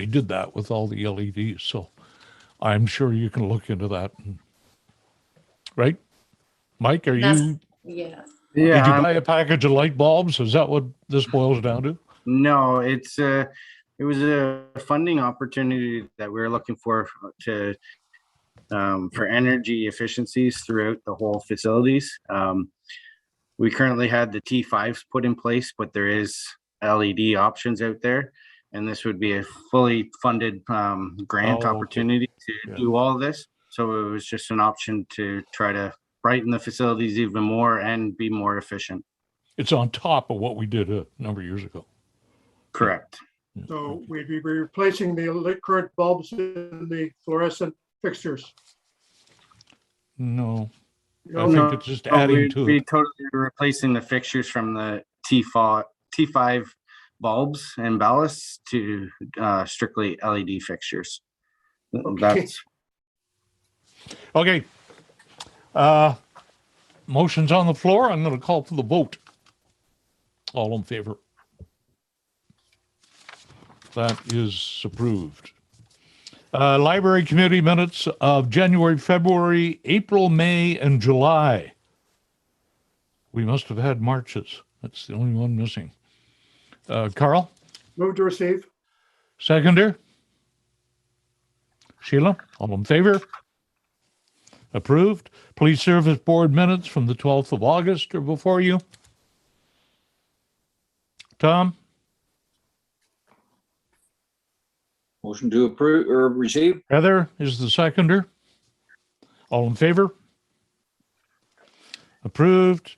did that with all the LEDs, so I'm sure you can look into that. Right, Mike? Are you? Yeah. Yeah. Did you buy a package of light bulbs? Is that what this boils down to? No, it was a funding opportunity that we were looking for energy efficiencies throughout the whole facilities. We currently had the T5s put in place, but there is LED options out there, and this would be a fully funded grant opportunity to do all of this. So it was just an option to try to brighten the facilities even more and be more efficient. It's on top of what we did a number of years ago. Correct. So we'd be replacing the current bulbs in the fluorescent fixtures. No. I think it's just adding to it. We'd be totally replacing the fixtures from the T5 bulbs and ballasts to strictly LED fixtures. That's okay. Motion's on the floor. I'm going to call for the vote. All in favor? That is approved. Library committee minutes of January, February, April, May, and July. We must have had Marches. That's the only one missing. Carl? Move to receive. Seconder? Sheila? All in favor? Approved. Police Service Board minutes from the 12th of August are before you. Tom? Motion to approve or receive. Heather is the seconder. All in favor? Approved.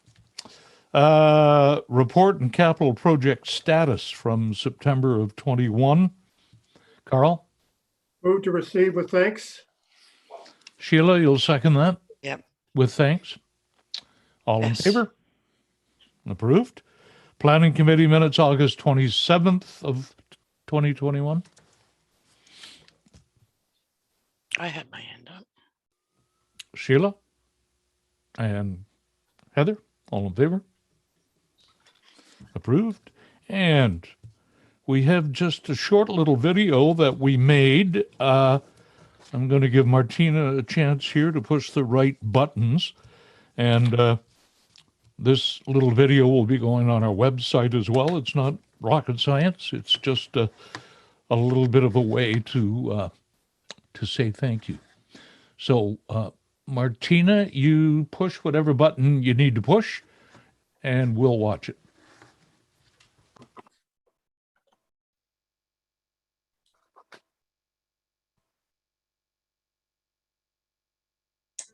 Report and capital project status from September of 21. Carl? Move to receive with thanks. Sheila, you'll second that? Yep. With thanks. All in favor? Approved. Planning Committee minutes, August 27th of 2021. I had my hand up. Sheila and Heather, all in favor? Approved. And we have just a short little video that we made. I'm going to give Martina a chance here to push the right buttons. And this little video will be going on our website as well. It's not rocket science. It's just a little bit of a way to say thank you. So, Martina, you push whatever button you need to push, and we'll watch it.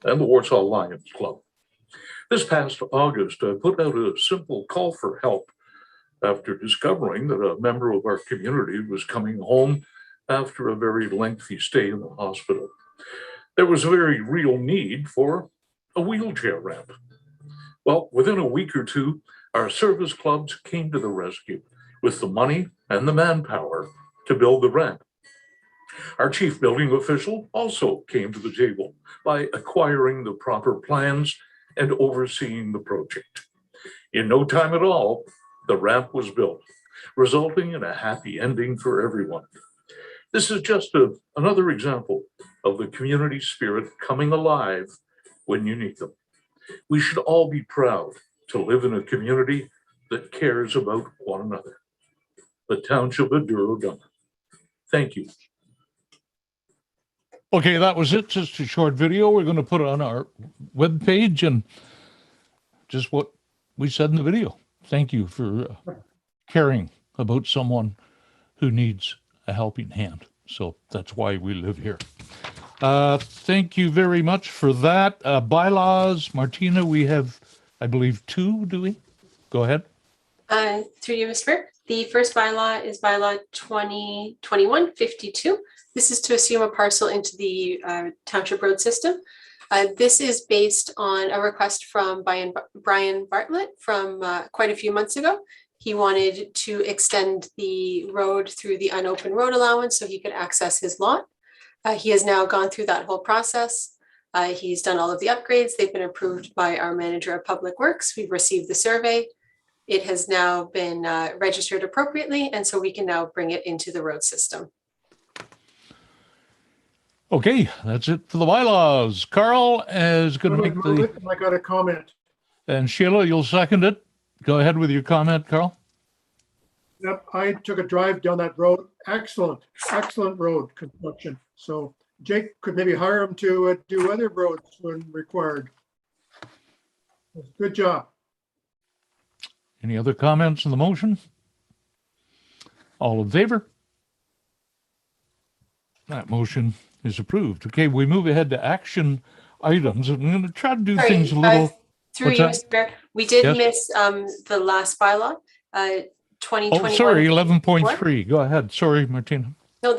And the Warsaw Lions Club. This past August, I put out a simple call for help after discovering that a member of our community was coming home after a very lengthy stay in the hospital. There was a very real need for a wheelchair ramp. Well, within a week or two, our service clubs came to the rescue with the money and the manpower to build the ramp. Our chief building official also came to the table by acquiring the proper plans and overseeing the project. In no time at all, the ramp was built, resulting in a happy ending for everyone. This is just another example of the community spirit coming alive when you need them. We should all be proud to live in a community that cares about one another. The Township of Douro-Dummer. Thank you. Okay, that was it. Just a short video. We're going to put it on our webpage and just what we said in the video. Thank you for caring about someone who needs a helping hand. So that's why we live here. Thank you very much for that. Bylaws, Martina, we have, I believe, 2, do we? Go ahead. Through you, Mr. Mayor. The first bylaw is bylaw 2021-52. This is to assume a parcel into the township road system. This is based on a request from Brian Bartlett from quite a few months ago. He wanted to extend the road through the unopened road allowance so he could access his lot. He has now gone through that whole process. He's done all of the upgrades. They've been approved by our manager of public works. We've received the survey. It has now been registered appropriately, and so we can now bring it into the road system. Okay, that's it for the bylaws. Carl is going to make the... I got a comment. And Sheila, you'll second it. Go ahead with your comment, Carl. Yep, I took a drive down that road. Excellent road construction. So Jake could maybe hire him to do other roads when required. Good job. Any other comments on the motion? All in favor? That motion is approved. Okay, we move ahead to action items. I'm going to try to do things a little... Through you, Mr. Mayor, we did miss the last bylaw, 2021. Oh, sorry, 11.3. Go ahead. Sorry, Martina. No,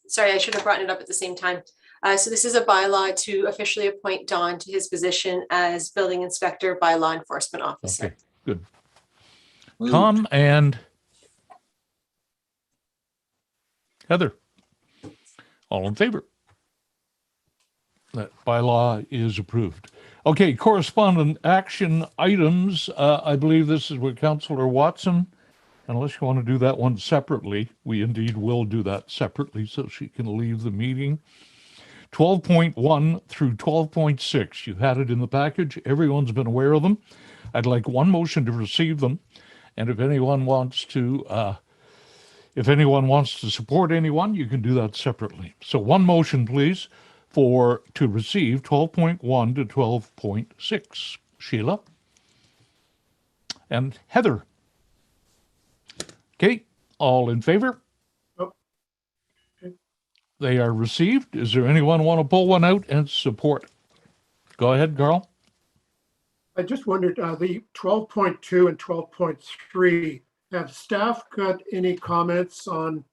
sorry, I should have brought it up at the same time. So this is a bylaw to officially appoint Don to his position as building inspector by law enforcement officer. Okay, good. Tom and Heather, all in favor? That bylaw is approved. Okay, correspondent action items. I believe this is with Councillor Watson. Unless you want to do that one separately, we indeed will do that separately so she can leave the meeting. 12.1 through 12.6. You've had it in the package. Everyone's been aware of them. I'd like one motion to receive them. And if anyone wants to support anyone, you can do that separately. So one motion, please, to receive 12.1 to 12.6. Sheila and Heather. Okay, all in favor? Oh. Okay. They are received. Is there anyone want to pull one out and support? Go ahead, Carl. I just wondered, the 12.2 and 12.3, have staff got any comments on,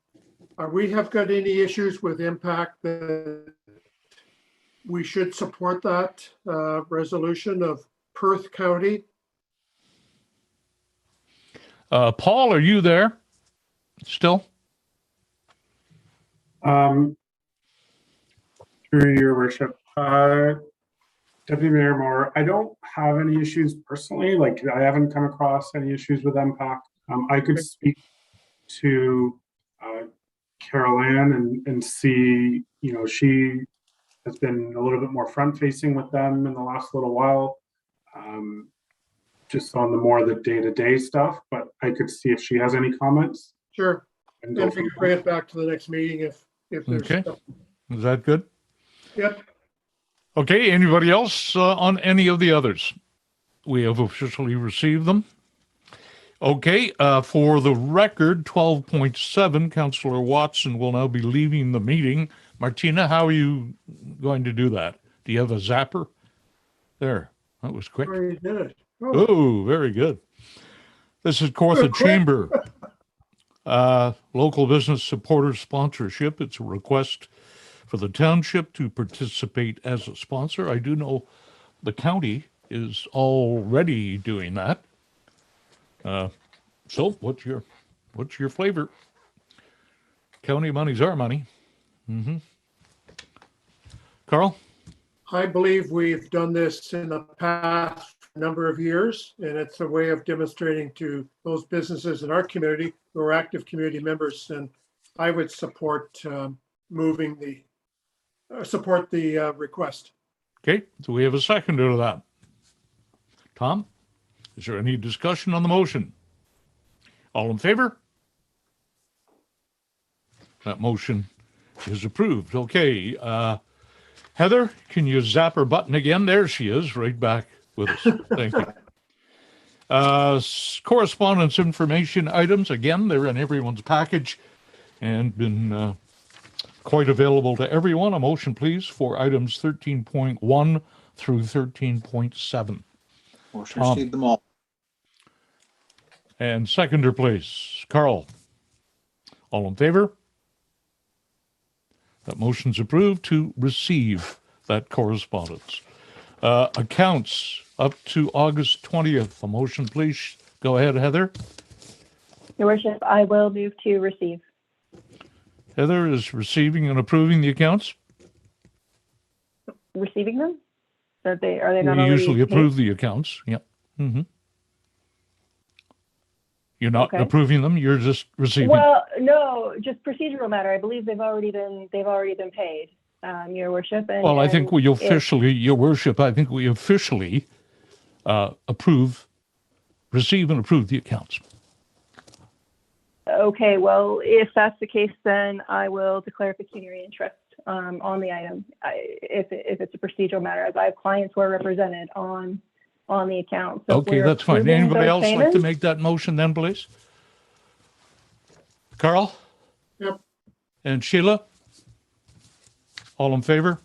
we have got any issues with impact that we should support that resolution of Perth County? Paul, are you there still? Through your worship, Deputy Mayor Moore, I don't have any issues personally. Like, I haven't come across any issues with MPAC. I could speak to Carol Ann and see, she has been a little bit more front facing with them in the last little while, just on the day-to-day stuff, but I could see if she has any comments. Sure. And we can bring it back to the next meeting if there's okay. stuff. Is that good? Yep. Okay, anybody else on any of the others? We have officially received them. Okay, for the record, 12.7, Councillor Watson will now be leaving the meeting. Martina, how are you going to do that? Do you have a zapper? There, that was quick. Very good. Oh, very good. This is Kawartha Chamber. Local business supporter sponsorship. It's a request for the township to participate as a sponsor. I do know the county is already doing that. So what's your flavor? County money's our money. Mm-hmm. Carl? I believe we've done this in the past number of years, and it's a way of demonstrating to those businesses in our community who are active community members. And I would support support the request. Okay, so we have a seconder to that. Tom? Is there any discussion on the motion? All in favor? That motion is approved. Okay. Heather, can you zap her button again? There she is, right back with us. Thank you. Correspondence information items, again, they're in everyone's package and been quite available to everyone. A motion, please, for items 13.1 through 13.7. Motion to receive them all. And seconder, please. Carl. All in favor? That motion's approved to receive that correspondence. Accounts up to August 20th. A motion, please. Go ahead, Heather. Your worship, I will move to receive. Heather is receiving and approving the accounts. Receiving them? Are they not We already usually paid? approve the accounts. Yep. Mm-hmm. You're not Okay. approving them. You're just receiving. Well, no, just procedural matter. I believe they've already been paid, Your Worship. And, Well, I think we and officially, Your Worship, I think we officially receive and approve the accounts. Okay, well, if that's the case, then I will declare pecuniary interest on the item. If it's a procedural matter, as I have clients who are represented on the account. So if Okay, we're that's fine. approving Anybody those else like to payments- make that motion then, please? Carl? Yep. And Sheila? All in favor?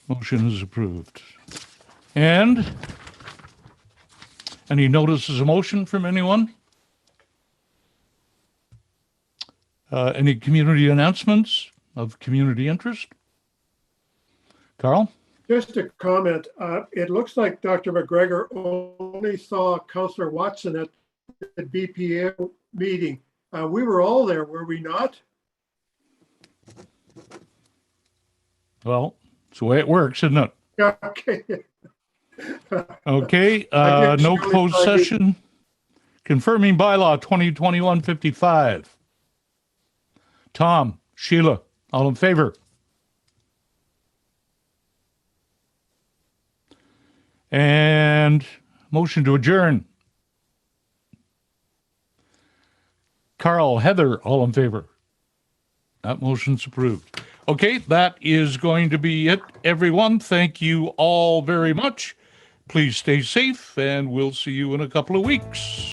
Motion is approved. And any notices of motion from anyone? Any community announcements of community interest? Carl? Just a comment. It looks like Dr. McGregor only saw Councillor Watson at the BPA meeting. We were all there, were we not? Well, it's the way it works, isn't it? Yeah, okay. Okay, I did no surely closed try to- session. Confirming bylaw 2021-55. Tom, Sheila, all in favor? And motion to adjourn. Carl, Heather, all in favor? That motion's approved. Okay, that is going to be it, everyone. Thank you all very much. Please stay safe, and we'll see you in a couple of weeks.